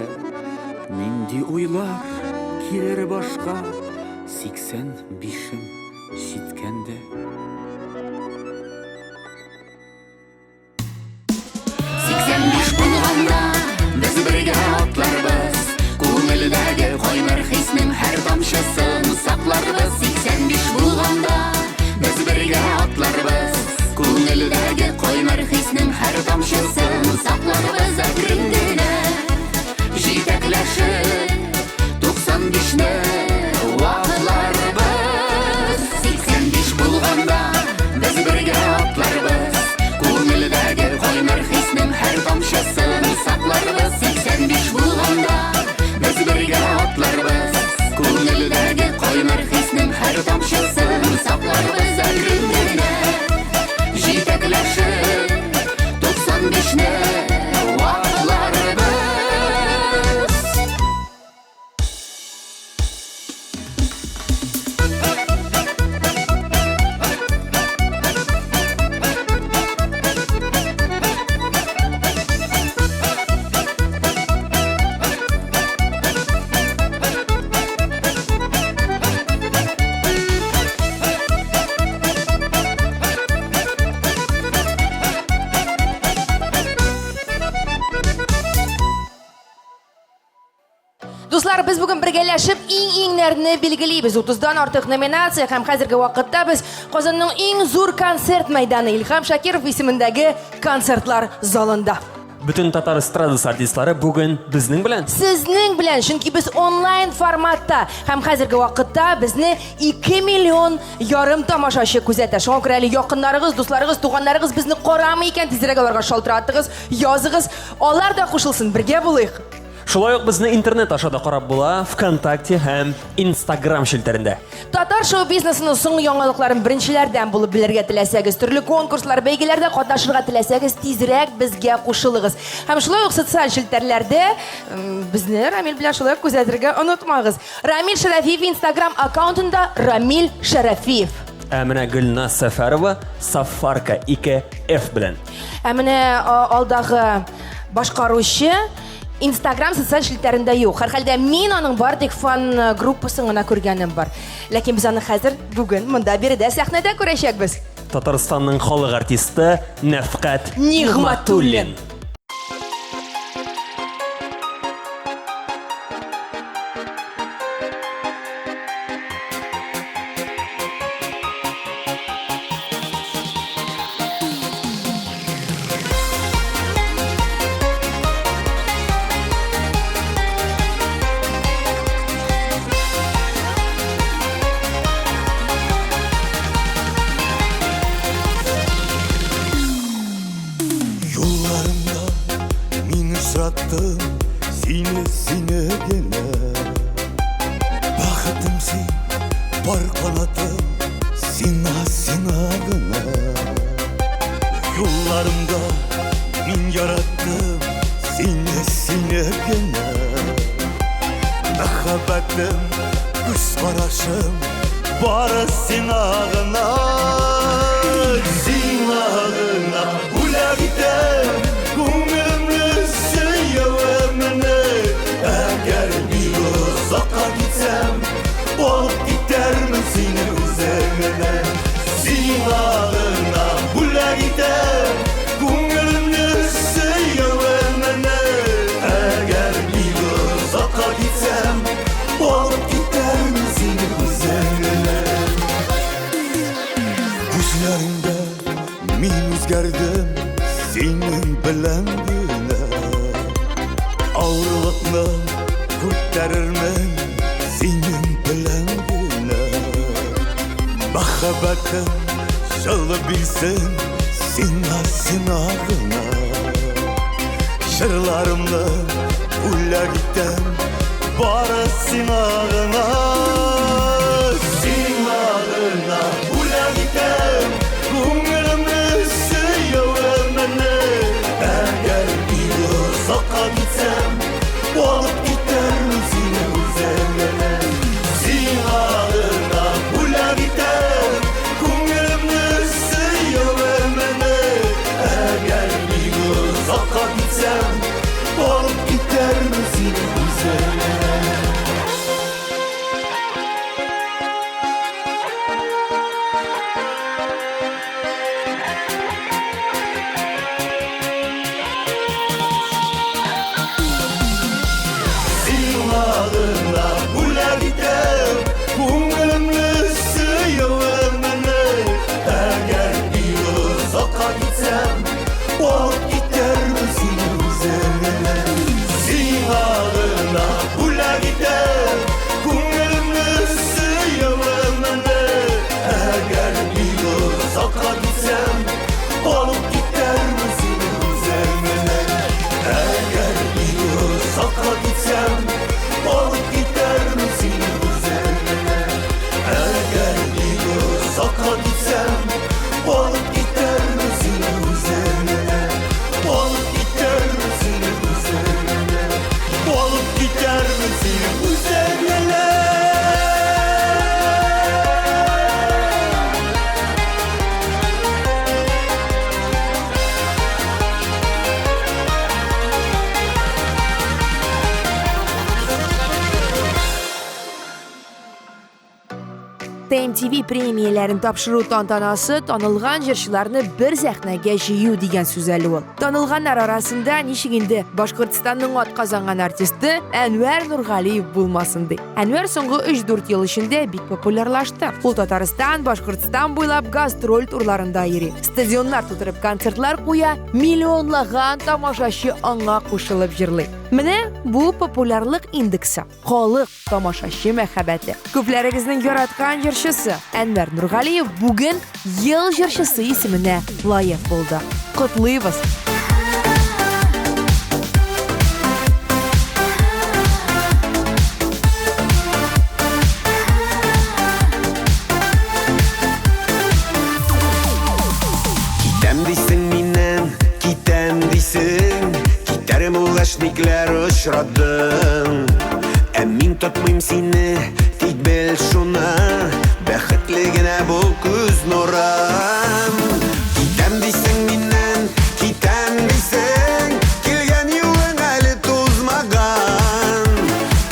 Нинди уйлар килер башка 85-ем җиткәндә. 85 булганда без бергә атларбыз, Күңелдәге кайнар хиснең һәр тамчысын сакларбыз. 85 булганда без бергә атларбыз, Күңелдәге кайнар хиснең һәр тамчысын сакларбыз. Әкрен генә җитәкләшеп 95-не вакларбыз. 85 булганда без бергә атларбыз, Күңелдәге кайнар хиснең һәр тамчысын сакларбыз. 85 булганда без бергә атларбыз, Күңелдәге кайнар хиснең һәр тамчысын сакларбыз. Әкрен генә җитәкләшеп 95-не вакларбыз. Дуслар, без бүген бергәләшеп иң-иңнәрне билгелибез. 30-дан артык номинация һәм хәзерге вакытта без Казанның иң зур концерт мәйданы Илһам Шакиров исемендәге концертлар залында. Бүтін татар эстрадасы артистлары бүгін біздің белән. Сезнең белән, чөнки без онлайн форматта һәм хәзерге вакытта безне 2,5 миллион тамашачы күзәтә. Шуңа күрә әле якыннарыгыз, дусларыгыз, туганнарыгыз безне карамый икән, тизрәк аларга шалтыратыгыз, языгыз, алар да кушылсын, бергә булыйк. Шулай ук безне интернет ашада карап була ВКонтакте һәм Instagram шелтәрендә. Татар шоу-бизнесының соңгы яңалыкларын беренчеләрдән булып белергә теләсәгез, төрле конкурслар, бәйгеләрдә катнашырга теләсәгез, тизрәк безгә кушылыгыз. Һәм шулай ук социаль шелтәрләрдә безне Рамил белән шулай күзәтергә онытмагыз. Рамил Шәрәфиев Instagram аккаунтында Рамил Шәрәфиев. Ә менә Гөлназ Сәфәрова Сафарка 2F белән. Ә менә алдагы башкаручы Instagram социаль шелтәрендә юк. Һәрхәлдә мин аның бар тик фан группасын гына күргәнем бар. Ләкин без аны хәзер бүген монда биредә сәхнәдә күрәчәкбез. Татарстанның халык артисты Нәфкать Нигъмәтуллин. Uçrattım sine gene Baxıtım sen var kanatım sina gene Yollarımda min yarattım sine gene Məhəbbətim göz qarашım barı sinağına Sinağına ulə gidəm Əgər bir uzaqa gitsəm Olub gidərmi seni üzərinə Sinağına bulə gidəm Könlümlü sıyılır mənə Əgər bir uzaqa gitsəm Olub gidərmi seni üzərinə Gözlərində min üzgərdim Senin bilən Ağırlıqla kurtarırmın senin bilen güne Məhəbbətim şılı bilsin sinağına Şırlarımla ulə gittim barı sinağına Sinağına ulə gittim Könlümü sıyılır mənə Əgər bir uzaqa gitsəm Olub gidərmi seni üzərinə Sinağına bulə gidəm Könlümlü sıyılır mənə Əgər bir uzaqa gitsəm Olub gidərmi seni üzərinə Sinağına bulə gidəm Könlümlü sıyılır mənə Əgər bir uzaqa gitsəm Olub gidərmi seni üzərinə TMTV премияларын тапшыру тантанасы танылган җырчыларны бер сәхнәгә җыю дигән сүз әле ул. Танылганнар арасында ничек инде Башкортстанның атказанган артисты Әнвәр Нургалиев булмасын ди. Әнвәр соңгы 3-4 ел эчендә бик популярлашты. Ул Татарстан, Башкортстан буйлап гастроль турларында йөри. Стадионнар тутырып концертлар куя, миллионлаган тамашачы аңа кушылып җырлый. Менә бу популярлык индексы. Халык тамашачы мәхәббәте. Күпләрегезнең яраткан җырчысы Әнвәр Нургалиев бүген ел җырчысы исеменә лаек булды. Котлыйбыз! Никләр очрадың Мин тотмыйм сине, тик бел шуны Бәхетле генә бу күз нурым Китәм дисең миннән, китәм дисең Килгән юлың әле тузмаган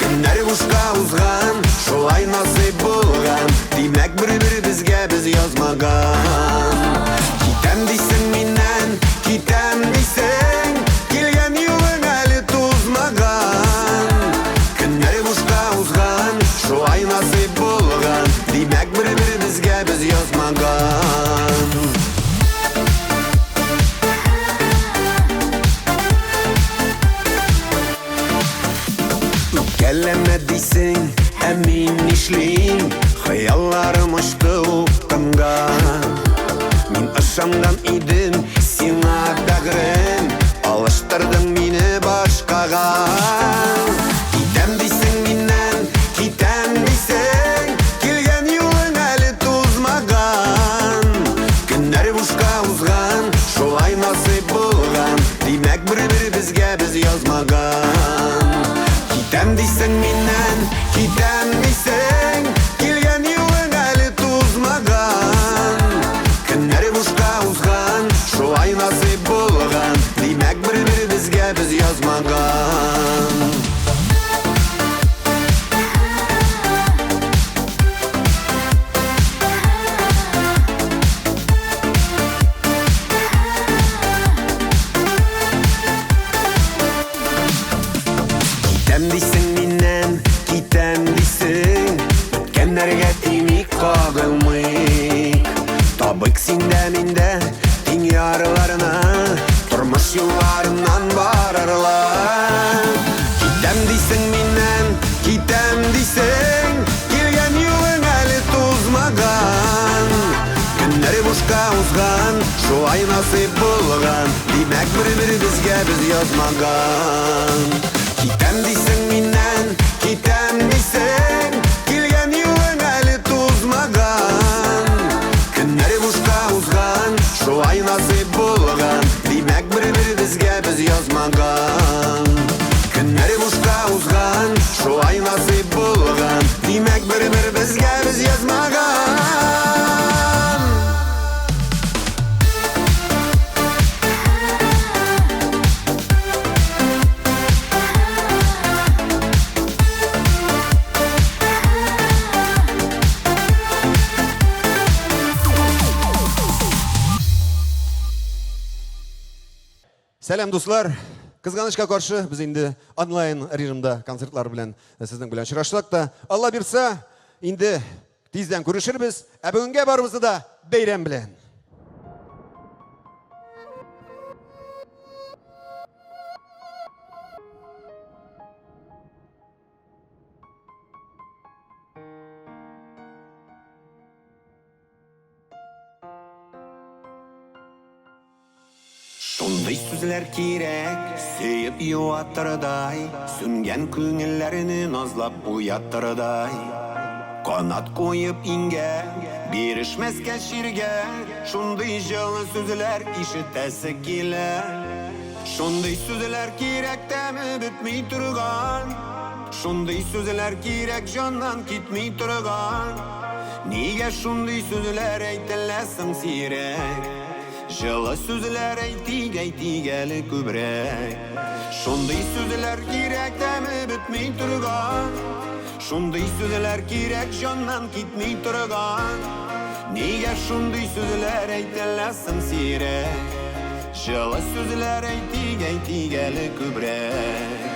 Көннәр бушка узган, шулай насыйп булган Димәк бер-бер безгә без язмаган Китәм дисең миннән, китәм дисең Килгән юлың шулай насыйп булган Димәк бер-бер безгә без язмаган Үпкәләмә дисең, мин нишлим Хыялларым очты упкынга Мин ышанган идем сиңа бәгърем Алыштырдың мине башкага Китәм дисең миннән Китәм дисең, килгән юлың әле тузмаган Көннәр бушка узган, шулай насыйп булган Димәк бер-бер безгә без язмаган Китәм дисең миннән, китәм дисең Килгән юлың әле тузмаган Көннәр бушка узган, шулай насыйп булган Димәк бер-бер безгә без язмаган Китәм дисең миннән, китәм дисең Үткәннәргә тимик кагылмыйк Табык синдә миндә тиң ярларына Тормыш юлларыннан барырлар Китәм дисең миннән, китәм дисең Килгән юлың әле тузмаган Көннәр бушка узган, шулай насыйп булган Димәк бер-бер безгә без язмаган Китәм дисең миннән, китәм дисең Килгән юлың әле тузмаган Көннәр бушка узган, шулай насыйп булган Димәк бер-бер безгә без язмаган Көннәр бушка узган, шулай насыйп булган Димәк бер-бер безгә без язмаган Сәлам дуслар, кызганычка каршы без инде онлайн режимда концертлар белән сезнең белән очраштык та. Алла бирсә, инде тиздән күрешербез. Бүгенгә барыбызны да бәйрәм белән. Шундай сүзләр кирәк, сөеп юатырдай, сүнгән күңелләрне назлап уятырдай. Канат коеп иңгә, бирешмәскә ширгә, шундай җылы сүзләр ишетәсе килә. Шундай сүзләр кирәк, тәме бетми торган, шундай сүзләр кирәк, җаннан китми торган. Нигә шундай сүзләр әйтеләсең сирәк? Жылы сүзләр әйтик әле күбрәк. Şunday sözler kirek demi bitmey turgan. Şunday sözler kirek candan gitmey turgan. Nega şunday sözler aytilasan sirek? Жылы sözler aytigeli kübrek.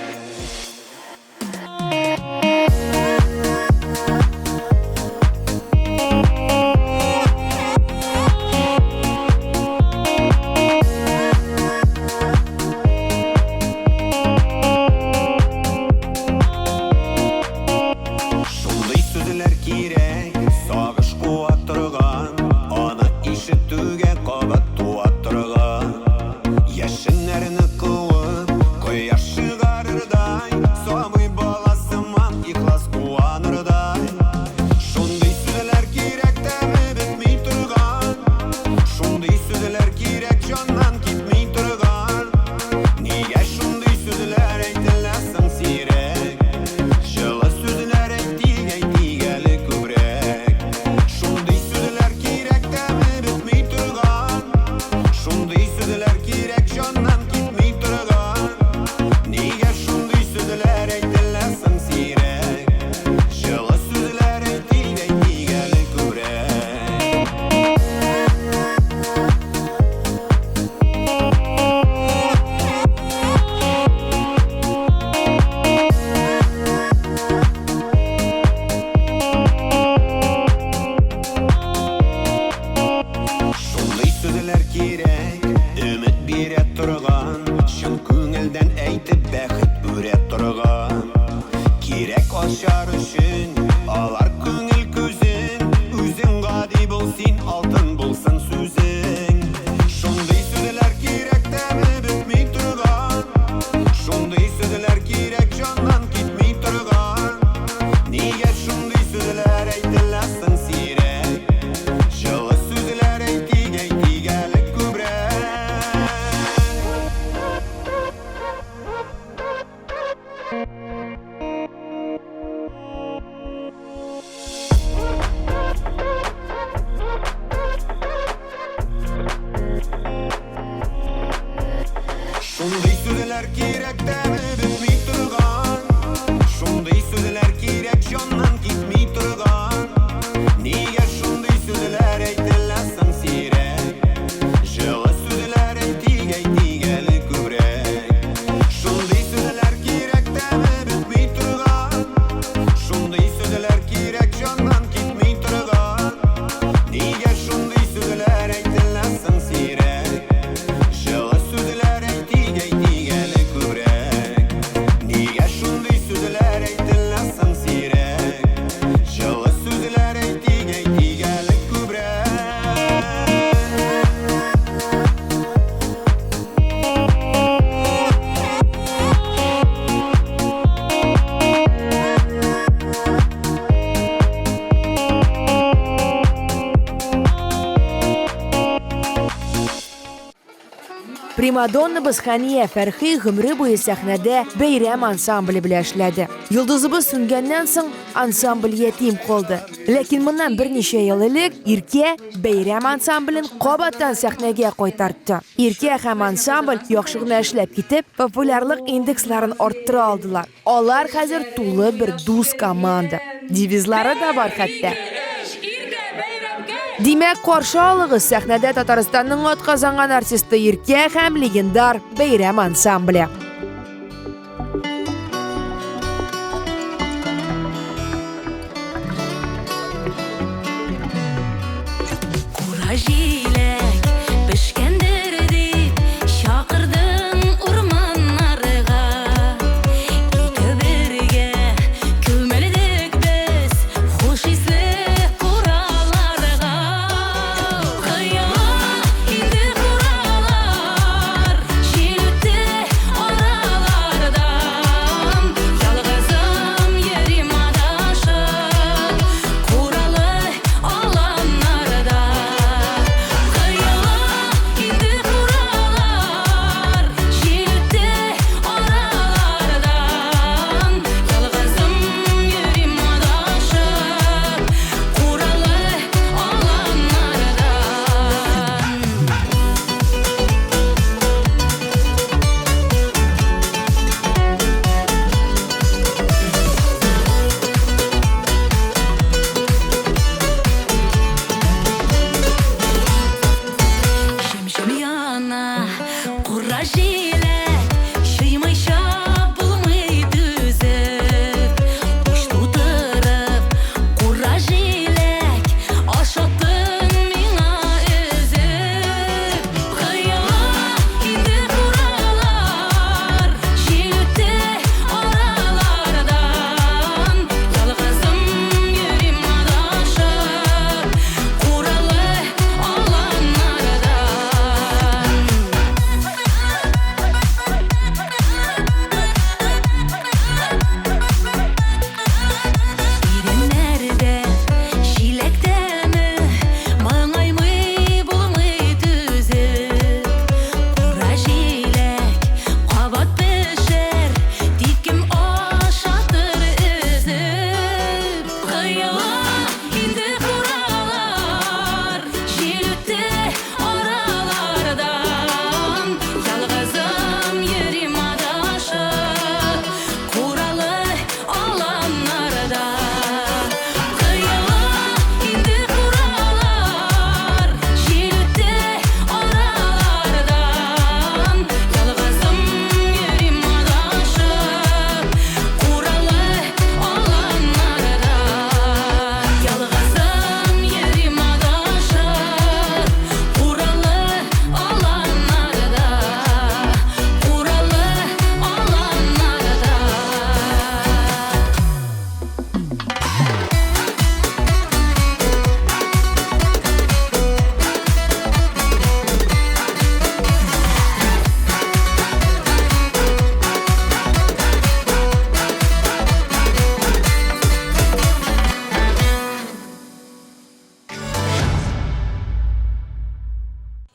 Примадоннабыз Хания Фәрхи гомре буе сәхнәдә бәйрәм ансамбле белән эшләде. Йолдызыбыз сүнгәннән соң ансамбль ятим калды. Ләкин моннан берничә ел элек Иркә бәйрәм ансамблен кабаттан сәхнәгә кайтартты. Иркә һәм ансамбль яхшы гына эшләп китеп, популярлык индексларын арттыра алдылар. Алар хәзер тулы бер дус команда. Девизлары да бар хәтта. Димәк, каршы алыгыз сәхнәдә Татарстанның атказанган артисты Иркә һәм легендар бәйрәм ансамбле.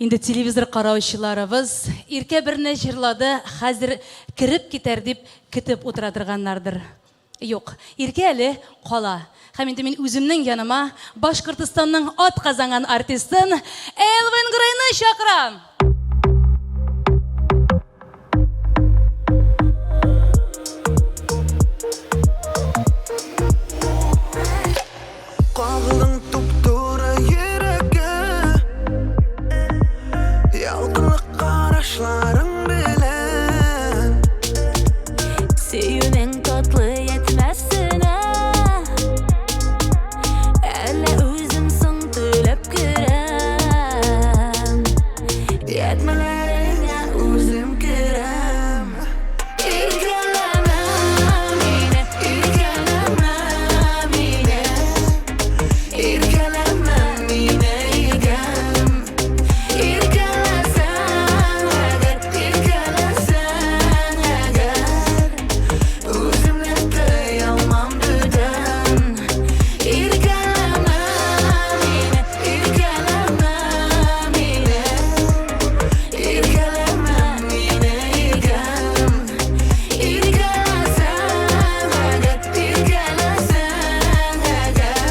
Инде телевизор караучыларыбыз ирке берне җырлады, хәзер кирип китәр дип көтеп утыра торганнардыр. Юк, ирке әле кала. Һәм инде мин үземнең яныма Башкортстанның ат казанган артистын Элвин Грейны чакырам. Қағылың тұп-тура ерекке Ялқылық қарашларың білен Сөюнең татлы етмәсіне Әлі өзім сын төлеп көрем Етмелеріңе өзім көрем Иркелеме мені, иркелеме мені İrkeleme mine igem İrkelesen eğer İrkelesen eğer Üzümlükte yalmam düden İrkeleme mine İrkeleme mine İrkeleme mine igem İrkelesen eğer İrkelesen eğer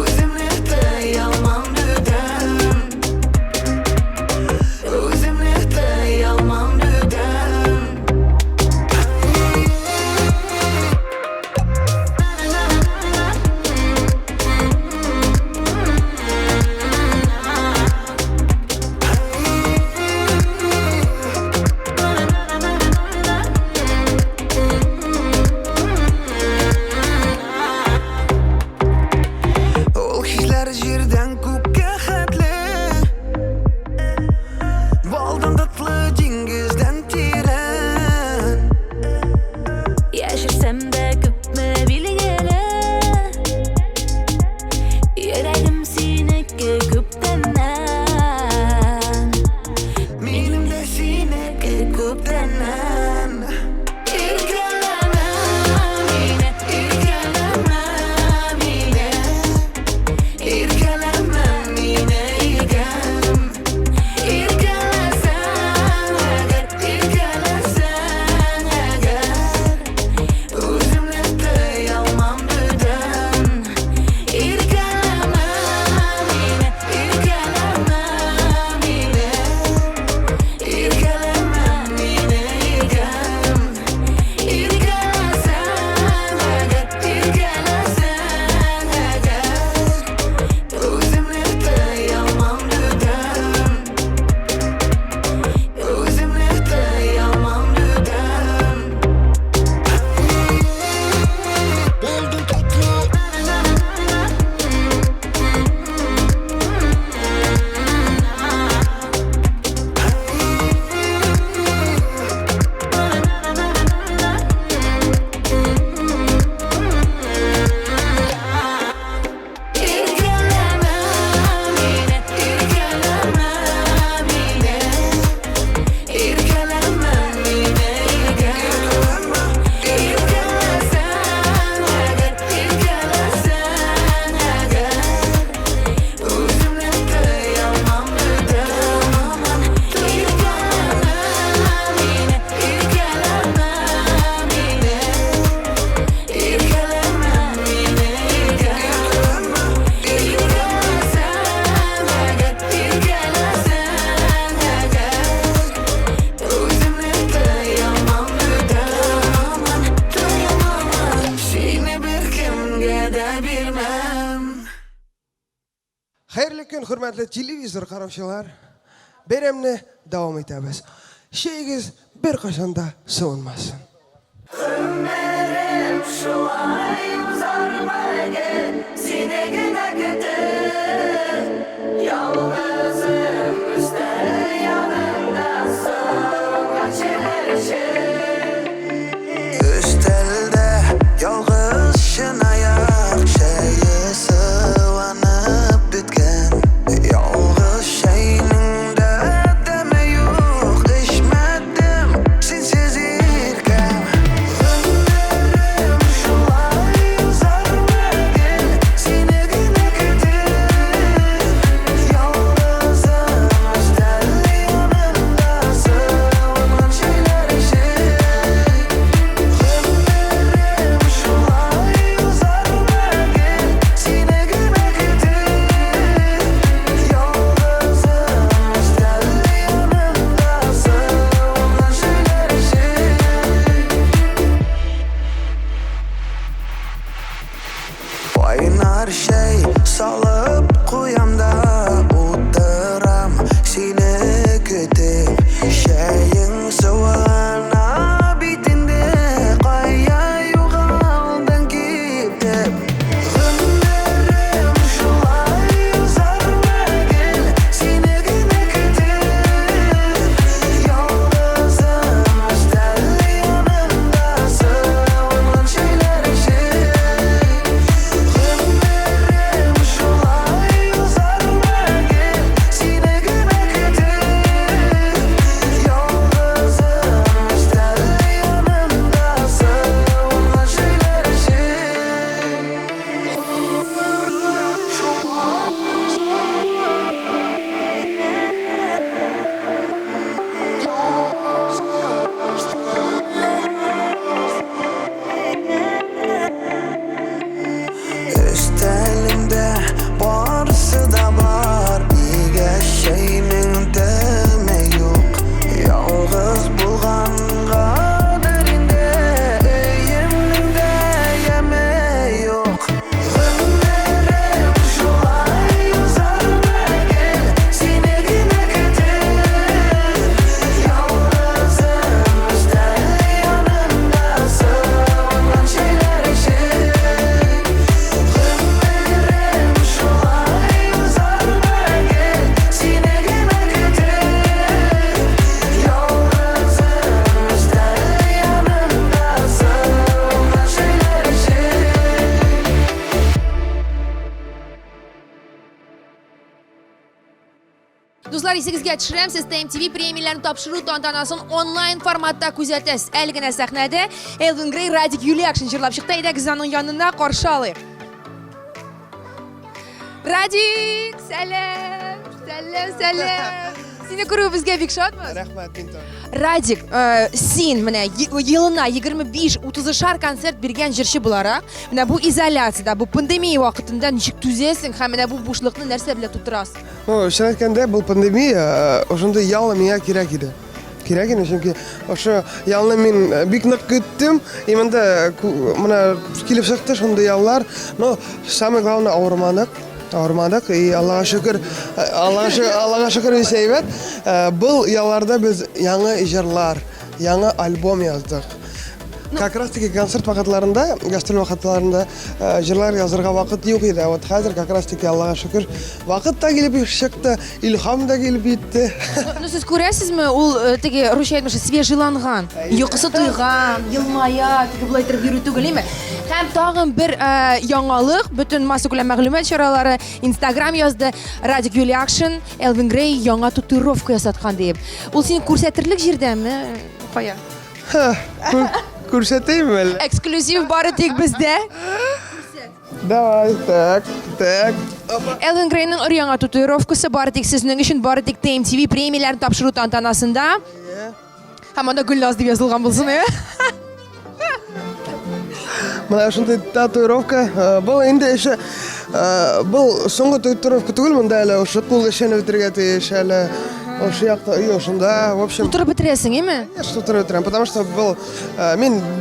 Üzümlükte yalmam düden Üzümlükte yalmam düden Ол хисләр җирдән күккә хәтле Балдан татлы диңгездән тирән Яшерсәм дә күпме билгеле Йөрәгем синеке күптәннән Минем дә синеке күптәннән Иркеләмә мине, иркеләмә мине Иркеләмә мине игем İrkelesen eğer, irkelesen eğer Üzümlükte yalmam düden İrkeleme mine, irkeleme mine İrkelәмә мине игем İrkelesen eğer, irkelesen eğer Üzümlükte yalmam düden Üzümlükte yalmam düden Buldum tatlı İrkeleme mine, irkeleme mine İrkelәmә мине игем İrkelesen eğer, irkelesen eğer Üzümlükte yalmam düden İrkeleme mine, irkeleme mine İrkelәmә мине игем İrkelesen eğer, irkelesen eğer Üzümlükte yalmam düden Seni bir kimge de bilmem Xayrli kun, hurmatli televizor qarovchilar. Beramni davom etamiz. Şeyiz bir qachonda so'nmasin. Ömrüm şu ay uzarmagen Sinegine kütür Yalnızım üstte yanındasın Kaçırışım Üstelde yalnız şınayak Şeyi sıvanıp bitken Yalnız şeyninde deme yok İşmedim sensiz irken Ömrüm şu ay uzarmagen Sinegine kütür Yalnızım esingizga tushiramiz, siz TMTV premiyalarni topshiruv tantanasin onlayn formatda kuzatasiz. Әлгенә сәхнәдә Elvin Grey Radic Yuliaction җырлап чыкты. Әйдәгез аның янына каршы алыйк. Радик, сәлам. Сәлам. Сине күрү безгә бик шатмыз. Рәхмәт, Бинтон. Радик, син менә елына 25-30 концерт биргән җырчы буларак, менә бу изоляциядә, бу пандемия вакытында ничек түзәсең һәм менә бу бушлыкны нәрсә белән тутырасың? Шулай әйткәндә, бұл пандемия ошондой ялны миңа кирәк иде. Кирәк иде, чөнки ошо ялны мин бик нык көттем. Именно менә килеп чыкты шундый яллар. Но самое главное ауырмадык. И Аллага шөкер, дисәйбез. Был ялларда без яңа җырлар, яңа альбом яздык. Как раз таки концерт вакытларында, гастроль вакытларында җырлар язырга вакыт юк иде. Вот хәзер как раз таки Аллага шөкер, вакыт та килеп чыкты, илһам да килеп җитте. Ну сез күрәсезме, ул теге русча әйтмәшә свежеланган, йокысы туйган, елмая, теге булай торып йөрү түгел име? Һәм тагын бер яңалык, бөтен масса күләм мәгълүмат чаралары Instagram язды, Radic Yuliaction, Elvin Grey яңа татуировка ясаткан дип. Ул сине күрсәтерлек җирдәме? Кая? Күрсәтәйме әле? Эксклюзив бары тик бездә. Давай, так. Elvin Grey'ның яңа татуировкасы бары тик сезнең өчен, бары тик TMTV премияларын тапшыру тантанасында. Һәм анда Гөлназ дип язылган булсын, Менә шундый татуировка, был инде эше, был соңгы татуировка түгел, монда әле ошо кул эшен үтергә тиеш әле. Ошо якта ошонда, в общем. Тутырып бетерәсең, име? Конечно, тутырып бетерәм, потому что был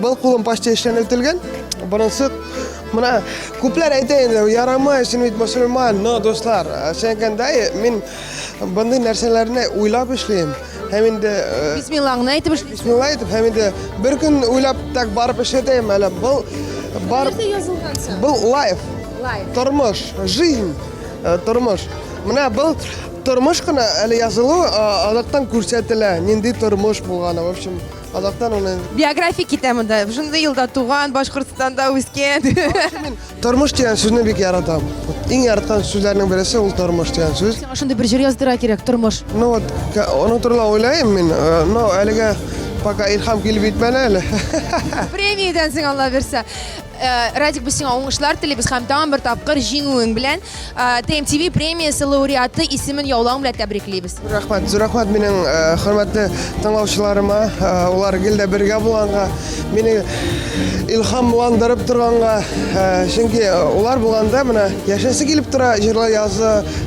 был кулым почти эшен үтелгән. Бунысы менә күпләр әйтә инде, ярамай, син бит мөселман, но дуслар, сәйкәндә мин бундай нәрсәләрне уйлап эшлим. Һәм инде Бисмиллахны әйтеп эшлим. Бисмилла әйтеп, һәм инде бер көн уйлап так барып эшләтәм әле. Был life. Тормыш, жизнь, тормыш. Менә был тормыш кына әле язылу, адактан күрсәтелә, нинди тормыш булганы, в общем, адактан уны биографик китәмендә, шундый елда туган, Башкортстанда үскән. Тормыш дигән сүзне бик яратам. Иң яраткан сүзләрнең берсе ул тормыш дигән сүз. Сиңа шундый бер җыр яздыра кирәк, тормыш. Ну вот, аны турында уйлайм мин, но әлегә пока илһам килеп җитмәде әле. Премиядан сиңа Алла берсә. Радик, без сиңа уңышлар телибез һәм тагын бер тапкыр җиңүең белән TMTV премиясе лауреаты исемен яулауың белән тәбриклибез. Зур рәхмәт минем хөрмәтле тыңлаучыларыма, улар гелдә бергә булганга, мине илһамландырып торганга, чөнки улар булганда менә яшәсе килеп тора, җырлар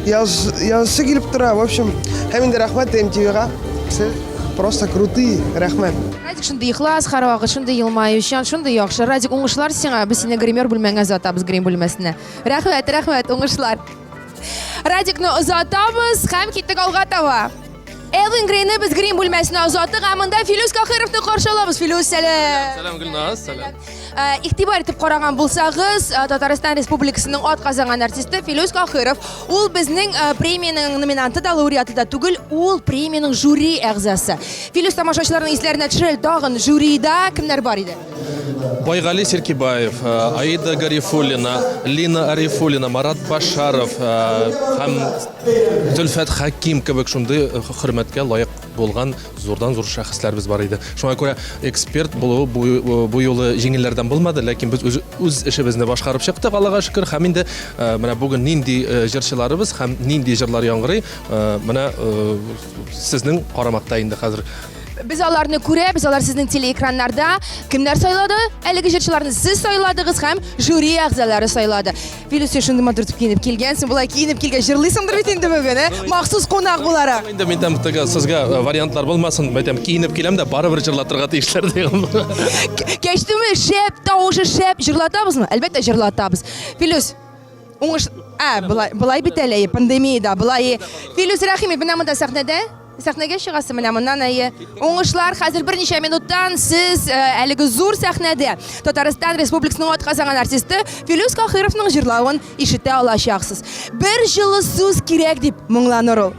язысы килеп тора. В общем, һәм инде рәхмәт TMTV-га. Сез просто крутые, рәхмәт. Радик, шундый ихлас, һәрвакыт шундый елмаючан, шундый яхшы. Радик, уңышлар сиңа, без сине гример бүлмәңә озатабыз, грим бүлмәсенә. Рәхмәт, уңышлар. Радикны озатабыз һәм киттек алга таба. Elvin Grey'ni biz грим бүлмәсенә озаттык, һәм монда Филүс Кахировны каршы алабыз. Филүс, сәлам. Сәлам, Гөлназ, сәлам. Игътибар итеп караган булсагыз, Татарстан Республикасының атказанган артисты Филүс Кахиров, ул безнең премияның номинанты да, лауреаты да түгел, ул премияның жюри әгъзасы. Филүс, тамашачыларның исләренә төшерел, тагын жюрида кемнәр бар иде? Байгали Серкибаев, Аида Гарифуллина, Лина Арифуллина, Марат Башаров һәм Зөлфәт Хаким кебек шундый хөрмәткә лаек булган зурдан-зур шәхесләрбез бар иде. Шуңа күрә эксперт булу бу юлы җиңелләрдән булмады, ләкин без үз эшебезне башкарып чыктык, Аллага шөкер. Һәм инде менә бүген нинди җырчыларыбыз һәм нинди җырлар яңгырый, менә сезнең карамакта инде хәзер. Biz аларны күрәбез, алар сезнең телеэкраннарда. Кемнәр сайлады? Әлеге җырчыларны сез сайладыгыз һәм жюри әгъзалары сайлады. Филүс, шундый матур итеп киенеп килгәнсең, булай киенеп килгән җырлыйсыңдыр бит инде бүген, махсус кунак буларак. Инде мен сезгә вариантлар булмасын, мәйтәм киенеп киләм дә барыбер җырлатырга тиешләр дигән. Кәчтеме, шәп, тавышы шәп, җырлатабызмы? Әлбәттә җырлатабыз. Филүс, уңыш, булай бит әле пандемияда, булай. Филүс Рәхимов менә монда сәхнәдә. Сәхнәгә чыгасы менә моннан уңышлар хәзер берничә минуттан сез әлеге зур сәхнәдә Татарстан Республикасының атказанган артисты Филүс Кахировның җырлавын ишетә алачаксыз. Бер җылы сүз кирәк дип моңланыр ул.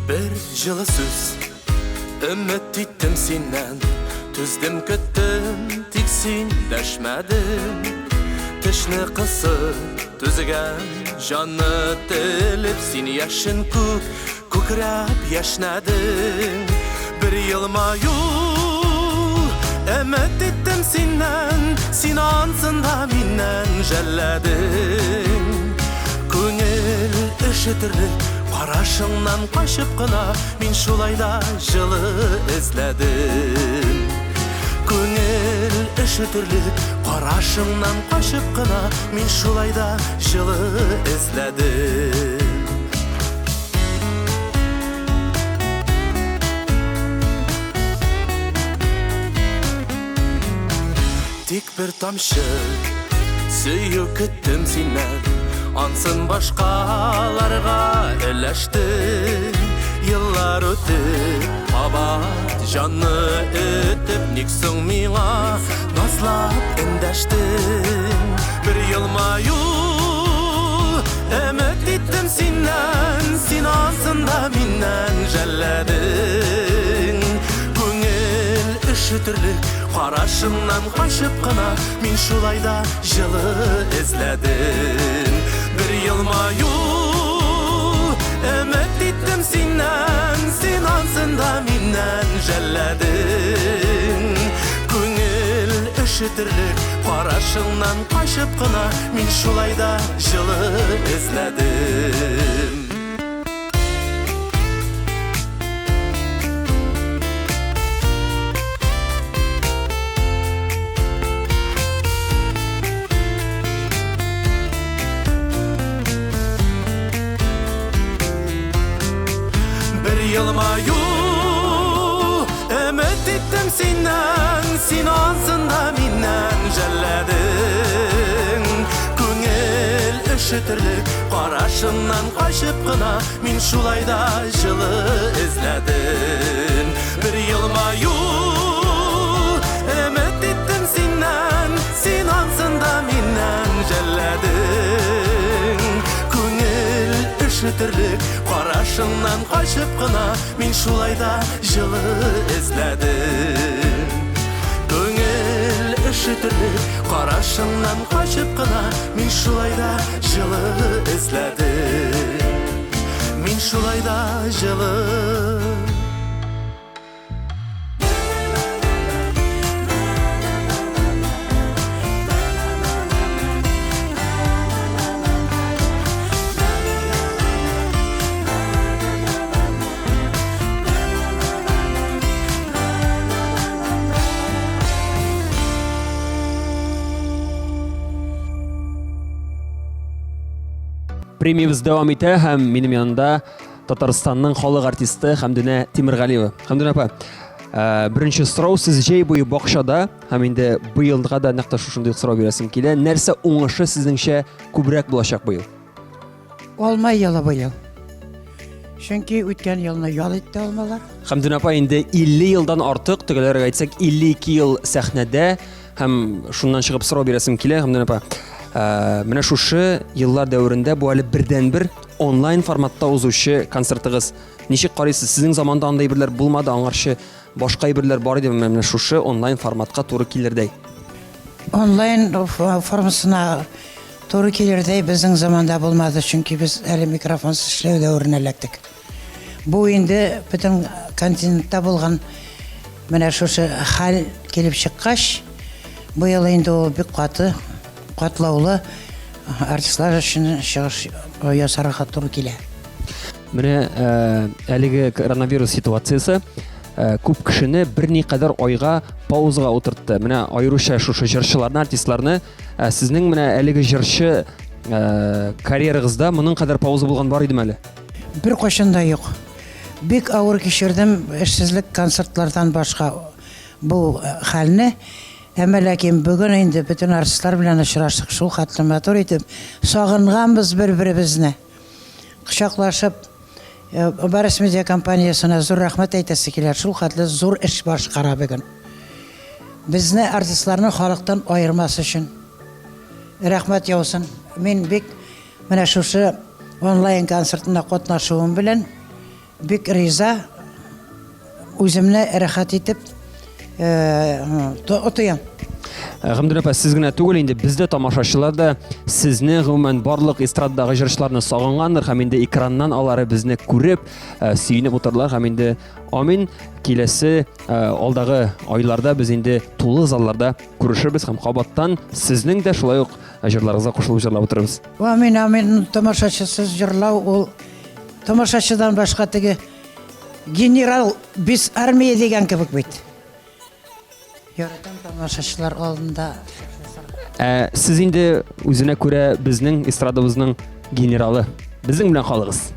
Bir жылы сөз үміт иттім сенен түздім күттім тек сен дәшмәдің кішні қысып түзген жанны тіліп сен яшын көкірәп яшнәдің bir yılmayu үміт иттім сенен сен ансында менен жәлләдің көңіл іші тірлік Қарашыңнан қашып қына мен шулайда жылы ізләдім Көңіл іші түрлік Қарашыңнан қашып қына мен шулайда жылы ізләдім Тек бір тамшы сүйу күттім сенен Ансын башқаларға іләштің Йыллар өтіп, абат жанны өтіп Нексің миңа назлап үндәштің Bir yılmayu үміт иттім сенен Сен ансында менен жәлләдің Көңіл іші түрлік Қарашыңнан қашып қына Мен шулайда жылы ізләдім Bir yılmayu үміт иттім сенен Сен ансында менен жәлләдің Көңіл іші тірлік Қарашыңнан қашып қына Мен шулайда жылы ізләдім Yılmayu ümit ettim senden Sen ansında menden jelledin Көңіл іші тірлік Қарашыңнан қашып қына Мен шулайда жылы ізләдім Bir yılmayu үміт еттім сенен Сен ансында менден jelledin Көңіл іші тірлік Қарашыңнан қашып қына Мен шулайда жылы ізләдім Көңіл іші тірлік Қарашыңнан қашып қына Мен шулайда жылы ізләдім Мен шулайда жылы Премиябыз дәвам итә һәм минем янында Татарстанның халык артисты Хәмдүнә Тимергалиева. Хәмдүнә апа, беренче сорау сез җәй буе бакчада һәм инде быелга да нәкъ шушындый сорау бирәсем килә. Нәрсә уңышы сезнеңчә күбрәк булачак быел? Алма ялы быел. Чөнки үткән елны ял итте алмалар. Хәмдүнә апа инде 50 елдан артык, төгәлрәк әйтсәк 52 ел сәхнәдә һәм шуннан чыгып сорау бирәсем килә. Хәмдүнә апа, менә шушы еллар дәверендә бу әле бердән-бер онлайн форматта узучы концертыгыз. Ничек карыйсыз? Сезнең заманда андай берләр булмады, аңарчы башка әйберләр бар иде, менә шушы онлайн форматка туры килердәй. Онлайн формасына туры килердәй безнең заманда булмады, чөнки без әле микрофонсыз эшләү дәверенә эләктек. Бу инде бөтен континентта булган менә шушы хәл килеп чыккач, бу ел инде ул бик катлаулы артистлар өчен чыгыш ясарга туры килә. Менә әлеге коронавирус ситуациясе күп кешене берникадәр айга паузага утыртты. Менә аеруча шушы җырчыларны, артистларны, сезнең менә әлеге җырчы карьерагызда моның кадәр пауза булган бар идеме әле? Бер кашан да юк. Бик авыр кичердем, эшсезлек концертлардан башка бу хәлне. Әмма ләкин бүген инде бөтен артистлар белән очраштык, шул хәтле матур итеп сагынганбыз бер-беребезне. Кочаклашып, Барыс медиа компаниясына зур рәхмәт әйтәсе килә, шул хәтле зур эш башкара бүген. Безне артистларны халыктан аермас өчен рәхмәт яусын. Мин бик менә шушы онлайн концертына катнашуым белән бик риза, үземне рәхәт итеп отыям. Гамдулла апа, сез генә түгел инде, бездә тамашачылар да сезне гомумән барлык эстрададагы җырчыларны сагынганнар һәм инде экраннан алары безне күреп, сөенеп утырлар һәм инде амин киләсе алдагы айларда без инде тулы залларда күрешербез һәм кабаттан сезнең дә шулай ук җырларыгызга кушылып җырлап утырабыз. Амин, тамашачысыз җырлау ул тамашачыдан башка теге генерал без армия дигән кебек бит. Яратам тамашачылар алдында. Сез инде үзенә күрә безнең эстрадабызның генералы. Безнең белән калыгыз.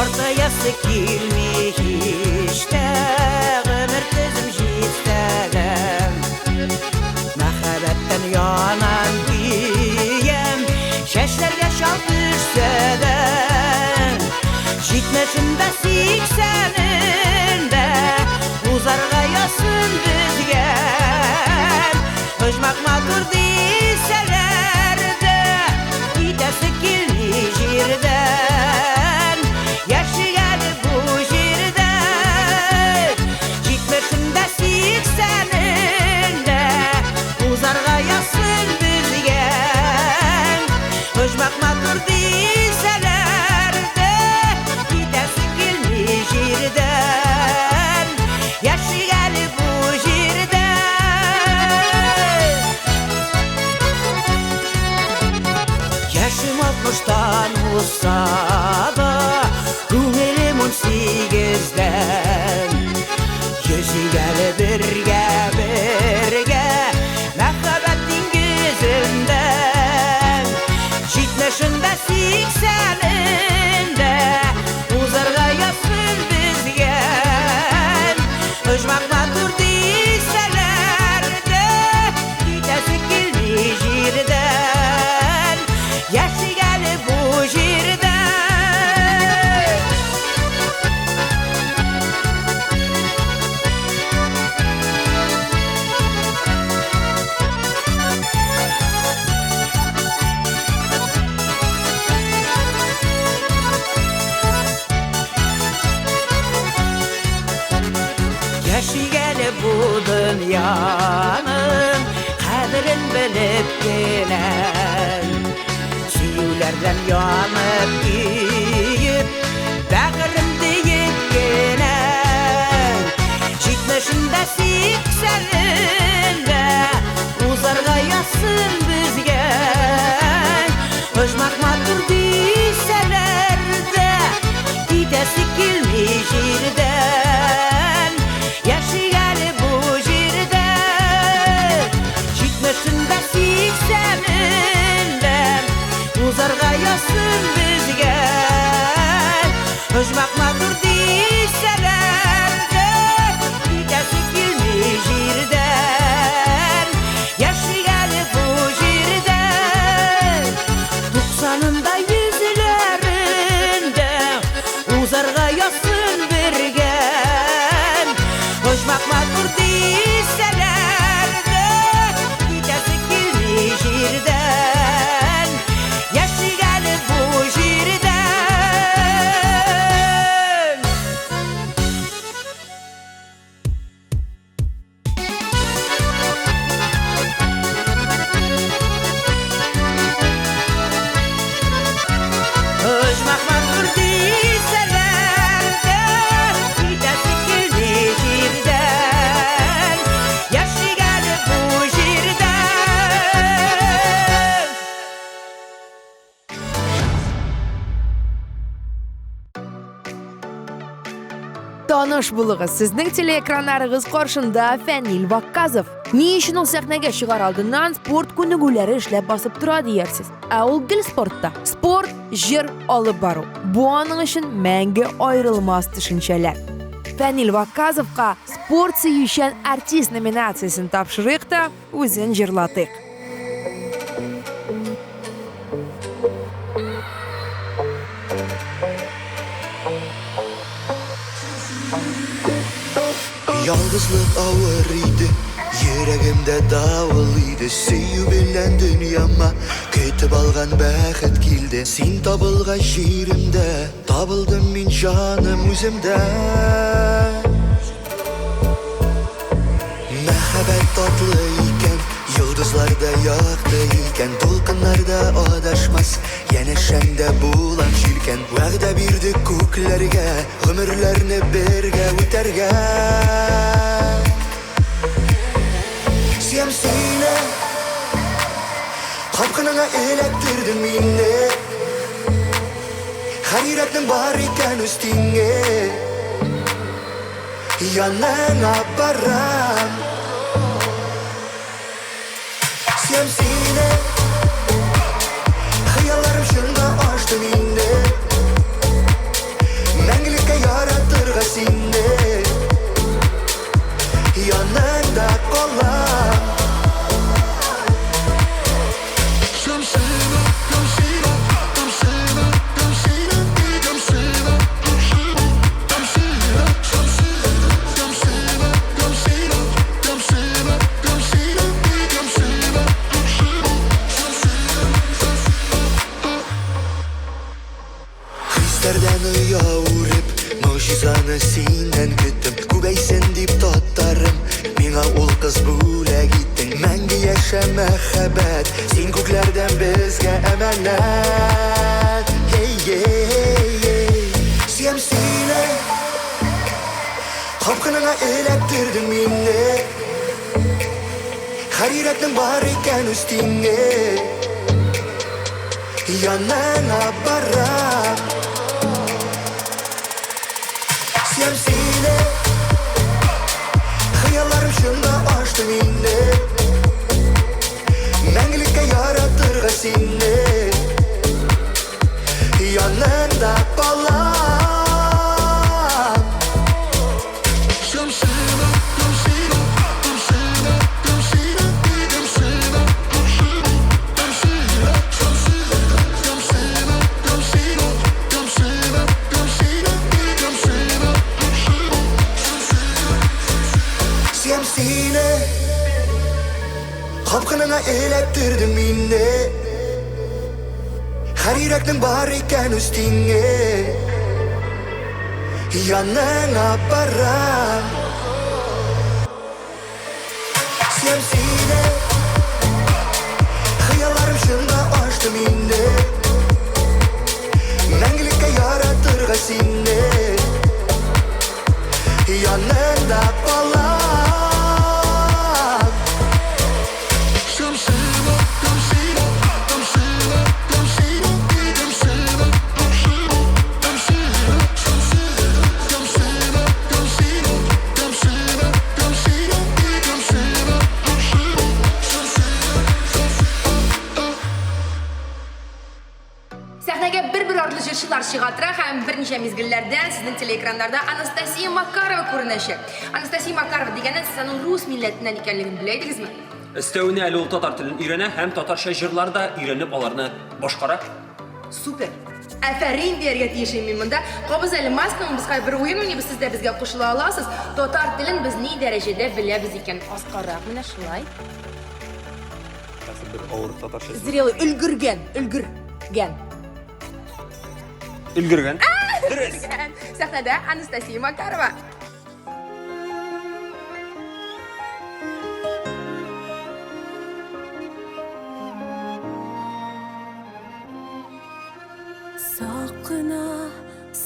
Ortayası kilmi işte ömür tüzüm jitselem Mehabetten yanan diyem Şeşlerge şal düşseden Jitmeşinde sikseninde Uzarga yasın düzgen Hıcmak matur deyselerde Gidesi kilmi jirden Yaşı geldi bu jirden Gitmeşinde sikseninde Uzarga yasın düzgen Hıcmak matur deyselerde Gidesi kilmi jirden Yaşı geldi bu jirden Yaşım 60'tan olsa da Күңелем 18'den Yüzü gele birge Mehabbet dingizimden Jitmeşinde 80'inde Uzarga yasın bizgen Hıcmak matur deyselerde Gidesi kilmi jirden Yaşı gele bu jirden Yaşı gele bu dünyanın Kadrin bilip gelen Süyülerden yanıp giyip Bağırım deyip gelen Jitmeşinde 80'inde Uzarga yasın bizgen Hıcmak matur deyselerde Gidesi kilmi jirden Yaşı geli bu jirden Jitmeşinde 80'inde Uzarga yasın bizgen Hıcmak matur deyselerde Gidesi kilmi jirden Yaşı geli bu jirden 90'ında yüzlerinde Uzarga yasın birgen Hıcmak matur deyselerde Gidesi kilmi jirden Yaşı geli bu jirden Hıcmak matur deyselerde Gidesi kilmi jirden Yaşı geli bu jirden Таныш булыгыз, сезнең телеэкраннарыгыз каршында Фәнил Вакказов. Ни өчен ул сәхнәгә чыгар алдыннан спорт күнегүләре эшләп басып тора диярсез. Ә ул гел спортта. Спорт, җыр алып бару. Бу аның өчен мәңге аерылмас төшенчәләр. Фәнил Ваказовка спорт сөйүшән артист номинациясын тапшырыйк та үзен җырлатыйк. Yalnızlık ağır idi, yüreğimde davul idi. Süyü bilen dünyama ketip algan bәхет kildi. Sen tabılgan şiirimde, tabıldım min canım üzümde. Мәхәббәт татлы икән, йолдызларда якты икән, толкыннарда адашмас, янәшәңдә булам җилкән. Вәгъдә бирдек күкләргә, гомерләрне бергә үтәргә. Сөям сине, капканыңа эләктердең мине. Хәйрәтнең бар икән үстиңе, яныңа барам. Сөям сине, хыялларым шында ашты мине. Мәңгелеккә яратырга сине, яныңда калам. Hislerden uyaurıp, mucizanı senden küttüm. Kubeysen dip tatarım, ming'a ul kız bule gittin. Мәңгі yaşa мәхәббәт, sen күкләрдән безгә әманәт. Hey, hey, hey. Сөям сине, капканыңа эләктердең мине. Хәйрәтнең бар икән үстиңе, яныңа барам. Сөям сине, хыялларым шында ашты мине. Мәңгелеккә яратырга сине, яныңда калам. Сөям сине, капканыңа эләктердең мине. Хәйрәтнең бар икән үстиңе, яныңа барам. Сөям сине, хыялларым шында ашты мине. Мәңгелеккә яратырга сине, яныңда калам. Сәхнәгә бер артлы җырчылар чыга тора һәм берничә мизгелләрдән сезнең телеэкраннарда Анастасия Макарова күренәчәк. Анастасия Макарова дигәннән сез аның рус милләтеннән икәнлеген белә идегезме? Өстәвенә әле ул татар телен өйрәнә һәм татарча җырлар да өйрәнеп аларны башкара. Супер. Афәрин дияргә тиешем мин монда. Кабыз әле Масканың безгә бер уен уйный, сез дә безгә кушыла аласыз. Татар телен без ни дәрәҗәдә беләбез икән? Аскарак менә шулай. Бер авыр татарча. Зрелый, өлгергән. Өлгергән. Дөрес. Сәхнәдә Анастасия Макарова.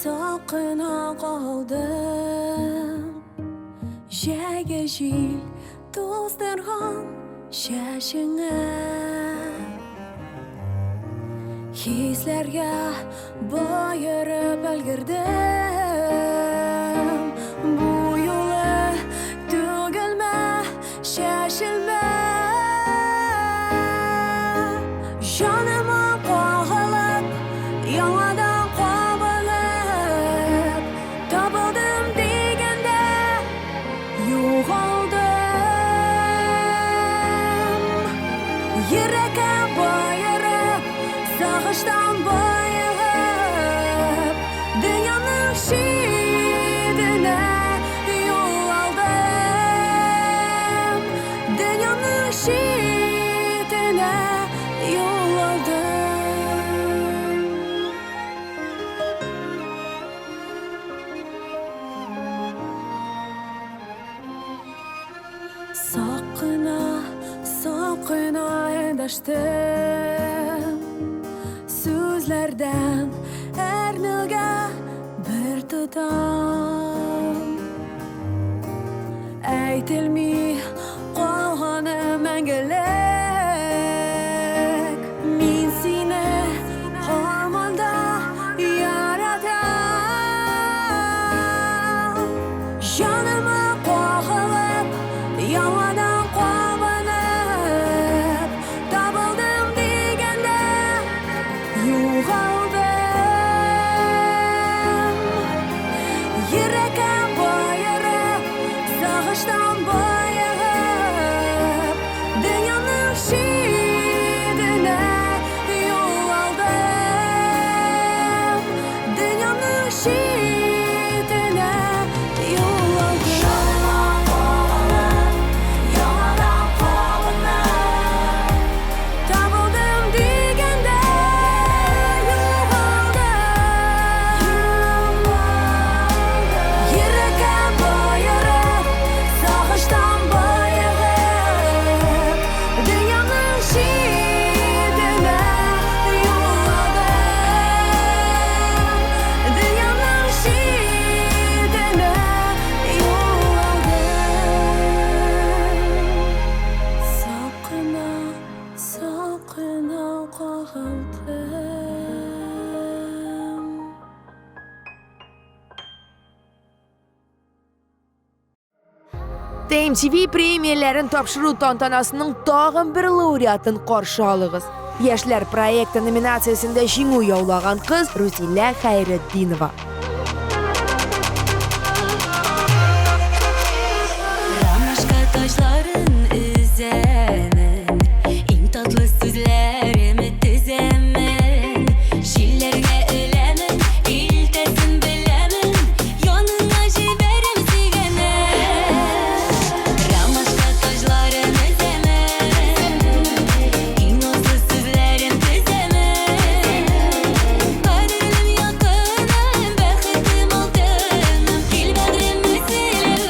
Сақына қалдым Жәге жел тоздырған шашыңа Хисләргә байырып өлгердем Бу юлы түгелмә, шашылмә Жаныма қағылып, яңадан қабылып Табылдым дегенде Sağıştan bayılıp dünyanın şiddetine yol aldım. Dünyanın şiddetine yol aldım. Sakına endaştım Sözlerden ernilge bir tutam Aytilmi qalğanı мәңгілік Min seni hamanda yaratam Janıma qoğılıp yalandan qobınıp Tabıldım degende yo'g'aldim Yurakam boyirib sog'ishdan boyib Dunyoning shidini yo'l oldim Dunyoning shidini yo'l oldim Yalandan qobinib Tabıldım degende Yurakam boyirib sog'ishdan boyib Dunyoning shidini yo'l oldim Dunyoning shidini yo'l oldim Soqina qo'g'ildim TMTV premiyələrin tapşırıq tantanasının tağın bir laureatın qarşı alığız. Yaşlar proyekti nominasiyasında жеңу яулаған qız Rusila Xayriddinova. Ромашка taşların üzemin En tatlı sözlerimi düzemin Şillerge ölemin İltesin bilemin Yanına jiberim sigene Ромашка taşların üzemin En tatlı sözlerim düzemin Kaderim yakınım Bexitim altınım Dilberim müzilim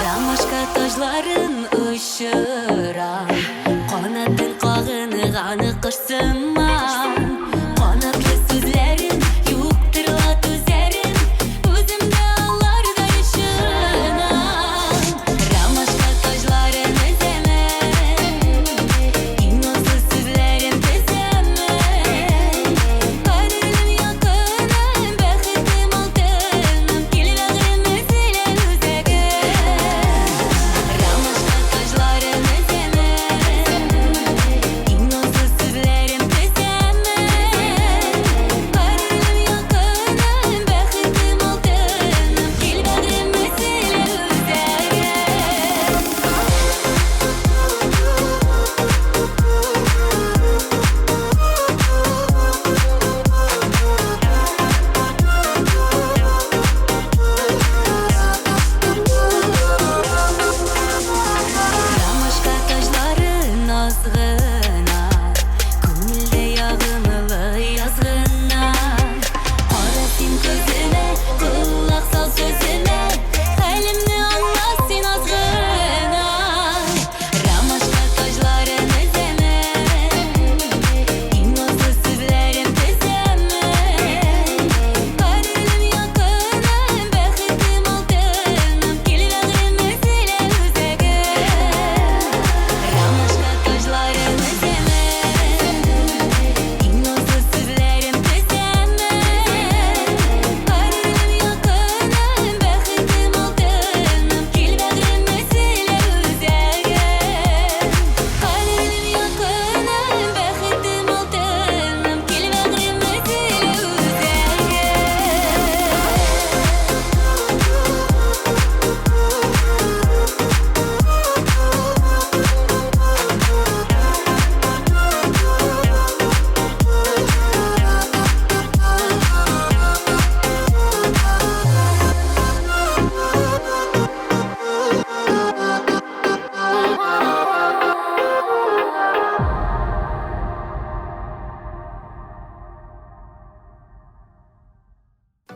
Ромашка taşların ışıran Kanadın qağınığanı qışsınman Qanatlı sözlerin yoktur la tüzerin Özümde allarda yaşınan Ромашка taşların üzemin En nazlı sözlerin düzemin Kaderim yakınım Bexitim altınım Dilberim müzilim Ромашка taşların üzemin En nazlı sözlerim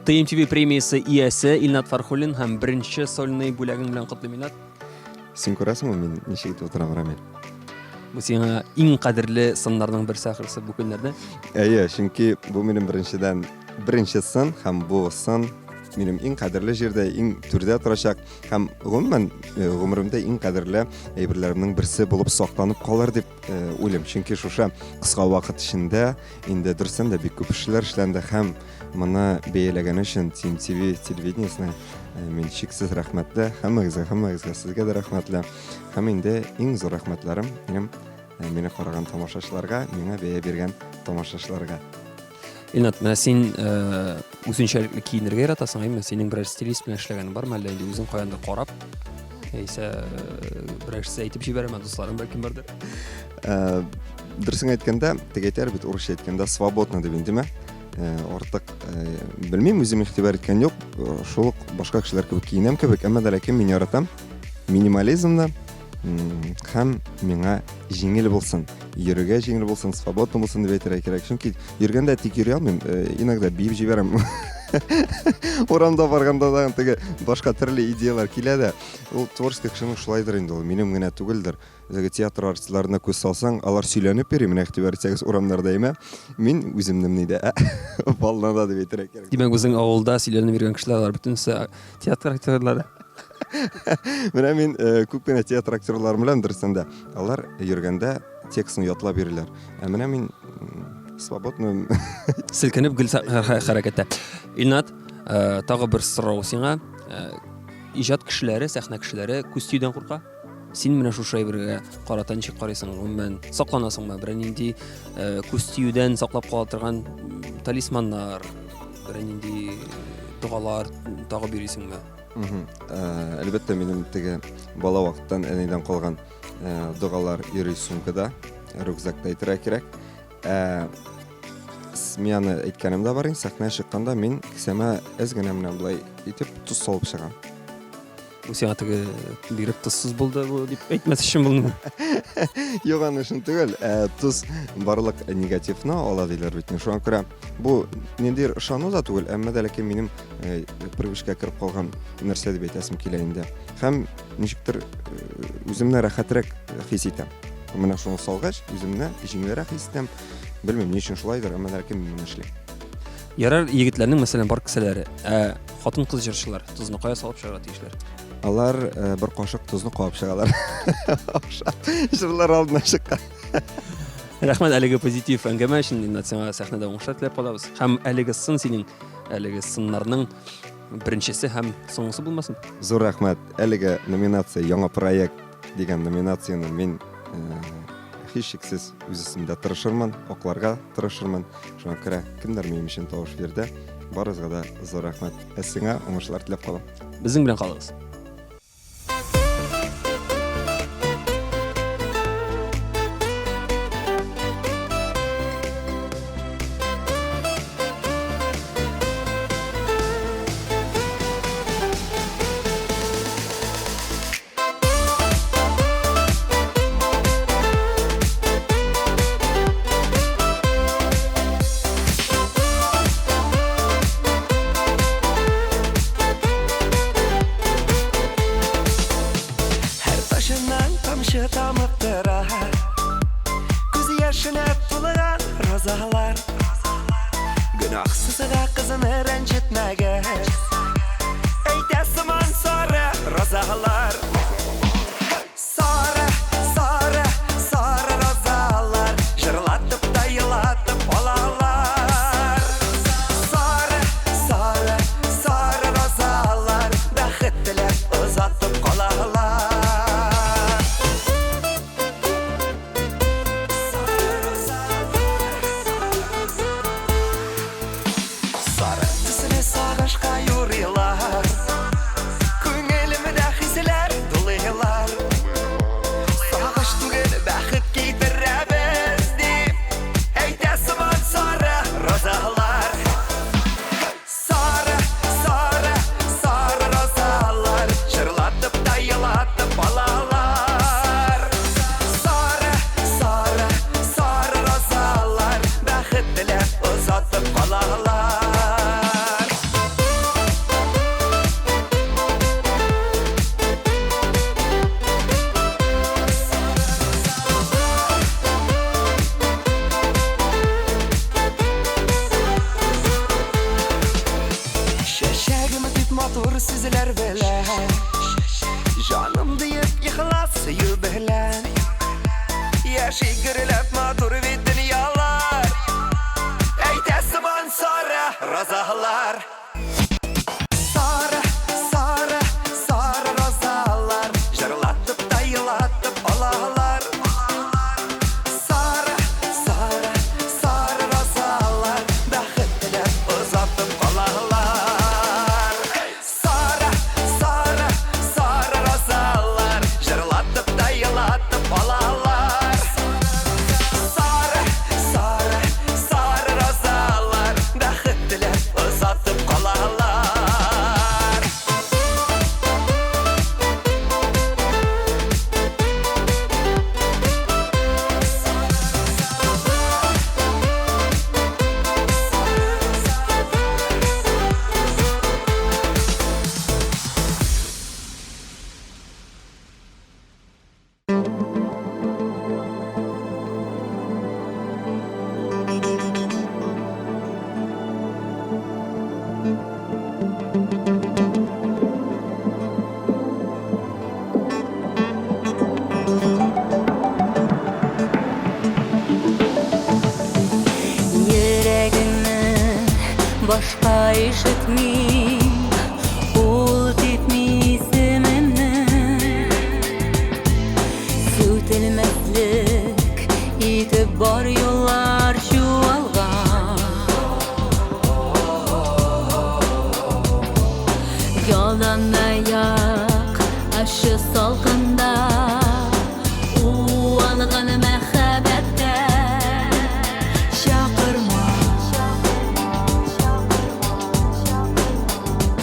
TMTV премиясы иясе Илнат Фархуллин һәм беренче сольный бүләгең белән котлыйм, Илнат. Син күрәсеңме, мин ничек итеп утырам Рамил? Бу сиңа иң кадерле сыннарның берсе ахрысы бу көннәрдә. Әйе, чөнки бу минем беренче сын һәм бу сын минем иң кадерле җирдә, иң түрдә торачак һәм гомумән гомеремдә иң кадерле әйберләремнең берсе булып сакланып калыр дип уйлыйм. Чөнки шушы кыска вакыт эчендә инде дөресен дә бик күп эшләр эшләнде һәм моны бәяләгән өчен TMTV телевидениесенә мин чиксез рәхмәтле, һәммәгезгә сезгә дә рәхмәтле. Һәм инде иң зур рәхмәтләрем мине караган тамашачыларга, миңа бәя биргән тамашачыларга. Илнат, менә син үзенчәлекле киенергә яратасың, әйме? Синең берәр стилист белән эшләгәнең бармы, әллә инде үзең каяндыр карап? Яисә берәрсе әйтеп җибәрәме, дусларым бәлки бардыр. Дөресен әйткәндә, теге әйтәр бит урысча әйткәндә свободно дип индеме? Артык белмим, үзем игътибар иткән юк. Шул ук башка кешеләр кебек киенәм кебек, әмма дә ләкин мин яратам минимализмны һәм миңа җиңел булсын. Йөрергә җиңел булсын, свободно булсын дип әйтергә кирәк. Чөнки йөргәндә тик йөри алмыйм, иногда биеп җибәрәм. Урамда барганда да теге башка төрле идеялар килә дә. Ул творческий кешенең шулайдыр инде ул. Минем генә түгелдер. Теге театр артистларына күз салсаң, алар сөйләнеп йөри, менә игътибар итсәгез урамнарда әйме. Мин үземнең нидә балнада дип әйтергә кирәк. Димәк, үзең авылда сөйләнеп йөргән кешеләр алар бөтенсе театр актерлары. Менә мин күп кенә театр актерлары белән дөресен дә алар йөргәндә текстны ятлап бирәләр. Ә менә мин свободно селкенеп гел хәрәкәттә. Илнат, тагы бер сорау сиңа. Иҗат кешеләре, сәхнә кешеләре күз тиюдән курка? Син менә шушы әйбергә карата ничек карыйсың? Гомумән сакланасыңмы? Берәр нинди күз тиюдән саклап кала торган талисманнар, берәр нинди дугалар тагы бирисеңме? Әлбәттә, минем теге бала вакыттан әнидән калган дугалар йөри сумкада, рюкзакта әйтергә кирәк. Мин әйткәнем дә бар, сәхнәгә чыкканда мин кесәмә әз генә менә булай итеп туз салып чыгам. Бу сиңа теге биреп тузсыз булды бу дип әйтмәс өчен булмы? Юк, аны өчен түгел, туз барлык негативны ала диләр бит. Шуңа күрә бу ниндидер ышану да түгел, әмма дә ләкин минем привычка киреп калган нәрсә дип әйтәсем килә инде. Һәм ничектер үземне рәхәтрәк хис итәм. Менә шуны салгач, үземне җиңелрәк хис итәм. Белмим, ни өчен шулайдыр, әмма дә ләкин мин эшлим. Ярар, егетләрнең мәсәлән бар кесәләре, хатын-кыз җырчылар тузны кая салып чыгара тиешләр? Алар бер кашык тузны кабып чыгалар. Җырлар алдына чыккан. Рәхмәт әлеге позитив әңгәмә өчен, сиңа сәхнәдә уңышлар теләп калабыз. Һәм әлеге сын синең, әлеге сыннарның беренчесе һәм соңгысы булмасын. Зур рәхмәт. Әлеге номинация яңа проект дигән номинацияны мин һичшиксез үз исемдә тырышырмын, акларга тырышырмын. Шуңа күрә кемдер минем өчен тавыш бирде. Барыгызга да зур рәхмәт. Сиңа уңышлар теләп калам. Безнең белән калыгыз. Şigirlep matur bir dünyalar Eytesi ban sarı razalar Sarı, sarı, sarı razalar Jırlatıp dayılatıp alalar Sarı, sarı, sarı razalar Bəxtlər uzatıp qalalar Sarı, sarı, sarı razalar Jırlatıp dayılatıp alalar Sarı, sarı, sarı razalar Bəxtlər uzatıp qalalar Yüreğini başka işitmeyim Ol titmi isimimni Sütilmezlik itip bar yollar şu algan Yoldan ayak aşı salgında Uvalgan mehabette Şakırma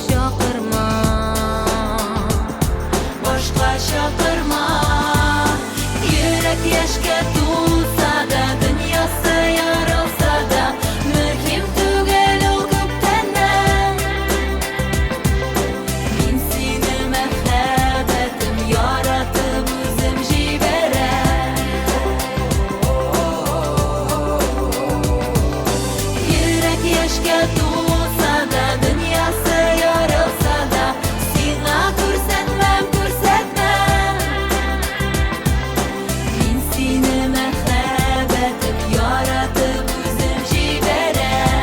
Şakırma Başka şakırma Yürek yaşka tulsa da Dünyası yarılsa da Mühim tügel o köptenden Min seni mehabetim Yaratıp üzüm jiberen Yürek yaşka tulsa da Dünyası yarılsa da Sina көрсетmem көрсетmem Min seni mehabetim Yaratıp üzüm jiberen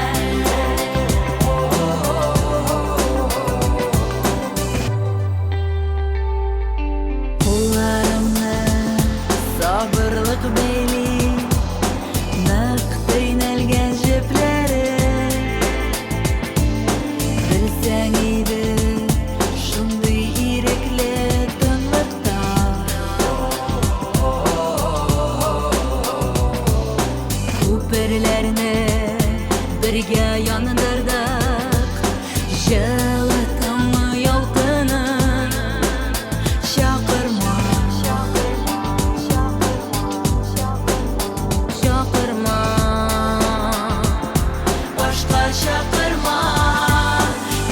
Kullarımı sabırlık beyli Nıktın elgen jipleri Bilsen idi şunday irekli tınlıkta Kuperlerini birge yanındırdık Jılatımı yolkının Şakırma Şakırma Başka şakırma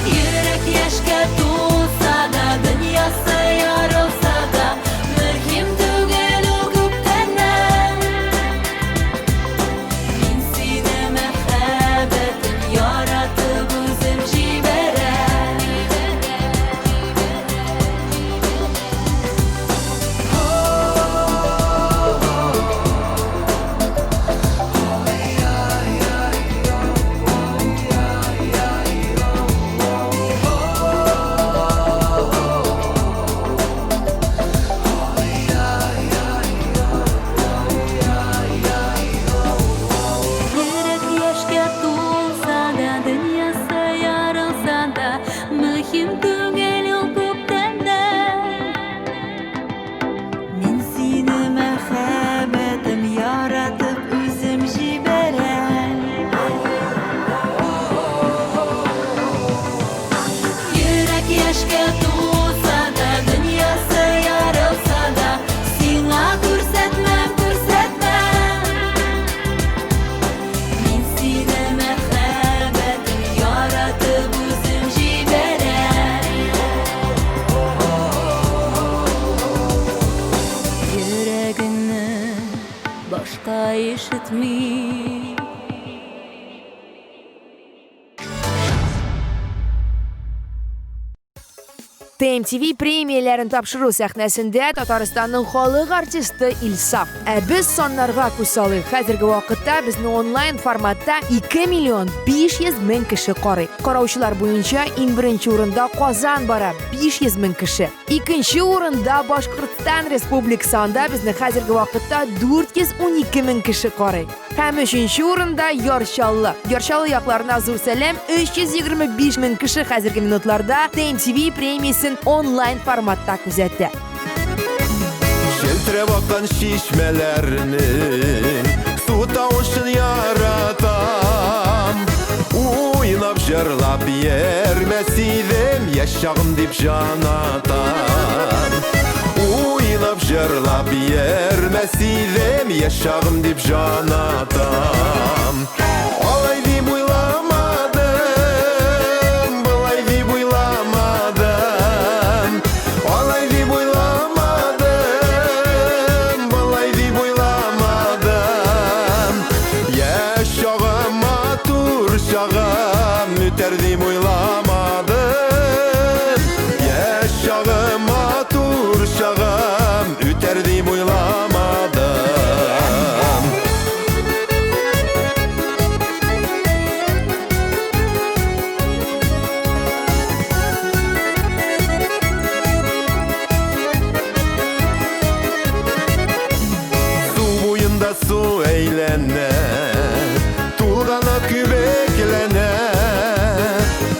Yürek yaşka tulsa da Dünyası yarılsa da Mühim tügel o köptenden Min seni mehabetim Yaratıp üzüm jiberen Yürek yaşka tulsa da Dünyası yarılsa da Mühim tügel o köptenden Min seni mehabetim Yaratıp üzüm jiberen Yürek yaşka tulsa da Dünyası yarılsa da Sina көрсетmem көрсетmem Min seni mehabetim Yaratıp üzüm jiberen Yüreğini başka işitmeyim TMTV премияларын тапшыру сәхнәсендә Татарстанның халык артисты Илсаф. Біз соннарга күз салыйк. Хәзерге вакытта безне онлайн форматта 2 миллион 500 мең кеше карый. Караучылар буенча иң беренче урында Казан бара 500 мең кеше. Икенче урында Башкортстан Республикасында безне хәзерге вакытта 412 мең кеше карый. Һәм өченче урында Ярчаллы. Ярчаллы якларына зур сәлам, 325 мең кеше хәзерге минутларда TMTV премиясын онлайн форматта күзәтә. Шелтіреп аққан шишмелерінің су тауышын яратам. Ойнап жырлап ермесейдім, яшағым деп жанатам. Ойнап жырлап ермесейдім, яшағым деп жанатам. Олай деп ойламадым, былай деп ойламадым. Олай деп ойламадым, былай деп ойламадым. Яшағым матур шағым, үтер деп ойламадым. Яшағым матур шағым, үтер деп ойламадым. Су бойында су әйлене, тулғаны күбеклене.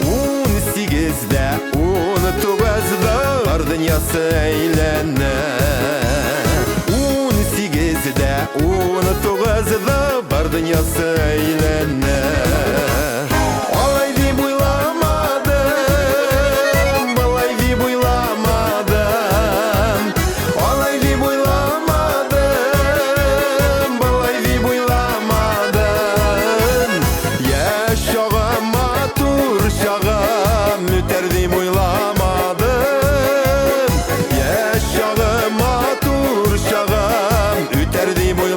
18-де, 19-да бар дүниясы әйлене. 18-де, 19-да бар дүниясы әйлене. Олай деп ойламадым, былай деп ойламадым. Олай деп ойламадым, былай деп ойламадым. Яшағым матур шағым, үтер деп ойламадым. Яшағым матур шағым, үтер деп ойламадым.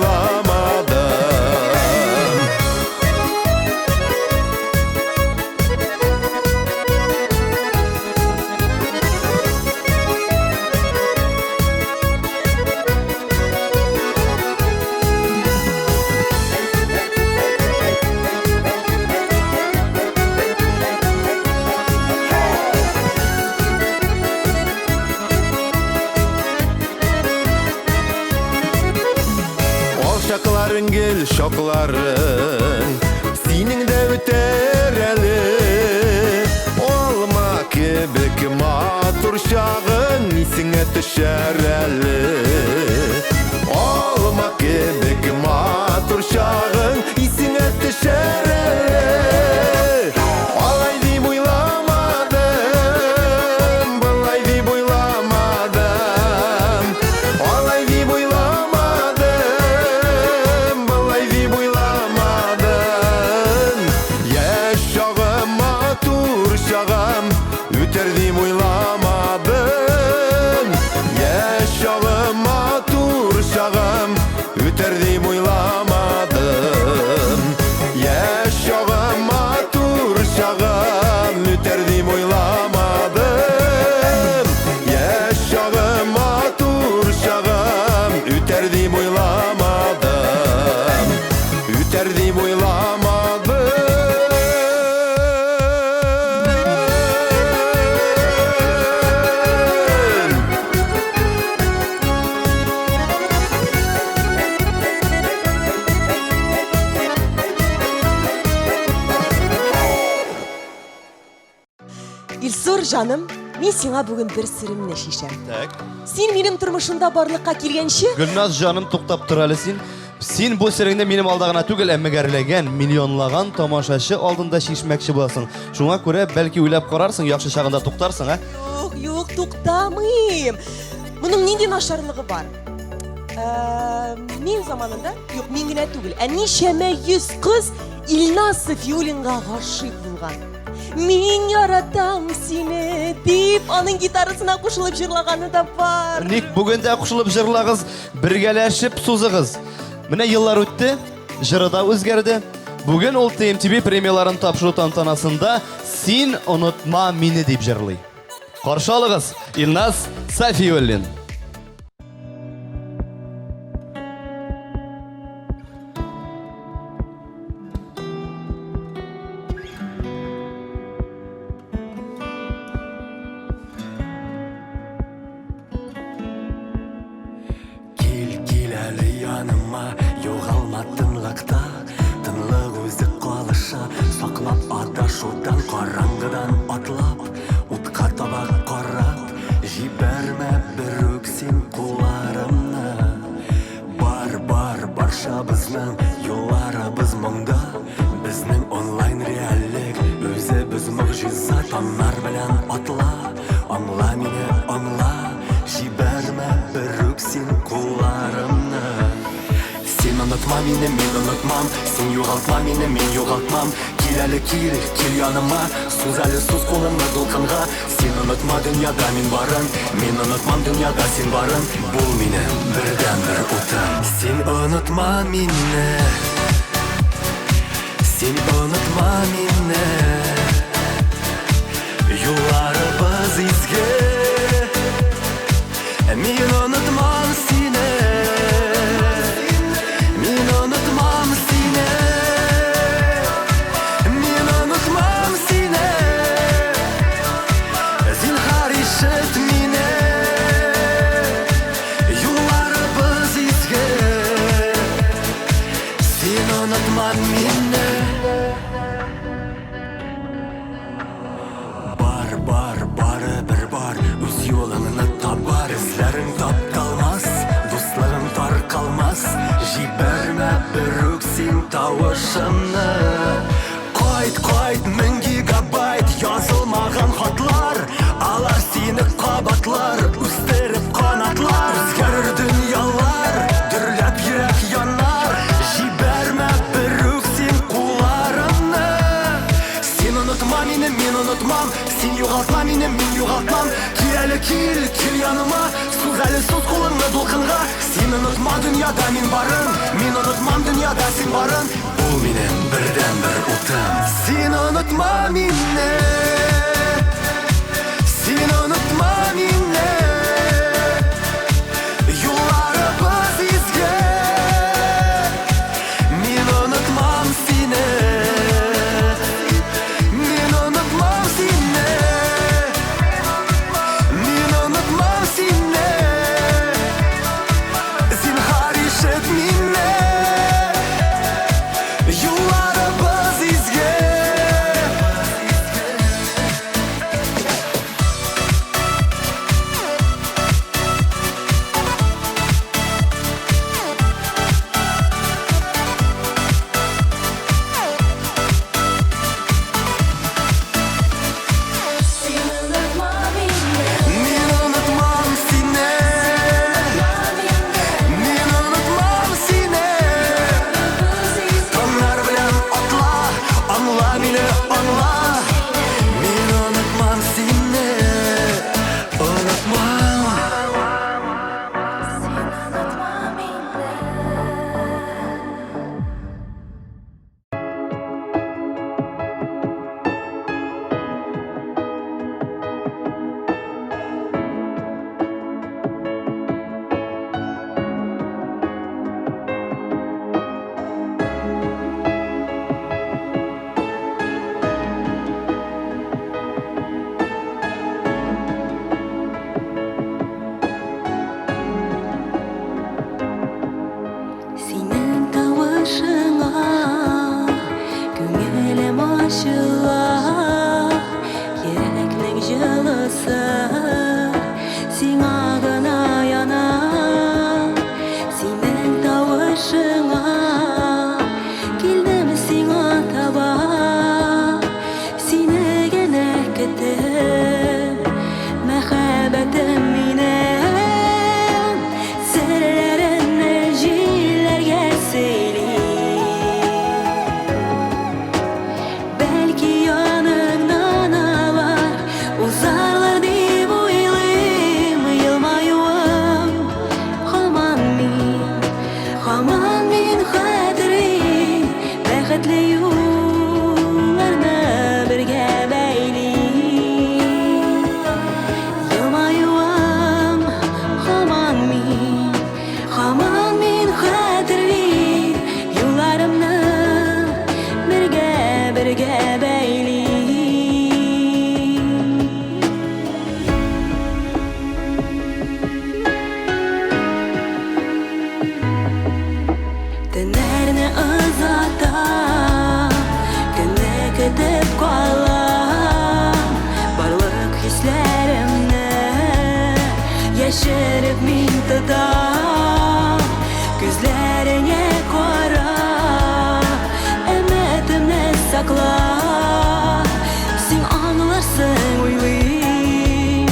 Ол шақларың кел шоқларың, сенің де өтер әлі. Олма кебек матур шағың, есіңе түшер әлі. Олма кебек матур шағың, есіңе түшер әлі. Олай деп ойламадым, былай деп ойламадым. Олай деп ойламадым, былай деп ойламадым. Яшағым матур шағым, үтер деп ойламадым. Яшағым матур шағым, үтер деп ойламадым. Яшағым матур шағым, үтер деп ойламадым. Яшағым матур шағым, үтер деп ойламадым. Үтер деп ойламадым. Илсур жаным, мен сиңа бүгін бір сырымны шишем. Сен менің тұрмышымда барлыққа келгенше? Гүлназ жаным, тоқтап тұр әлі сен. Сен бұл сіріңді менің алдағына түгел әмігерлеген, миллионлаған тамашашы алдында шешмәкші боласың. Шуңа көре бәлки ойлап қарарсың, яқшы шағында тоқтарсың, а? Yok, тоқтамайым. Мұның ненден нашарлығы бар? Мен заманында, yok мен генә түгел, нешеме 100 қыз Илназ Сафиуллинға ғашық болған. Мен яратам сені деп, аның гитарасына қошылып жырлағаны да бар. Ник бүгін де қошылып жырлағыз, біргеләшіп сузығыз. Міне yıllar өтті, жыры да өзгерді. Бүгін ол TMTV премияларын тапшыру тантанасында «Сен ұнытма мені» деп жырлай. Каршы алыгыз, Илназ Сафиуллин. Кел әлі яныма, жоғалма тынлықта, тынлық өзі қалыша, сақлап адашудан, қараңғыдан атлап, утқа табақ қарап, жіберме бір өксен қоларымны. Бар барша біздің жолларыбыз мұңда, біздің онлайн реаллік, өзі біз мұғжиза, танар білән атла, аңла мені, аңла, жіберме бір өксен қоларымны. Сен ұнытма мені, мен ұнытмам, сен жоғалтма мені, мен жоғалтмам. Кел әлі кел яныма, сuz әлі сuz қолыңды долқынға. Сен ұнытма дүнияда мен барын, мен ұнытмам дүнияда сен барын. Бұл менің бірден бір ұтым. Сен ұнытма мені, сен ұнытма мені, жолларыбыз изге, мен ұнытмам сені. Бар, өз жолыңны табар, ізлерің тапталмас, достарың тар қалмас, жіберме бір өксен тауышымны. Қойт, 1000 гигабайт жазылмаған хатлар, алар сені қабатлар, өстеріп қанатлар, өзгерір дүниялар, дүрләп жүрек янар, жіберме бір өксен қоларымны. Сен ұнытма мені, мен ұнытмам, сен жоғалтма мені, мен жоғалтмам. Кел яныма, сuz әлі сuz қолыңды долқынға. Сен ұнытма дүнияда мен барын, мен ұнытмам дүнияда сен барын. Бұл менің бірден бір ұтым. Сен ұнытма мені, сен ұнытма мені, жолларыбыз изге, мен ұнытмам сені. яшеріп мен тұтам Көзлеріңе қара Үмітімді сақла Сен аңларсың ойлайым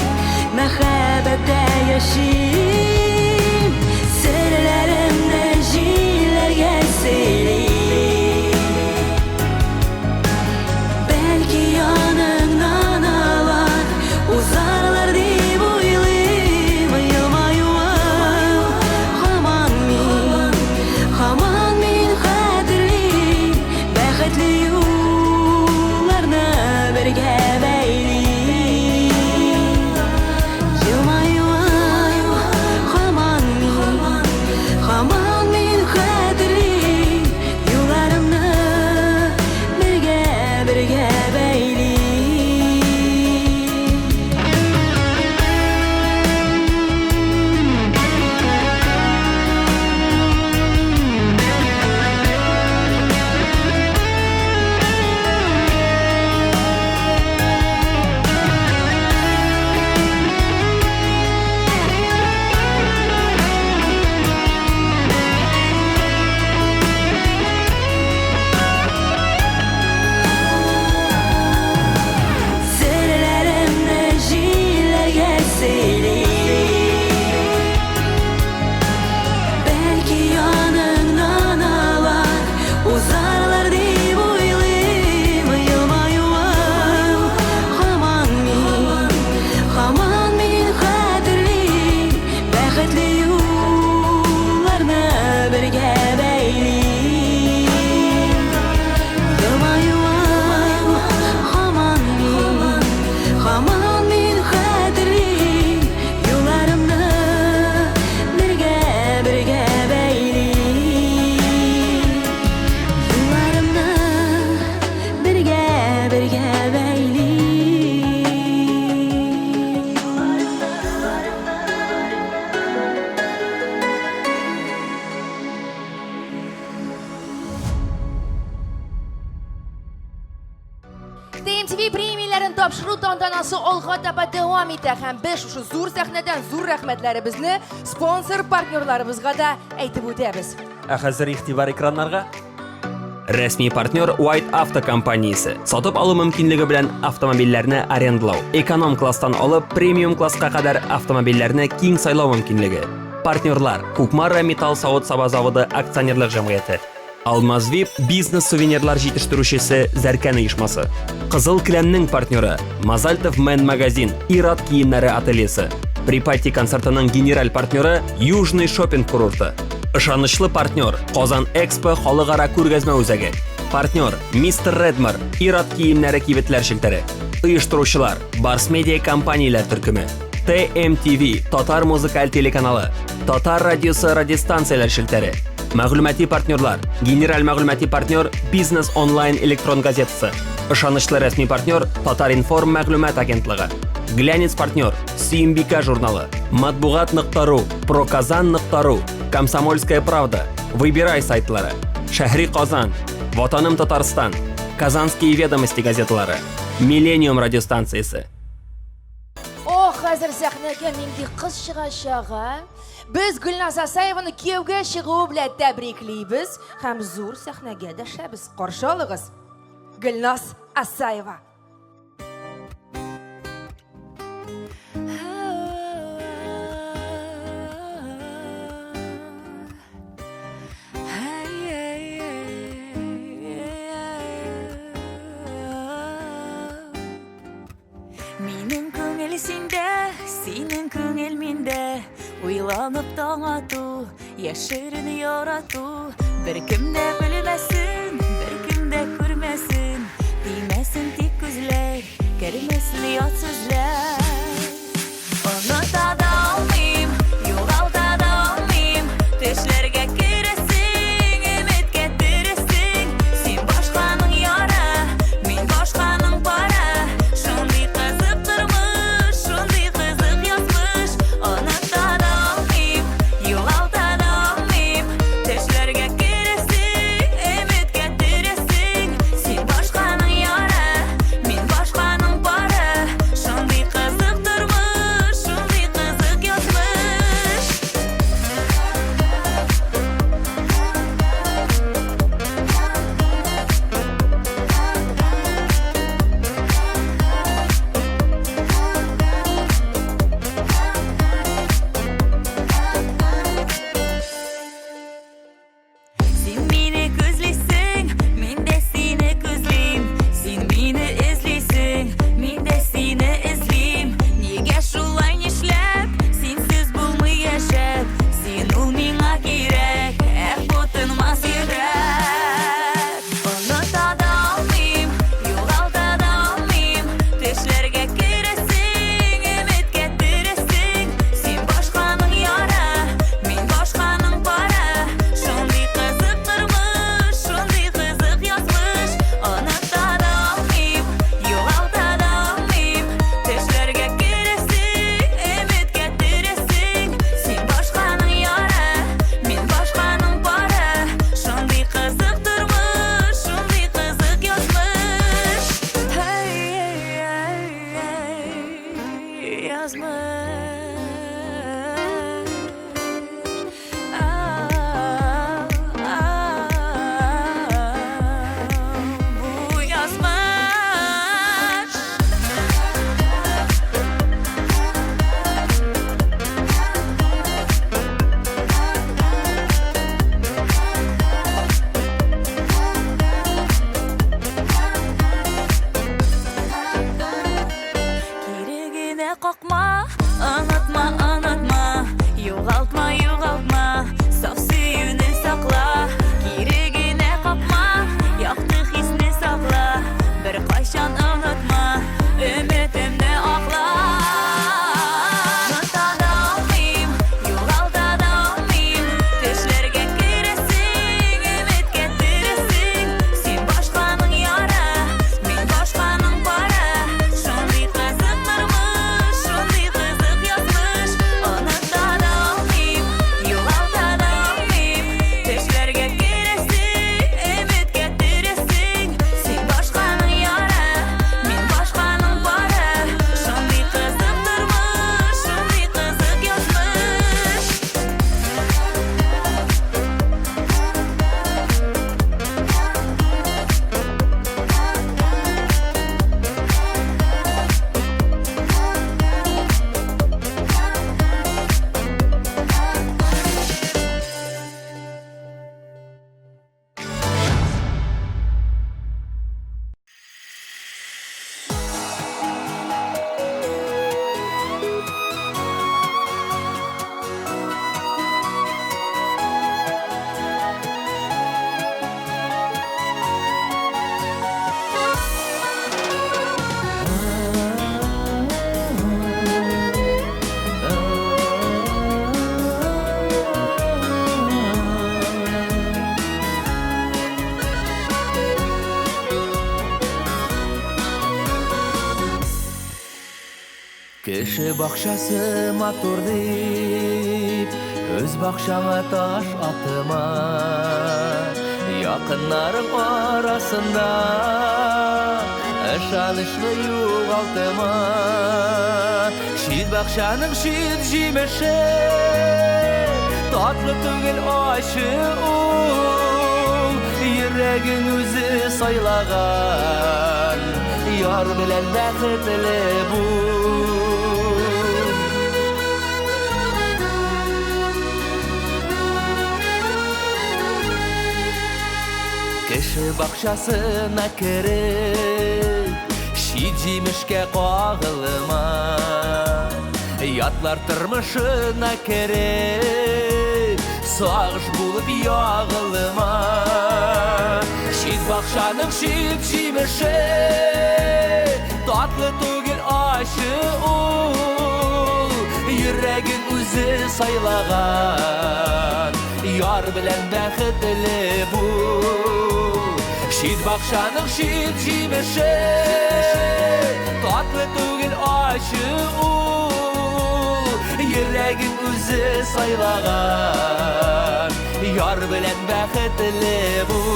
Мәхәббәттә яшим Серлерімді жилерге сөйлейм Бәлки яныңнан алар Узарлар деп ойлайм Йылмаюым Хаман мен хәтерлейм Бәхетле юлларны бергә бәйлейм Йылмаюым Хаман мен хәтерлейм Юлларымны бергә бәйлейм Sırlarımda жилерге söyleyim Belki yanından alar Uzarlar деп ойлайм Yılmayuım Хаман мен хәтерлейм Бәхетле юлларны бергә бәйлейм Yılmayуым Хаман мен хәтерлейм Юлларымны бергә бәйлейм Юлларымны бергә бәйлейм TMTV премияларын тапшыру тантанасы алга таба дәвам итә һәм без шушы зур сәхнәдән зур рәхмәтләребезне спонсор партнерларыбызга да әйтеп үтәбез. Ә хәзер игътибар экраннарга. Рәсми партнер White Auto компаниясе. Сатып алу мөмкинлеге белән автомобильләрне арендлау. Эконом класстан алып премиум класска кадәр автомобильләрне киң сайлау мөмкинлеге. Партнерлар Кукмара Металл Савыт Саба заводы акционерлык җәмгыяте. Алмаз VIP бизнес-сувенирлар җитештерүчесе Зәркән оешмасы. Кызыл келәмнең партнеры Мазальтов Мен магазин, Ират киемнәре ательесе. Припати концертының генераль партнеры Южный шопинг курорты. Ышанычлы партнер Казан Экспо халыкара күргәзмә үзәге. Партнер Мистер Редмар, Ират киемнәре кибетләр шелтәре. Оештыручылар Барс Медиа компанияләр төркеме. TMTV Татар музыкаль телеканалы. Татар радиосы радиостанцияләр шелтәре. Мәгълүмати партнерлар Генераль мәгълүмати партнер Бизнес онлайн электрон газетасы. Ышанычлы рәсми партнер Татар информ мәгълүмат агентлыгы. Глянец партнер Сөембикә журналы. Матбугат.ру, Проказан.ру, Комсомольская правда, Выбирай сайтлары. Шәһри Казан, Ватаным Татарстан, Казанские ведомости газетлары, Миллениум радиостанциясе. О, хәзер сәхнәгә нинди кыз чыгачагы. Без Гөлназ Асаеваны кияүгә чыгуы белән тәбриклибез һәм зур сәхнәгә дәшәбез. Каршы алыгыз. Гөлназ Асаева. Минем күңел синдә, синең күңел миндә. Уйланып таң ату, яшерен ярату. Бер кем дә белмәсен, бер кем дә күрмәсен. Тимәсен тик күзләр, кермәсен ят сүзләр. Оныта да алмыйм, югалта да алмыйм. Төшләргә керәсең, өметкә терәсең. Син башканың яра, мин башканың пара. Шундый кызык тормыш, шундый кызык язмыш. Оныта да алмыйм, югалта да алмыйм. Төшләргә керәсең, өметкә терәсең. Син башканың яра, мин башканың пара. Шундый кызык Кеше бакчасы матур дип, өз бакчаңа таш атыма. Якыннарың арасында ышанычлы югалтыма. Шит бакчаның шит җимеше, татлы түгел ачы ул. Йөрәгең үзе сайлаган, яр белән бәхетле бул. Кеше бакчасына кереп, шит җимешкә кагылма. Ятлар тормышына кереп, сагыш булып ягылма. Шит бакчаның шит җимеше, татлы түгел ачы ул. Йөрәгең үзе сайлаган, яр белән бәхетле бул. Шит бакчаның шит җимеше, татлы түгел ачы ул. Йөрәгең үзе сайлаган, яр белән бәхетле бул.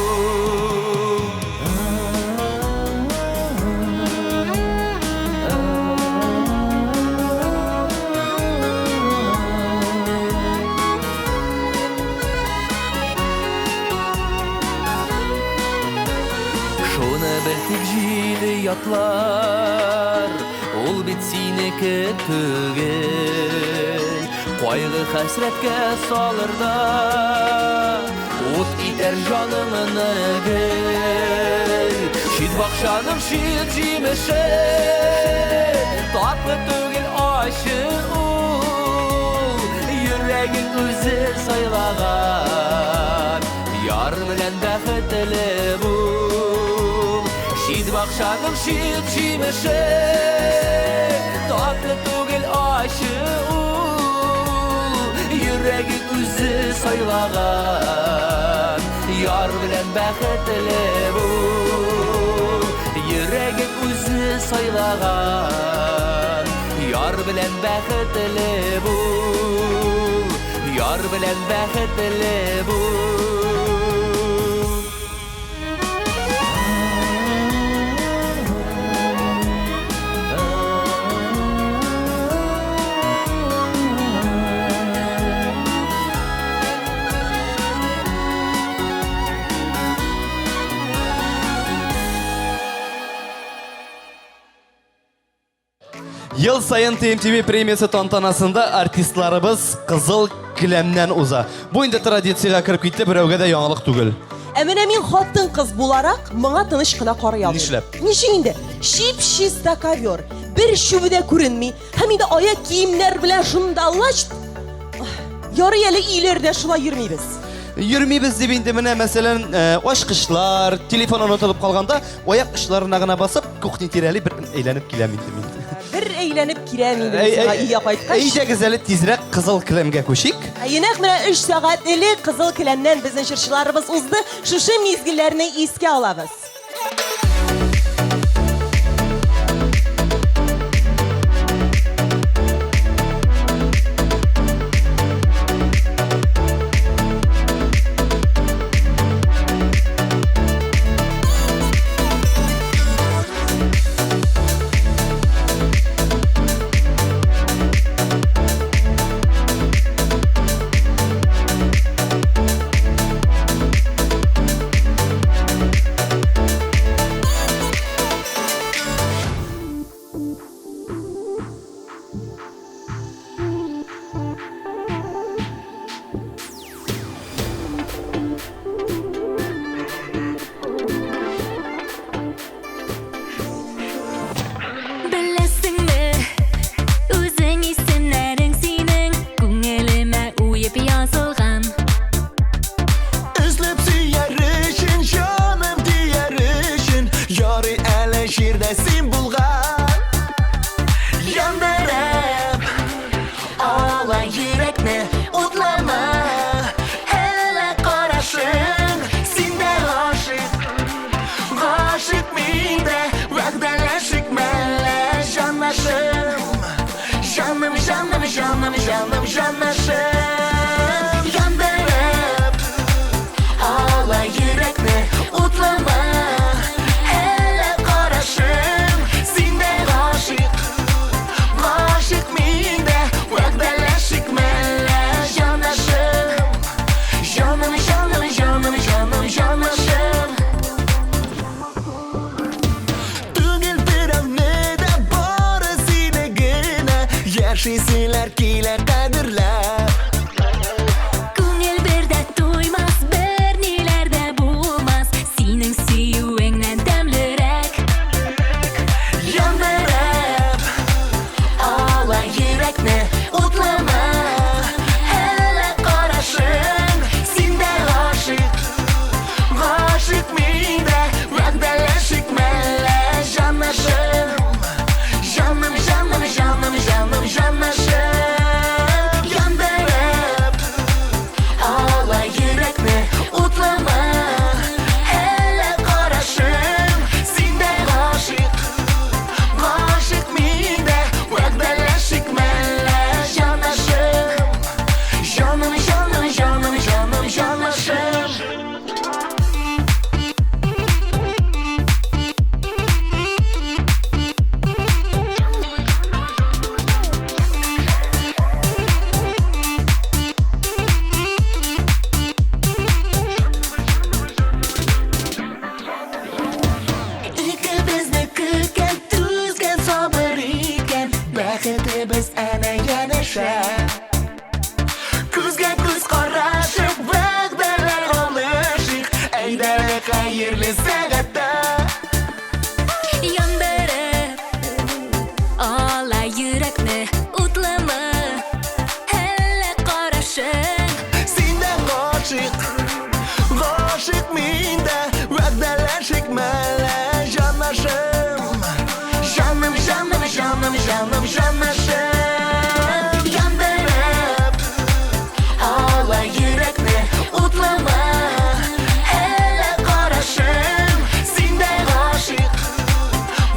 Шуны бел тик җиле ятлар, ул бит синеке түгел. Кайгы хәсрәткә салырда, ут итәр җаныңны гел. Шит бакчаның шит җимеше, татлы түгел ачы ул. Йөрәгең үзе сайлаган, яр белән бәхетле бул. Шит бакчаның шит җимеше, татлы түгел ачы ул. Йөрәгең үзе сайлаган, яр белән бәхетле бул. Йөрәгең үзе сайлаган, яр белән бәхетле бул. Яр белән бәхетле бул. Ел сайын ТМТV премиясы тантанасында артистларыбыз кызыл килемнән уза. Бу инде традициягә кереп китте, берәүгә дә яңалык түгел. Менә мин хатын-кыз буларак, моңа тыныч кына карый алмыйм. Нишләп? Ничек инде? Чип-чиста ковер, бер чүбедә күренми, һәм инде аяк киемнәр белән шунда лач. Ярый әле өйләрдә шулай йөрмибез. Йөрмибез дип инде менә мәсәлән, ачкычлар, телефон онытылып калганда, аяк очларына гына басып, кухня тирәли бер әйләнеп киләм инде мин. Бер әйләнеп кирәм инде безгә өйгә кайткач. Әйдәгез әле тизрәк кызыл килемгә күчик. Нәкъ менә 3 сәгать элек кызыл килемнән безнең җырчыларыбыз узды. Шушы мизгелләрне искә алабыз. жанашым Яндырып ала йөрәкне утлама Әле карашым синдә гашык Гашык миндә вәгъдәләшик мәллә жанашым Жаным, жаным, жаным, жаным, жанашым Түгел берәүне дә бары сине генә Яшисейләр килә кадерләп Күңел бердә туймас, берниләр дә булмас Синең сөюеңнән тәмлерәк Яндырып ала йөрәкне утлама Әле карашым синдә гашык Гашык миндә вәгъдәләшик мәллә жанашым Жаным, жаным, жаным, жаным, жанашым Яндырып ала йөрәкне утлама Әле карашым синдә гашык Гашык миндә вәгъдәләшик мәллә жанашым Жаным, жаным, жаным, жаным, жанашым Икебезне көткән, түзгән сабыр икән Бәхетебез әнә янәшә Күзгә күз карашып, вәгъдәләр алышык Әйдәле хәерле сәгатьтә Яндырып ала йөрәкне утлама Әле карашым Синдә гашык, гашык миндә Вәгъдәләшик мәллә жанашым Жаным, жаным, жаным, жаным, жанашым Яндырып ала йөрәкне утлама Әле карашым синдә гашык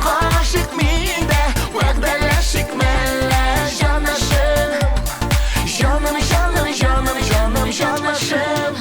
Гашык миндә вәгъдәләшик мәллә жанашым Жаным, жаным, жаным, жаным, жанашым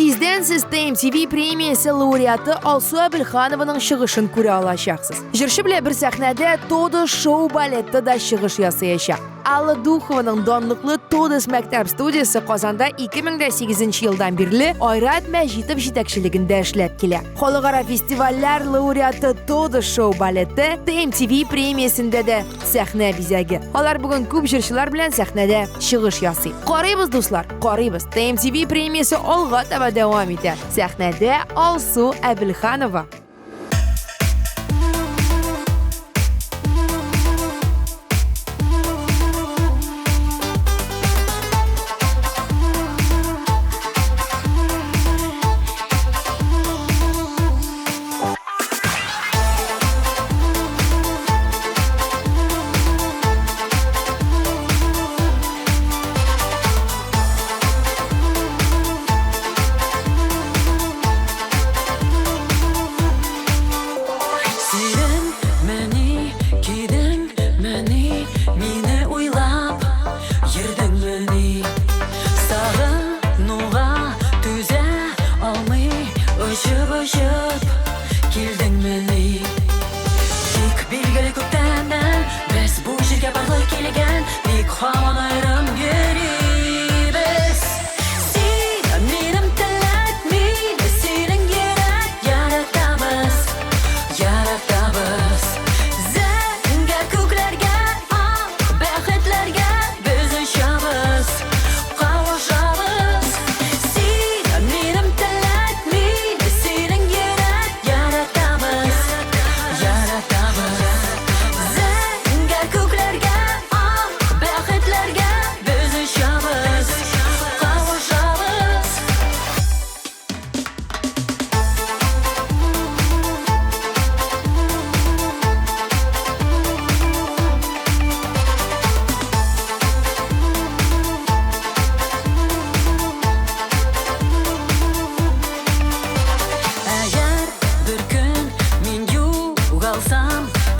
Тиздән сез TMTV премиясе лауреаты Алсу Әбелханованың чыгышын күрә алачаксыз. Җырчы белән бер сәхнәдә Тода шоу балетта да чыгыш ясаячак. Алла Духованың данлыклы Тодос мәктәп студиясе Казанда 2008 елдан бирле Айрат Мәҗитов җитәкчелегендә эшләп килә. Халыкара фестивальләр лауреаты Тодос шоу балетты TMTV премиясендә дә сәхнә бизәге. Алар бүген күп җырчылар белән сәхнәдә чыгыш ясый. Карыйбыз, дуслар, карыйбыз. TMTV премиясе алга таба дәвам итә. Сәхнәдә Алсу Әбелханова.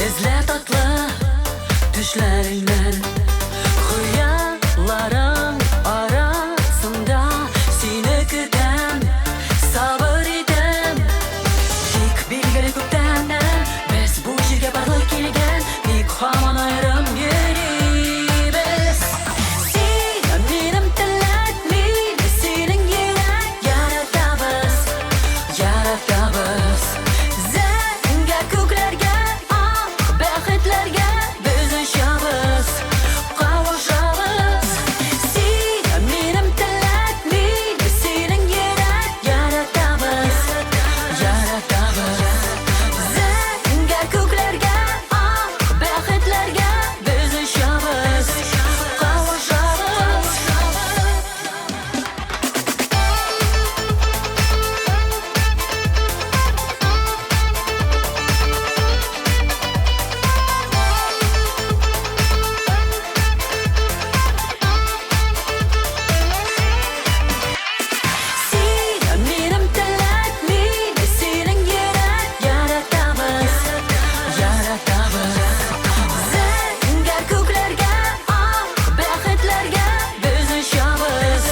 izle tatlı düşlerinden Hüyaların arasında seni güden sabır edem Dik bilgili köktenden biz bu şirke barlık kelgen Dik haman ayrım yerimiz Sen benim tilletmin senin yürek yaratabız Yaratabız Zenge köklerge ak bəxtlerge biz yaşabız Kavuşabız Sen benim tilletmin senin yürek yaratabız Yaratabız Zenge köklerge ak bəxtlerge biz yaşabız Kavuşabız Sen benim tilletmin senin yürek yaratabız Yaratabız Zenge köklerge ak bəxtlerge biz yaşabız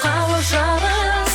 Kavuşabız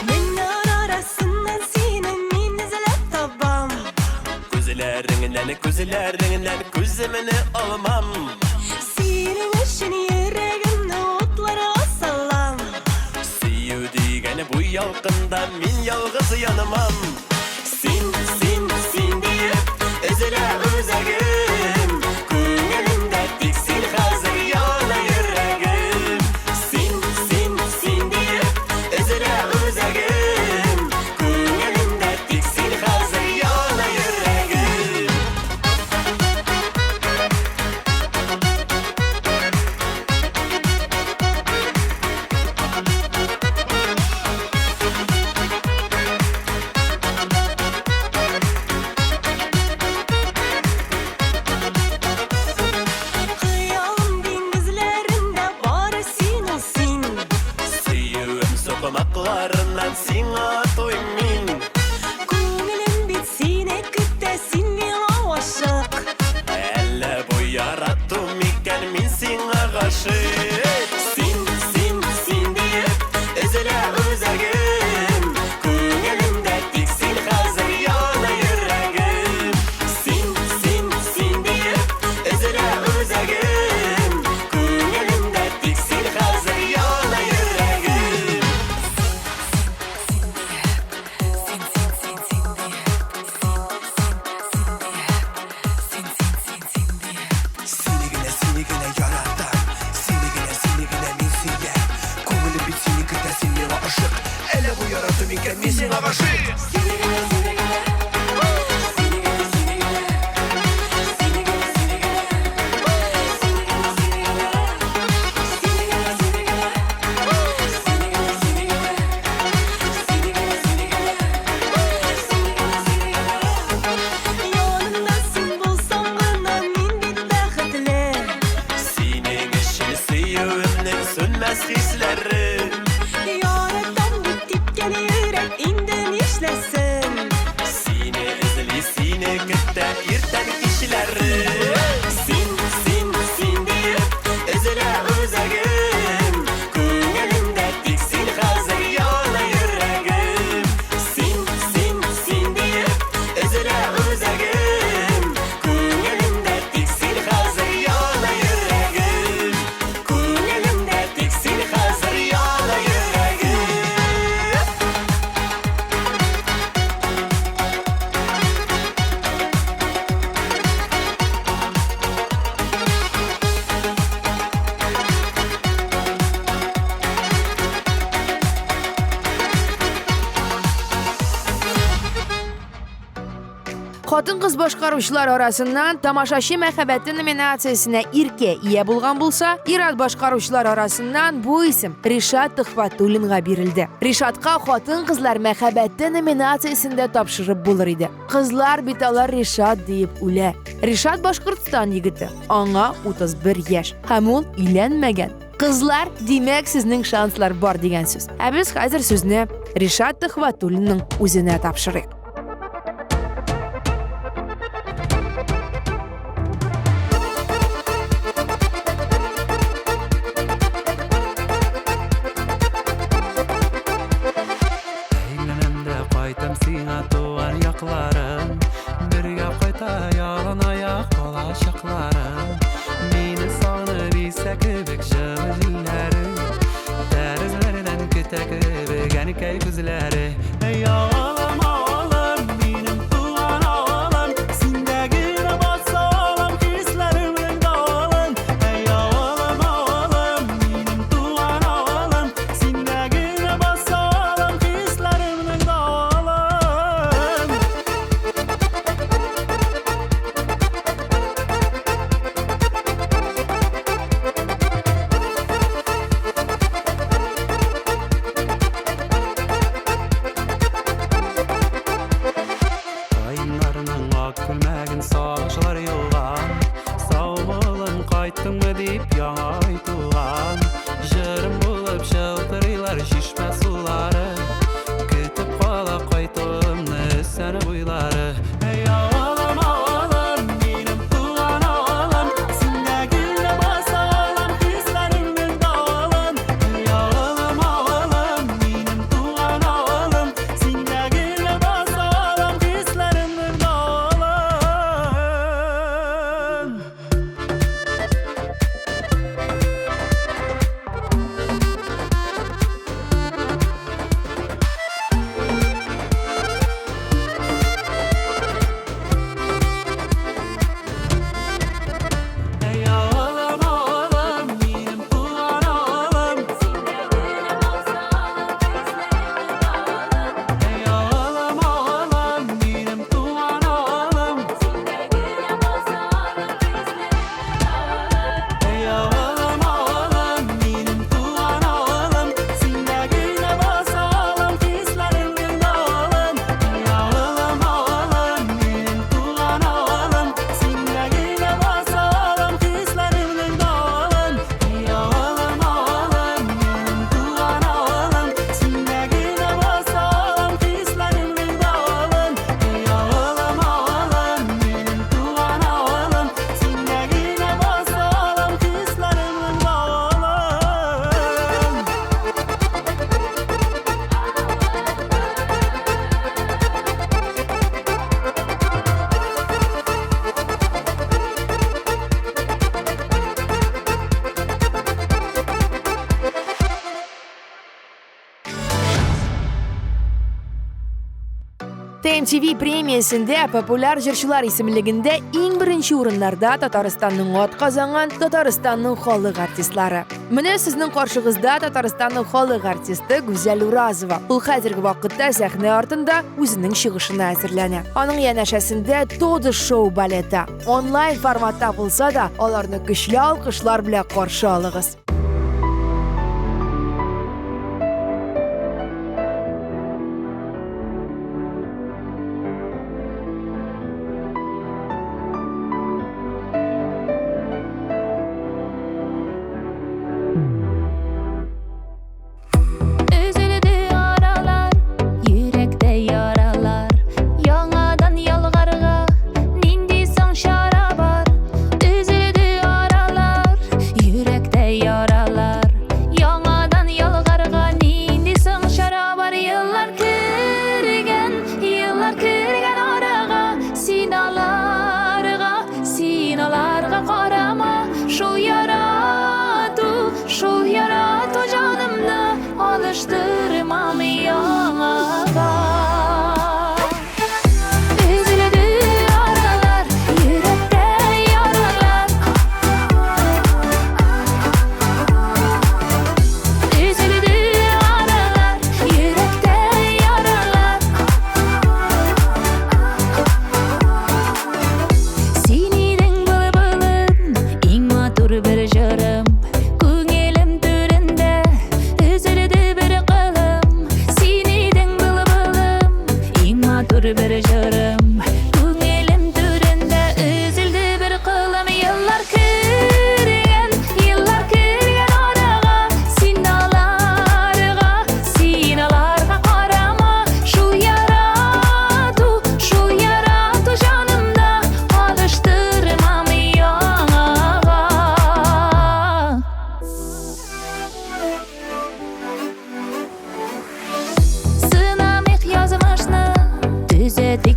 Minnar arasından seni min izlep tabam Gözlerinden gözümünü almam Senin için yüreğimde otlara sallam Seyu degeni bu yalqında min yalğız yanamam Sin deyip üzüle özegim Көңілімде тек сен қазір яна yüreğim Sin deyip üzüle özegim Көңілімде тек сен қазір яна yüreğim Kıyalım denizlerinde bari sen olsun Seyuim sokumaklarından sina toymin Көңілім бит сені күтті сен миңа ашық Әлі bu yarattım iken min sina ғашық Sin deyip üzüle özegim Көңілімде тек сен қазір яна yüreğim Sin deyip üzüle özegim Көңілімде тек сен қазір яна yüreğim Seni gene yaratan Seni gene min siye Көңілім бит сені күтті сен миңа ашық Әлі bu yarattım iken min сиңа ғашық Yanımda sen bolsan gana min bit bəxtli Senin için seyuimnin sönmez hisleri Yaradan bit tepken yürek indi nişlesin Seni izli seni kütte irten kişileri Sin deyip üzüle özegim Көңілімде тек сен қазір яна yüreğim Sin deyip üzüle özegim Көңілімде тек сен қазір яна yüreğim Көңілімде тек Xotin-qiz boshqaruvchilar orasidan Tamaşachi Мәхәббәте nominatsiyasına irke iya bo'lgan bo'lsa, İrad boshqaruvchilar orasidan bu isim Rishad Tuhfatulinga berildi. Rishadga Xotin-qizlar Мәхәббәте nominatsiyasında topshirib bo'lar edi. Qizlar bitalar Rishad deb ula. Rishad Boshqirdiston yigiti. Anga 31 yaş. Ham ul uylanmagan. Qizlar, demak sizning shanslar bor degan so'z. Biz hozir so'zni Rishad Tuhfatulinning o'zine topshirdik. Eylenemde qaytam sina tuğan yaklarım Birge qayta yalan ayak dolaşaklarım Meni sanıp ise kibik jimilleri Derizlerden küte kibik enikey güzleri Ey ağalam ağalam benim tuğan ağalam Sindegine basalım hislerimin dağılın Ey ağalam ağalam benim tuğan ağalam Sindegine basalım hislerimin dağılın Ayınlarının ak gülmegin sağışlar yolgan Sağ bolun qayttın mı deyip yana aytılgan Jırım bulup şıltırıylar şişme suları Kütüp qala qaytımны seni buyları Ey ağalam ağalam benim tuğan ağalam Sindegine basalım hislerimin dağılın Ey ağalam ağalam benim tuğan ağalam Sindegine basalım hislerimin dağılın Ey ağalam ağalam benim tuğan ağalam Ey ağalam ağalam benim tuğan ağalam Ey ağalam ağalam benim tuğan ağalam Sindegine basalım hislerimin dağılın Ey ağalam ağalam benim tuğan ağalam Sindegine basalım hislerimin dağılın Ey ağalam ağalam benim tuğan ağalam Sindegine basalım hislerimin dağılın Ey ağalam ağalam benim tuğan ağalam Sindegine basalım hislerimin dağılın TMTV premiyasında Popular Jırçılar isimliginde eng birinchi o'rinlarda Tataristonning ot qozongan Tataristonning xalq artistlari. Mana sizning qarshingizda Tataristonning xalq artisti Guzal Urazova. U hozirgi vaqtda sahna ortida o'zining chiqishini hozirlanyapti. Uning yanashasida Todo Show baleti onlayn formatda bo'lsa-da, ularni kuchli olqishlar bilan qarshi oling'iz. Üzüldü aralar, yürekte yaralar Yanadan yalgarga, nindi son şara var Üzüldü aralar, yürekte yaralar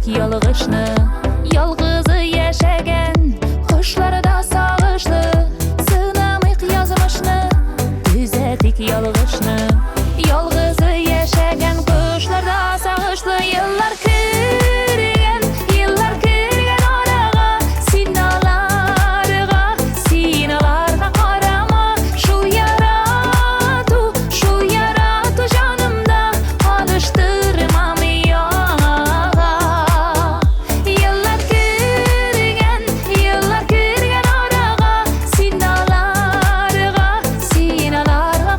ялгышны ялгызы яшәгән кошларда сагышлы сынамыйк язмышны төзәтик ялгышны ялгызы яшәгән кошларда сагышлы еллар кергән арага синаларга карама шул ярату җанымда алыштырмам яга еллар кергән арага синаларга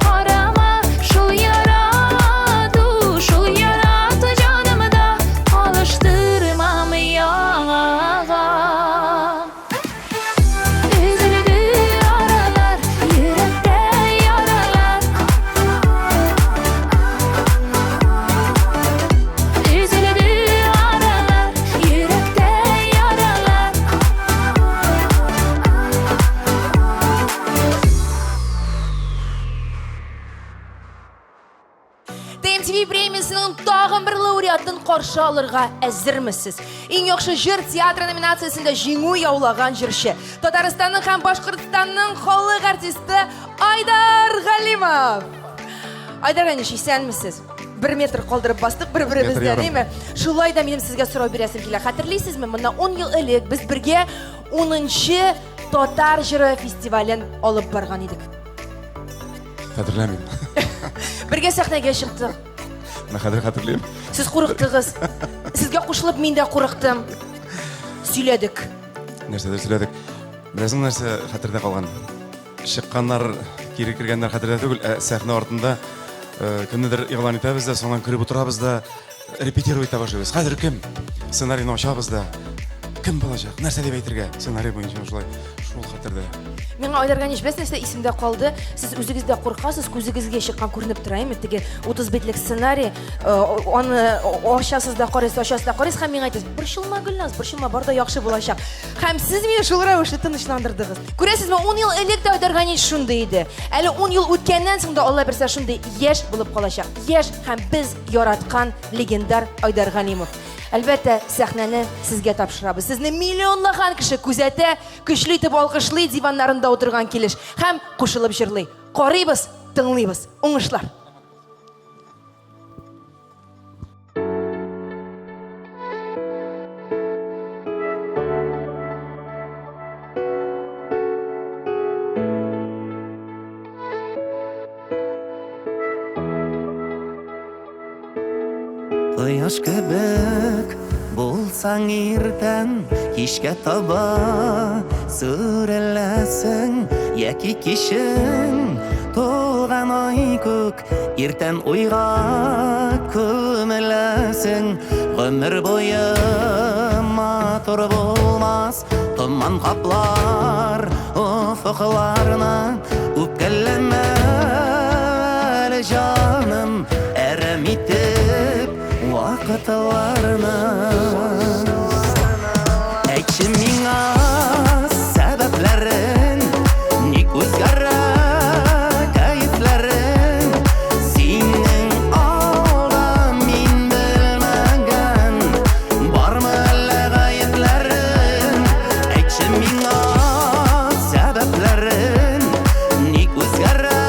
карама шул ярату җанымда алыштырмам яга Üzüldü aralar, yürekte yaralar Üzüldü aralar, yürekte yaralar TMTV премиясының тағын бір лауреатын қаршы алырға әзірмісіз? Ең яхшы жыр театры номинациясында жеңу яулаған жыршы. Татарстанның һәм Башқұртстанның халық артисті Айдар Галимов. Айдар Ганыш, исәнмісіз? 1 метр қалдырып бастық бір-бірімізден, дейме? Шулай да менің сізге сұрау бересім келе. Хатırlайсызмы? Мына 10 ел элек біз бірге 10-ші Татар жыры фестивалін алып барған едік. Хатırlamıyorum. Бірге сәхнеге шықтық. Ben hatırlıyorum. Сіз қорықтыңыз. Сізге қосылып мен де қорықтым. Сөйледік. Нәрседер сөйледік. Біразың нәрсе хатırda қалған. Шыққандар, кері кіргендер хатırда түгіл, сәхне артында кімдер иғлан етеміз де, соңдан көріп отырабыз да, репетировать та башlayбыз. Қазір кім? Сценарийны ашабыз да. Кім болacak? Нәрсе деп әйтергә? Сценарий бойынша шулай. Шул хатırda. Мен Айдар Ганыш бәс нәрсе исемдә қалды. Сіз үзегездә қорқасыз, күзегезгә шыққан көрініп тұрайым. Теге 30 бетлік сценарий, оны ашасыз да қарайсыз, һәм мен айтасыз, борчылма Гүлназ, борчылма, бар да яхшы булачак. Һәм сіз мені шул рәвешле тынычландырдыгыз. Күрәсезме, 10 ел элек тә Айдар Ганыш шундый иде. Әле 10 ел үткәннән соң да Алла берсә шундый яшь булып калачак. Яшь һәм без яраткан легендар Айдар Галимов. Әлбәттә, сәхнәне сезгә тапшырабыз. Сезне миллионлаган кеше күзәтә, көчле итеп алкышлый диваннарында отырган килеш һәм кушылып җырлый. Карыйбыз, тыңлыйбыз. Уңышлар. Кояш кебек булсаң иртән, кичкә таба сүреләсең, яки кишен туган ай күк, иртән уйга күмеләсең, гомер буе матур булмас, томан каплар уфыкларны, үпкәләмә әле җаным, әрәм итеп вакытларны. Әйтче миңа сәбәпләрен, ник үзгәрә кәефләрен, синең алда мин белмәгән, бармы әллә гаепләрен? Әйтче миңа сәбәпләрен, ник үзгәрә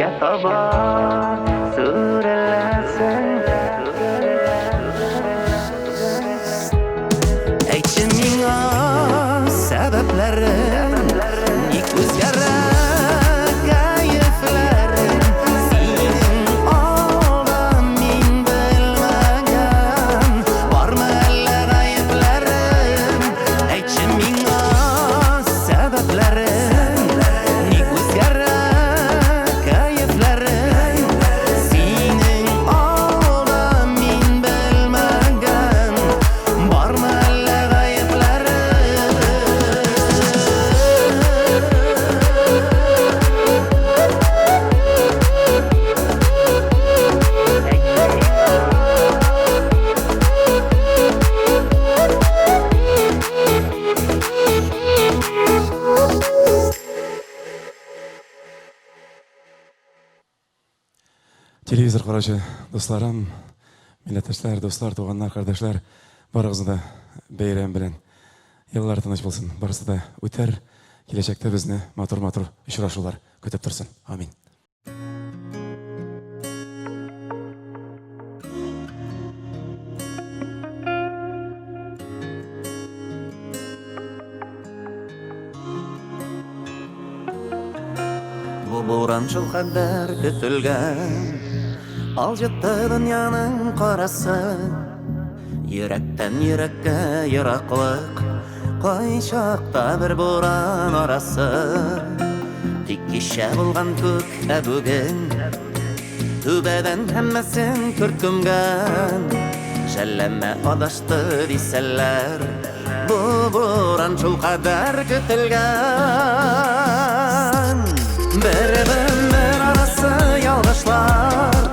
Кечке таба сүрелесін Әйтші миңа сәбәпләрен Ник үзгәрә кайфләрен Синең алда мин белмәгән Бармы әллә гаепләрен Әйтші миңа сәбәпләрен Ник үзгәрә кайфләрен Синең алда мин белмәгән Бармы әллә Телевизор караучы дусларым, милләттәшләр, дуслар, туганнар, кардәшләр, барыгызны да бәйрәм белән. Еллар тыныч булсын. Барысы да үтәр. Киләчәктә безне матур-матур очрашулар көтеп торсын. Амин. Бу буранчыл кадәр көтелгән Алҗытты дөньяның карасы Йөрәктән йөрәккә ераклык Кайчакта бер буран арасы Тик кичә булган күк бүген Түбәдән һәммәсен көрт күмгән Шәлләмә адашты дисәләр Бу буранчыл кадәр көтелгән Бер бер арасы ялгышлар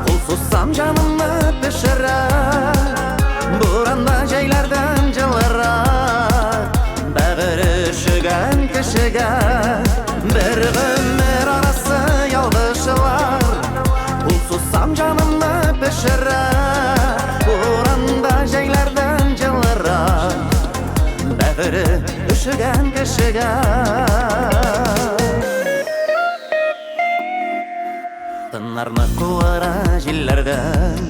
Кул сузсам жанымны пешерә Буранда җәйләрдән җылырак Бәгырь өшегән кешегә Бер гомер арасы ялгышлар Кул сузсам жанымны пешерә Буранда җәйләрдән җылырак Бәгырь өшегән кешегә Тыннарны куара җилләрдән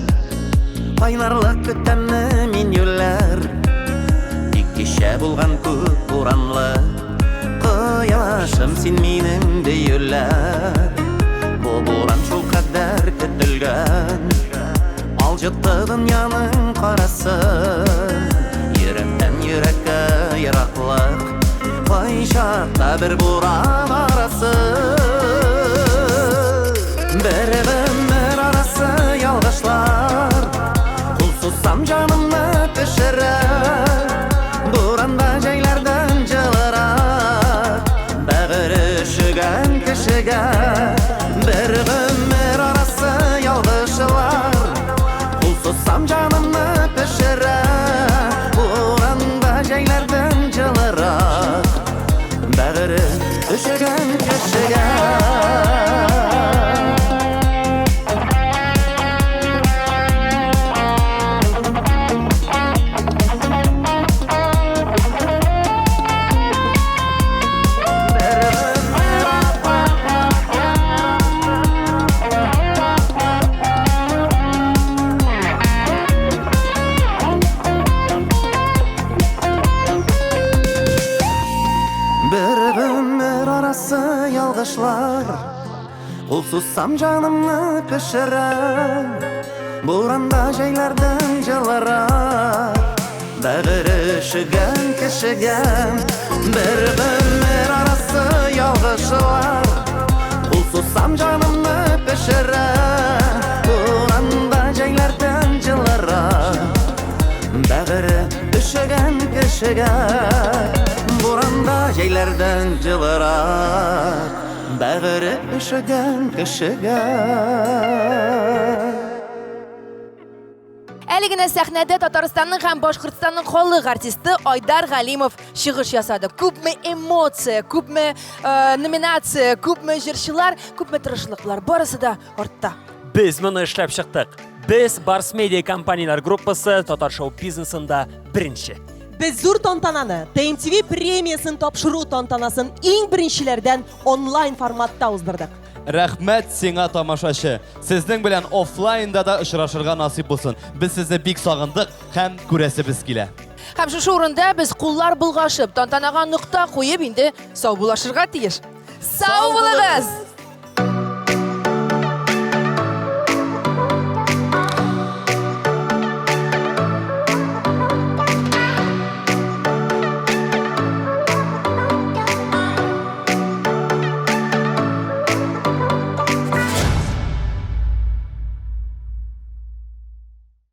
Кайнарлык көтәмне мин юллар Тик кичә булган күп буранлы Кояшым син минем дөюләр Бу буран шул кадәр көтелгән Алҗытты дөньяның карасы Йөрәктән йөрәккә ераклык Кайчакта бер буран арасы Бер гомер арасы ялгышлар Кул сузсам жанымны пешерә Буранда җәйләрдән җылырак Бәгырь өшегән кешегә Бер гомер арасы ялгышлар Кул сузсам жанымны пешерә Буранда җәйләрдән җылырак Бәгырь өшегән кешегә Ул сузсам жанымны пешерә Буранда җәйләрдән җылырак Бәгырь өшегән кешегә Бер гомер арасы ялгышлар Ул сузсам жанымны пешерә Буранда җәйләрдән җылырак Бәгырь өшегән кешегә Буранда җәйләрдән җылырак Бәгырь өшегән кешегә Әле генә сәхнәдә Татарстанның һәм Башкортстанның халык артисты Айдар Галимов чыгыш ясады. Күпме эмоция, күпме номинация, күпме җырчылар, күпме тырышлыклар, барысы да артта. Без моны эшләп чыктык. Без Барс Медиа компаниялар группасы Татар шоу бизнесында беренче. Без зур тантананы, ТМТV премиясын тапшыру тантанасын иң беренчеләрдән онлайн форматта уздырдык. Рәхмәт сиңа тамашачы. Сезнең белән офлайнда да очрашырга насыйп булсын. Без сезне бик сагындык һәм күрәсебез килә. Һәм шушы урында без куллар булгашып, тантанага нокта куеп инде сау булашырга тиеш. Сау булыгыз!